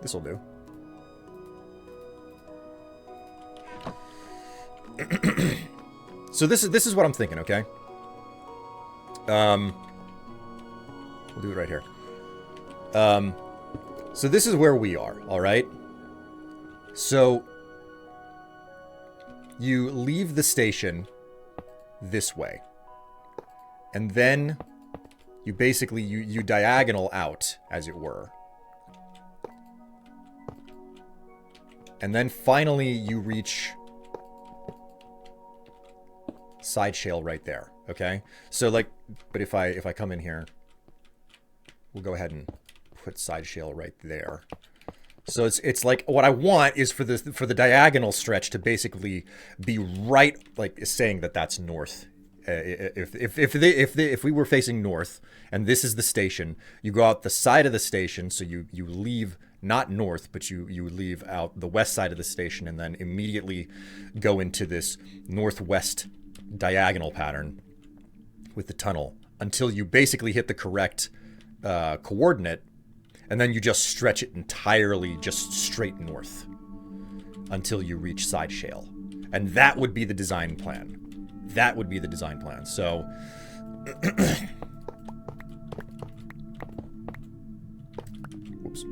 This'll do. So this is what I'm thinking, okay? We'll do it right here. So this is where we are, all right? So you leave the station this way. And then you basically you diagonal out, as it were. And then finally you reach side shale right there, okay? So like, but if I come in here, we'll go ahead and put side shale right there. So it's like, what I want is for the diagonal stretch to basically be right, like, saying that that's north. If we were facing north and this is the station, you go out the side of the station, so you leave not north, but you leave out the west side of the station, and then immediately go into this northwest diagonal pattern with the tunnel until you basically hit the correct coordinate, and then you just stretch it entirely just straight north until you reach side shale. And that would be the design plan. That would be the design plan. So whoops.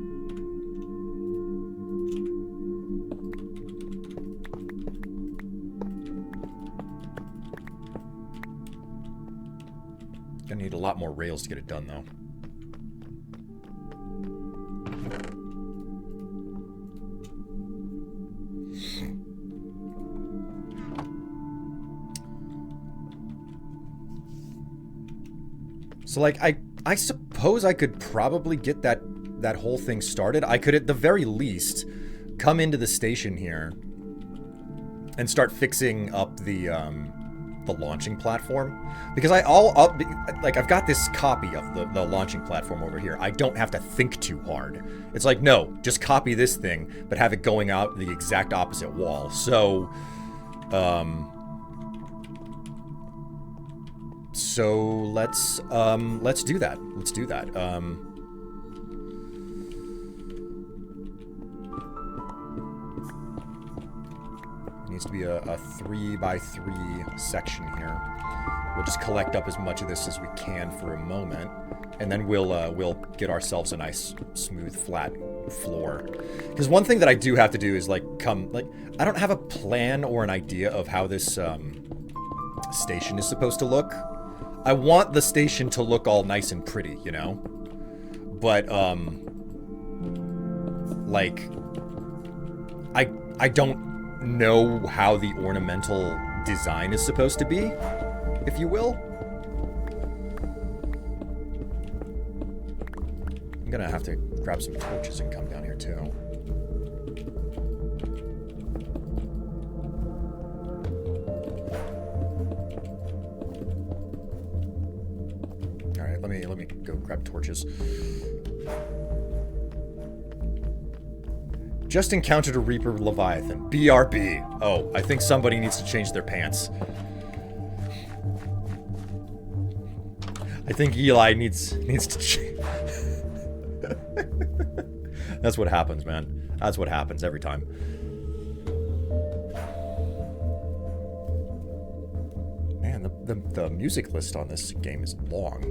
Gonna need a lot more rails to get it done, though. So, like, I suppose I could probably get that whole thing started. I could, at the very least, come into the station here and start fixing up the launching platform, because I've got this copy of the launching platform over here. I don't have to think too hard. It's like, no, just copy this thing, but have it going out the exact opposite wall. So let's do that. Let's do that. Needs to be a 3x3 section here. We'll just collect up as much of this as we can for a moment, and then we'll get ourselves a nice smooth flat floor. Because one thing that I do have to do is I don't have a plan or an idea of how this station is supposed to look. I want the station to look all nice and pretty, you know? But I don't know how the ornamental design is supposed to be, if you will. I'm gonna have to grab some torches and come down here too. Alright, let me go grab torches. Just encountered a Reaper Leviathan. BRB. Oh, I think somebody needs to change their pants. I think Eli needs to change. That's what happens, man. That's what happens every time. Man, the music list on this game is long.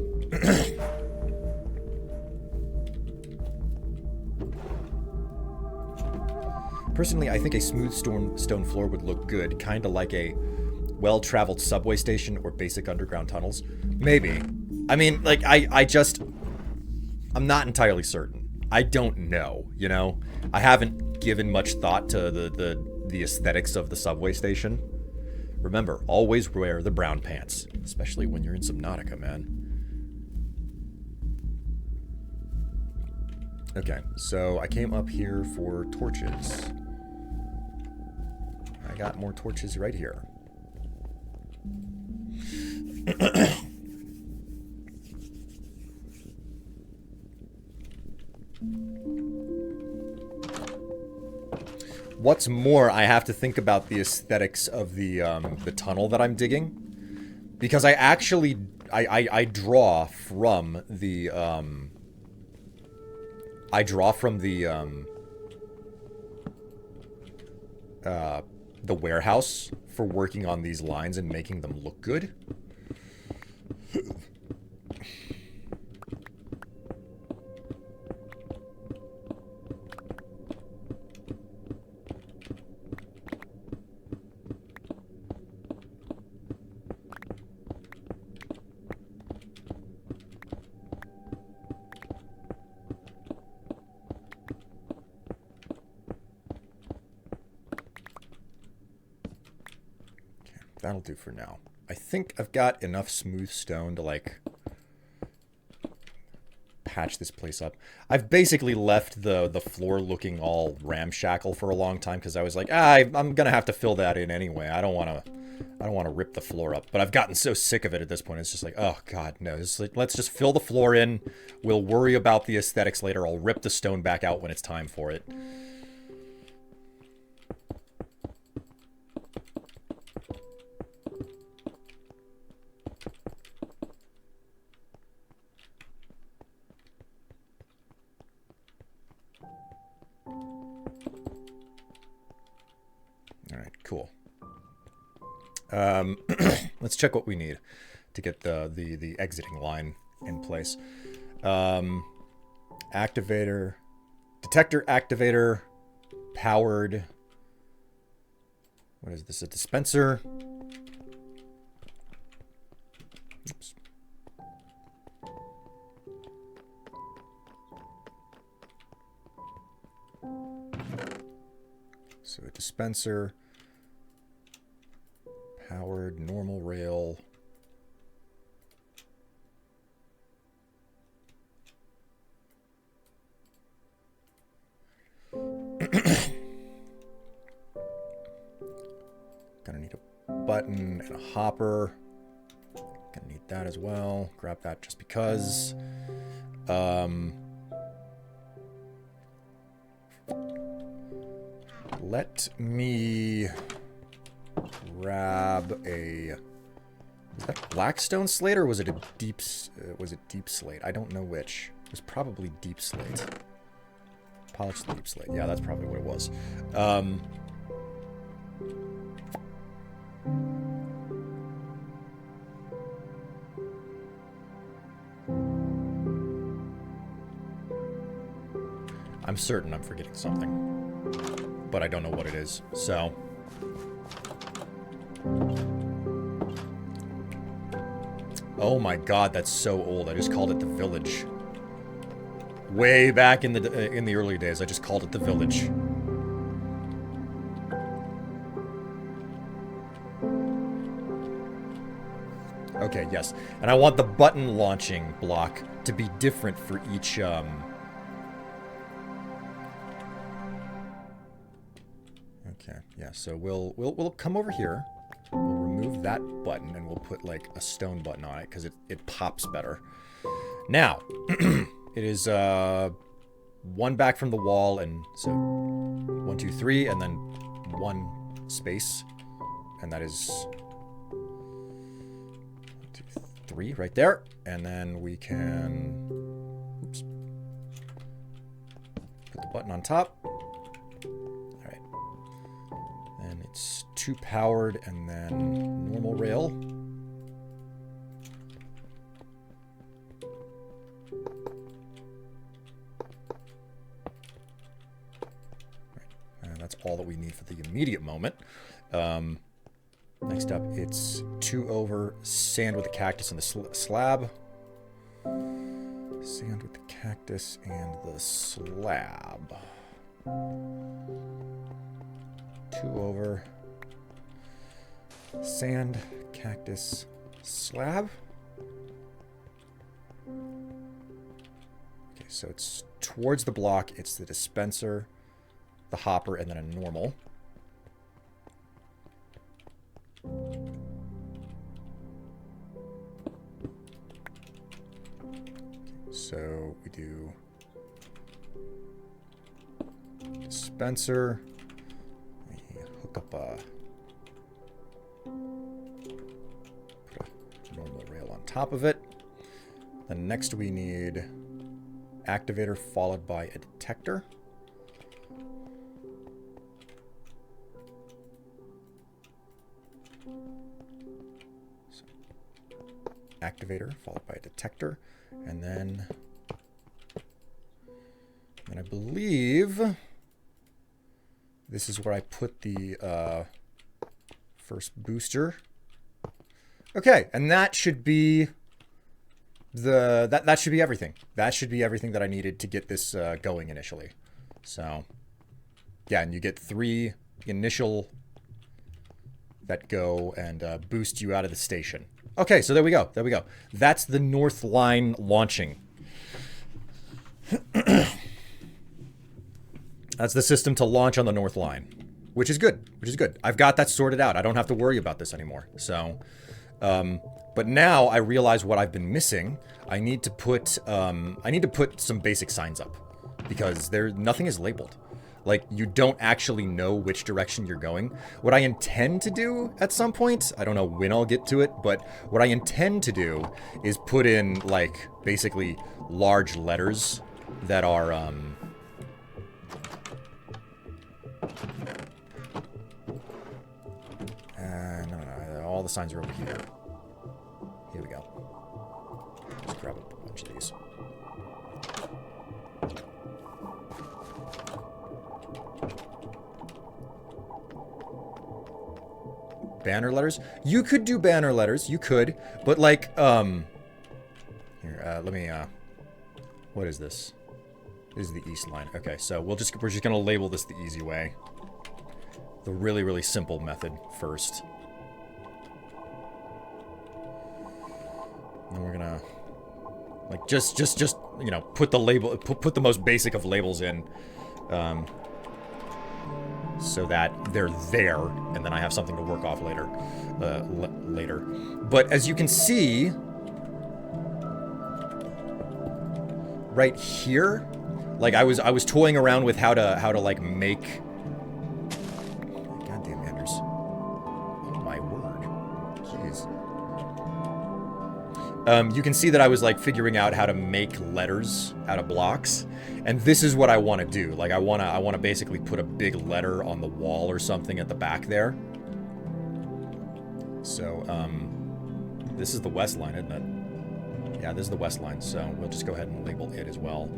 Personally, I think a smooth stone floor would look good, kind of like a well-traveled subway station or basic underground tunnels. Maybe. I mean, like, I'm not entirely certain. I don't know, you know? I haven't given much thought to the aesthetics of the subway station. Remember, always wear the brown pants, especially when you're in Subnautica, man. Okay, so I came up here for torches. I got more torches right here. What's more, I have to think about the aesthetics of the tunnel that I'm digging, because I actually I draw from the the warehouse for working on these lines and making them look good. That'll do for now. I think I've got enough smooth stone to, like, patch this place up. I've basically left the floor looking all ramshackle for a long time because I was like, I'm gonna have to fill that in anyway. I don't want to rip the floor up. But I've gotten so sick of it at this point. It's just like, oh god, no. It's like, let's just fill the floor in. We'll worry about the aesthetics later. I'll rip the stone back out when it's time for it. Cool. Let's check what we need to get the exiting line in place. Activator, detector activator, powered. What is this? A dispenser? Oops. So a dispenser. Powered, normal rail. Gonna need a button and a hopper. Gonna need that as well. Grab that just because. Let me grab a... Was that Blackstone slate or was it a deep... was it deep slate? I don't know which. It was probably deep slate. Polished deep slate. Yeah, that's probably what it was. I'm certain I'm forgetting something, but I don't know what it is, so... Oh my god, that's so old. I just called it the Village. Way back in the early days, I just called it the Village. Okay, yes. And I want the button launching block to be different for each, Okay, yeah, so we'll come over here. We'll remove that button and we'll put like a stone button on it because it pops better. Now, it is one back from the wall, and so 1, 2, 3, and then one space, and that is 1, 2, 3 right there, and then we can oops, put the button on top. And it's 2 powered and then normal rail. Right. And that's all that we need for the immediate moment. Next up, it's 2 over sand with the cactus and the slab. Sand with the cactus and the slab. 2 over. Sand, cactus, slab. Okay, so it's towards the block. It's the dispenser, the hopper, and then a normal. So we do dispenser. We hook up a normal rail on top of it. Then next we need activator followed by a detector. So, activator followed by a detector. And then I believe this is where I put the first booster. Okay, and that should be that should be everything. That should be everything that I needed to get this going initially. So yeah, and you get 3 initial that go and boost you out of the station. Okay, so there we go. There we go. That's the north line launching. That's the system to launch on the north line, which is good. Which is good. I've got that sorted out. I don't have to worry about this anymore. So, but now I realize what I've been missing. I need to put some basic signs up because nothing is labeled. Like, you don't actually know which direction you're going. What I intend to do at some point, I don't know when I'll get to it, but what I intend to do is put in, like, basically large letters that are, no, all the signs are over here. Here we go. Just grab a bunch of these. Banner letters? You could do banner letters. You could. But like, here, let me, what is this? This is the east line. Okay, so we're just gonna label this the easy way. The really, really simple method first. And then we're gonna, like, just, you know, put the label, put the most basic of labels in. So that they're there, and then I have something to work off later. But as you can see, right here, like I was toying around with how to like make. Goddamn Anders! Oh my word! Jeez. You can see that I was like figuring out how to make letters out of blocks. And this is what I want to do. Like, I want to basically put a big letter on the wall or something at the back there. So, this is the west line, isn't it? Yeah, this is the west line, so we'll just go ahead and label it as well.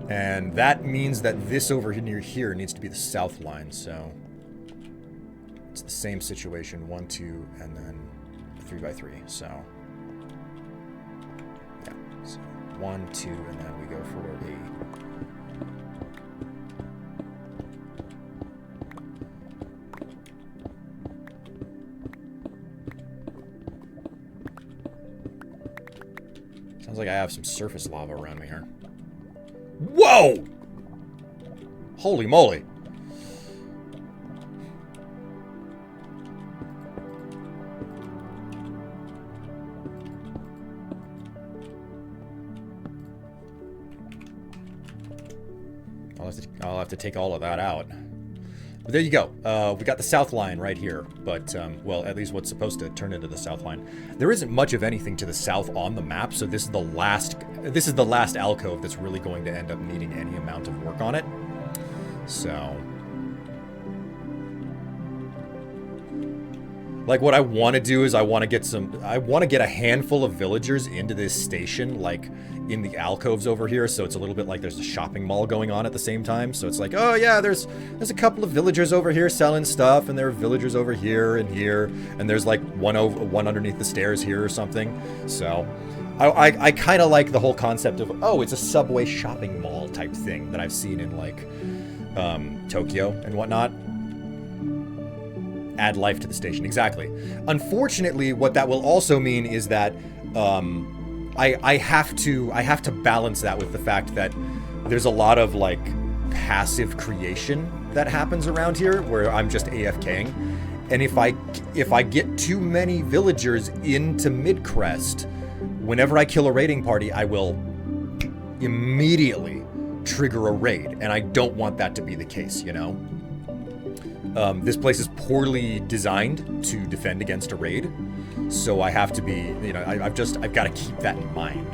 And that means that this over near here needs to be the south line, so it's the same situation. 1, 2, and then 3 by 3, so... yeah, so 1, 2, and then we go for a... Sounds like I have some surface lava around me here. Whoa! Holy moly! I'll have to take all of that out. But there you go. We got the south line right here. But, well, at least what's supposed to turn into the south line. There isn't much of anything to the south on the map, so this is the last alcove that's really going to end up needing any amount of work on it. So... Like, what I want to do is I want to get a handful of villagers into this station, like, in the alcoves over here, so it's a little bit like there's a shopping mall going on at the same time. So it's like, oh yeah, there's a couple of villagers over here selling stuff, and there are villagers over here, and there's like one underneath the stairs here or something. So I kind of like the whole concept of, oh, it's a subway shopping mall type thing that I've seen in like Tokyo and whatnot. Add life to the station, exactly. Unfortunately, what that will also mean is that I have to balance that with the fact that there's a lot of like passive creation that happens around here where I'm just AFKing, and if I get too many villagers into Midcrest, whenever I kill a raiding party, I will immediately trigger a raid, and I don't want that to be the case, you know? This place is poorly designed to defend against a raid, so I have to be, you know, I've got to keep that in mind.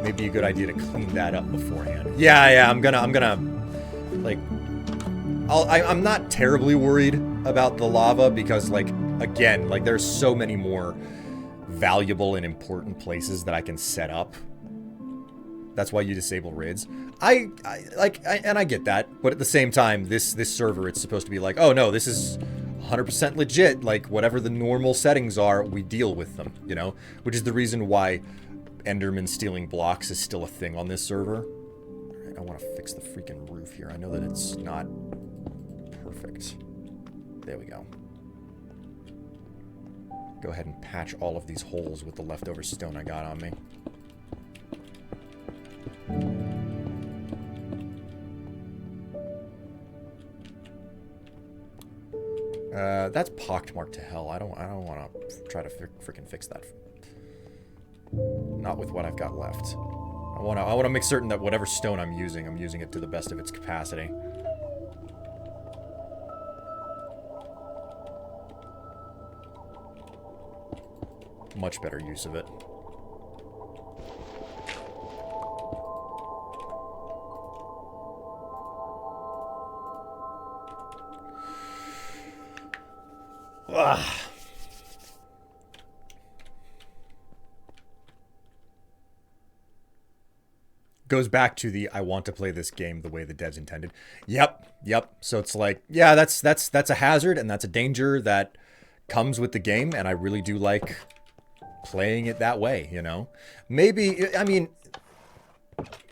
Maybe a good idea to clean that up beforehand. Yeah, I'm gonna, like, I'm not terribly worried about the lava because, like, again, like, there's so many more valuable and important places that I can set up. That's why you disable raids. I get that, but at the same time, this server, it's supposed to be like, oh no, this is 100% legit. Like, whatever the normal settings are, we deal with them, you know? Which is the reason why Enderman stealing blocks is still a thing on this server. Alright, I want to fix the freaking roof here. I know that it's not perfect. There we go. Go ahead and patch all of these holes with the leftover stone I got on me. That's pockmarked to hell. I don't want to try to freaking fix that. Not with what I've got left. I want to make certain that whatever stone I'm using it to the best of its capacity. Much better use of it. Ugh. Goes back to the I want to play this game the way the devs intended. Yep. So it's like, yeah, that's a hazard and that's a danger that comes with the game, and I really do like playing it that way, you know? Maybe, I mean,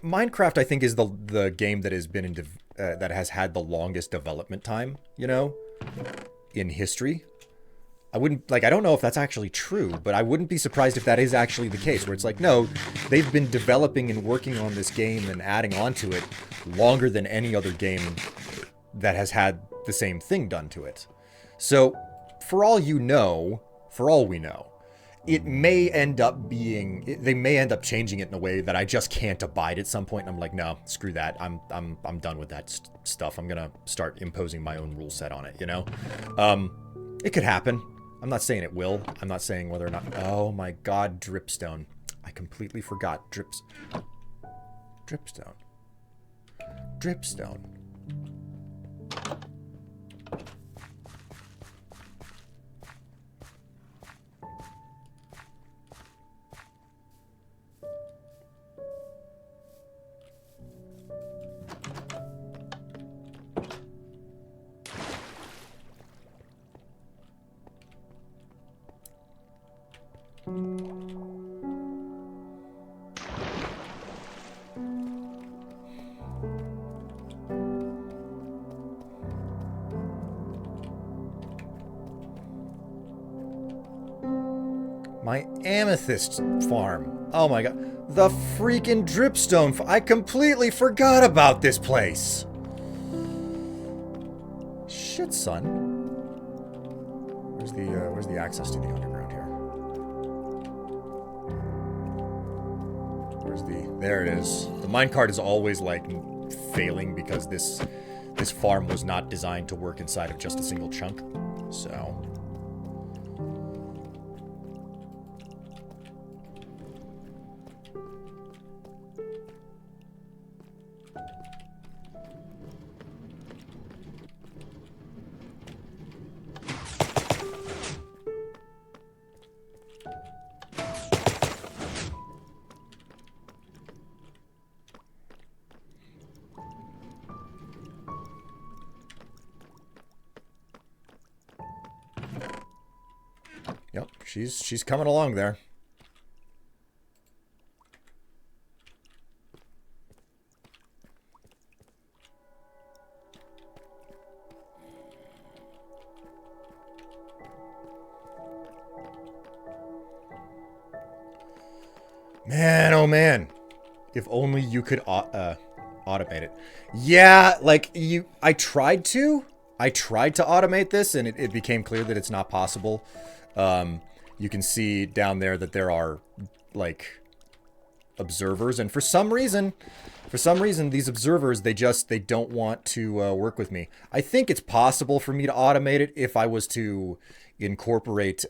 Minecraft, I think, is the game that has been that has had the longest development time, you know, in history. I don't know if that's actually true, but I wouldn't be surprised if that is actually the case, where it's like, no, they've been developing and working on this game and adding on to it longer than any other game that has had the same thing done to it. So, for all we know, it may end up being, they may end up changing it in a way that I just can't abide at some point, and I'm like, no, screw that, I'm done with that stuff. I'm gonna start imposing my own rule set on it, you know? It could happen. I'm not saying it will. I'm not saying whether or not... Oh my god, dripstone. I completely forgot. Dripstone. Dripstone. My amethyst farm. Oh my god. The freaking dripstone. I completely forgot about this place. Shit, son. Where's the access to the underground here? There it is. The minecart is always like failing because this farm was not designed to work inside of just a single chunk. So she's coming along there. Man, oh man. If only you could automate it. Yeah, like I tried to automate this, and it became clear that it's not possible. You can see down there that there are like observers, and for some reason these observers, they don't want to work with me. I think it's possible for me to automate it if I was to incorporate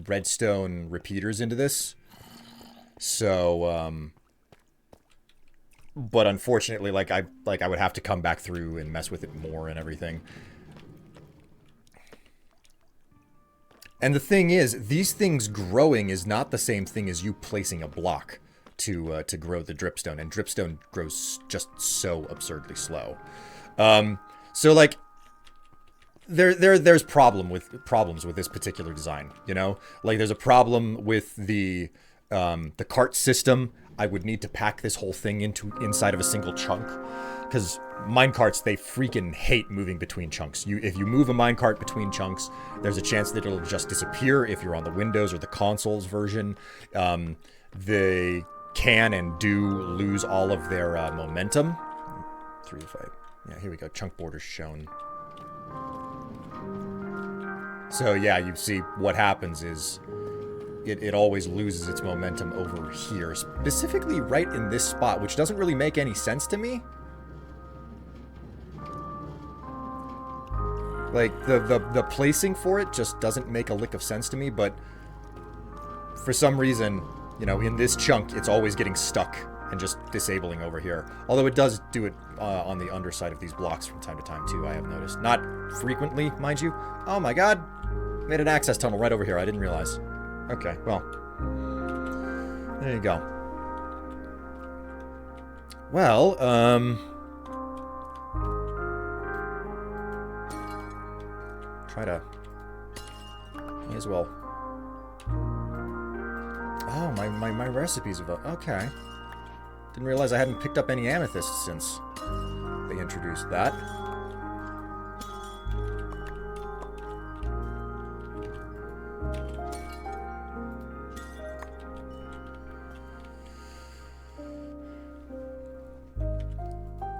redstone repeaters into this. So but unfortunately, I would have to come back through and mess with it more and everything. And the thing is, these things growing is not the same thing as you placing a block to grow the dripstone, and dripstone grows just so absurdly slow. So like there's problems with this particular design, you know? Like there's a problem with the cart system. I would need to pack this whole thing inside of a single chunk, because minecarts, they freaking hate moving between chunks. If you move a minecart between chunks, there's a chance that it'll just disappear if you're on the Windows or the consoles version. They can and do lose all of their momentum. 3 to 5. Yeah, here we go. Chunk borders shown. So yeah, you see what happens is it always loses its momentum over here, specifically right in this spot, which doesn't really make any sense to me. Like, the placing for it just doesn't make a lick of sense to me, but for some reason, you know, in this chunk, it's always getting stuck and just disabling over here. Although it does do it on the underside of these blocks from time to time, too, I have noticed. Not frequently, mind you. Oh my god. Made an access tunnel right over here. I didn't realize. Okay, well. There you go. Well, try to... May as well. Oh, my recipes of... Okay. Didn't realize I hadn't picked up any amethysts since they introduced that.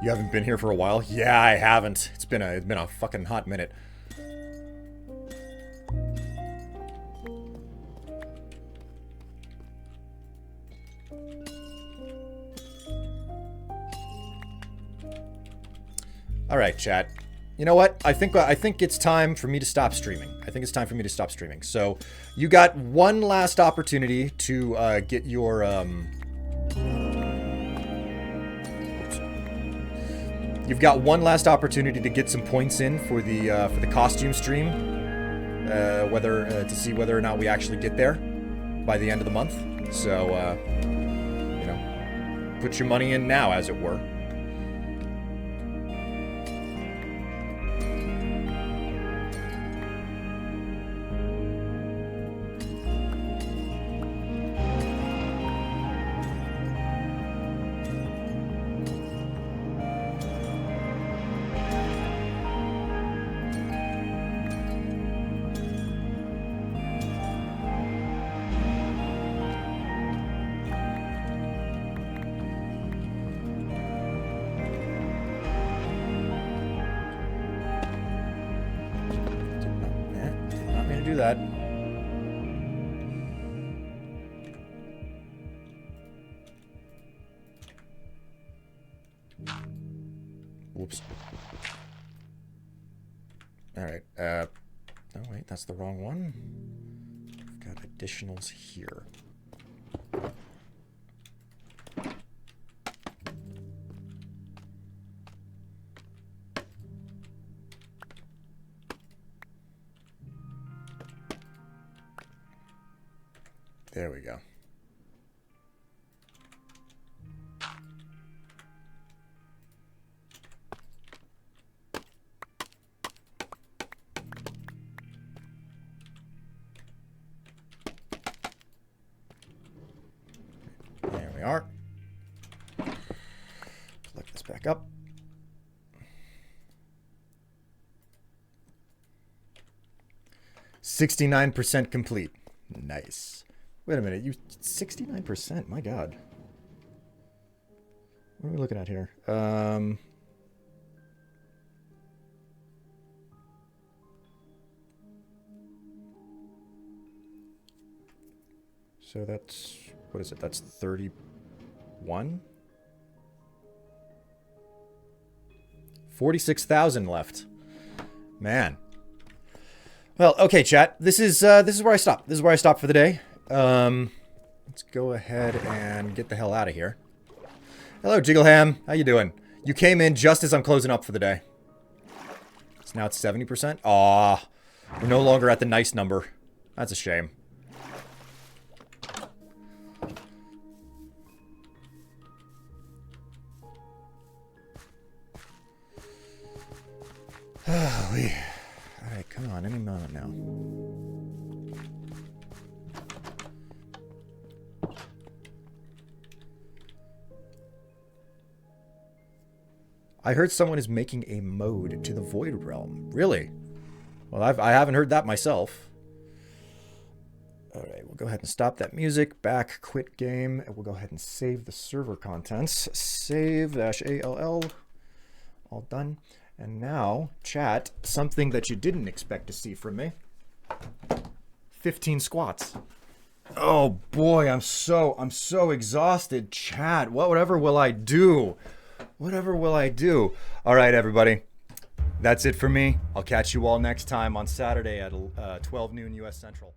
You haven't been here for a while? Yeah, I haven't. It's been a fucking hot minute. All right, chat. You know what? I think it's time for me to stop streaming. So, you got one last opportunity to get your You've got one last opportunity to get some points in for the costume stream, to see whether or not we actually get there by the end of the month. So, you know, put your money in now, as it were. That. Whoops. All right. Oh wait, that's the wrong one. I've got additionals here. There we go. back up. "69% complete." Nice. Wait a minute. 69%? My God. What are we looking at here? So that's, what is it? That's 31? 46,000 left. Man. Well, okay, chat. This is where I stop. This is where I stop for the day. Let's go ahead and get the hell out of here. Hello, Jiggleham. How you doing? You came in just as I'm closing up for the day. So now it's 70%. Aw, we're no longer at the nice number. That's a shame. Alright, come on, any moment now. I heard someone is making a mode to the Void Realm. Really? Well, I haven't heard that myself. Alright, we'll go ahead and stop that music. Back, quit game. And we'll go ahead and save the server contents. Save-ALL. All done. And now, chat, something that you didn't expect to see from me. 15 squats. Oh boy, I'm so exhausted. Chat, whatever will I do? Whatever will I do? All right, everybody. That's it for me. I'll catch you all next time on Saturday at 12 noon U.S. Central.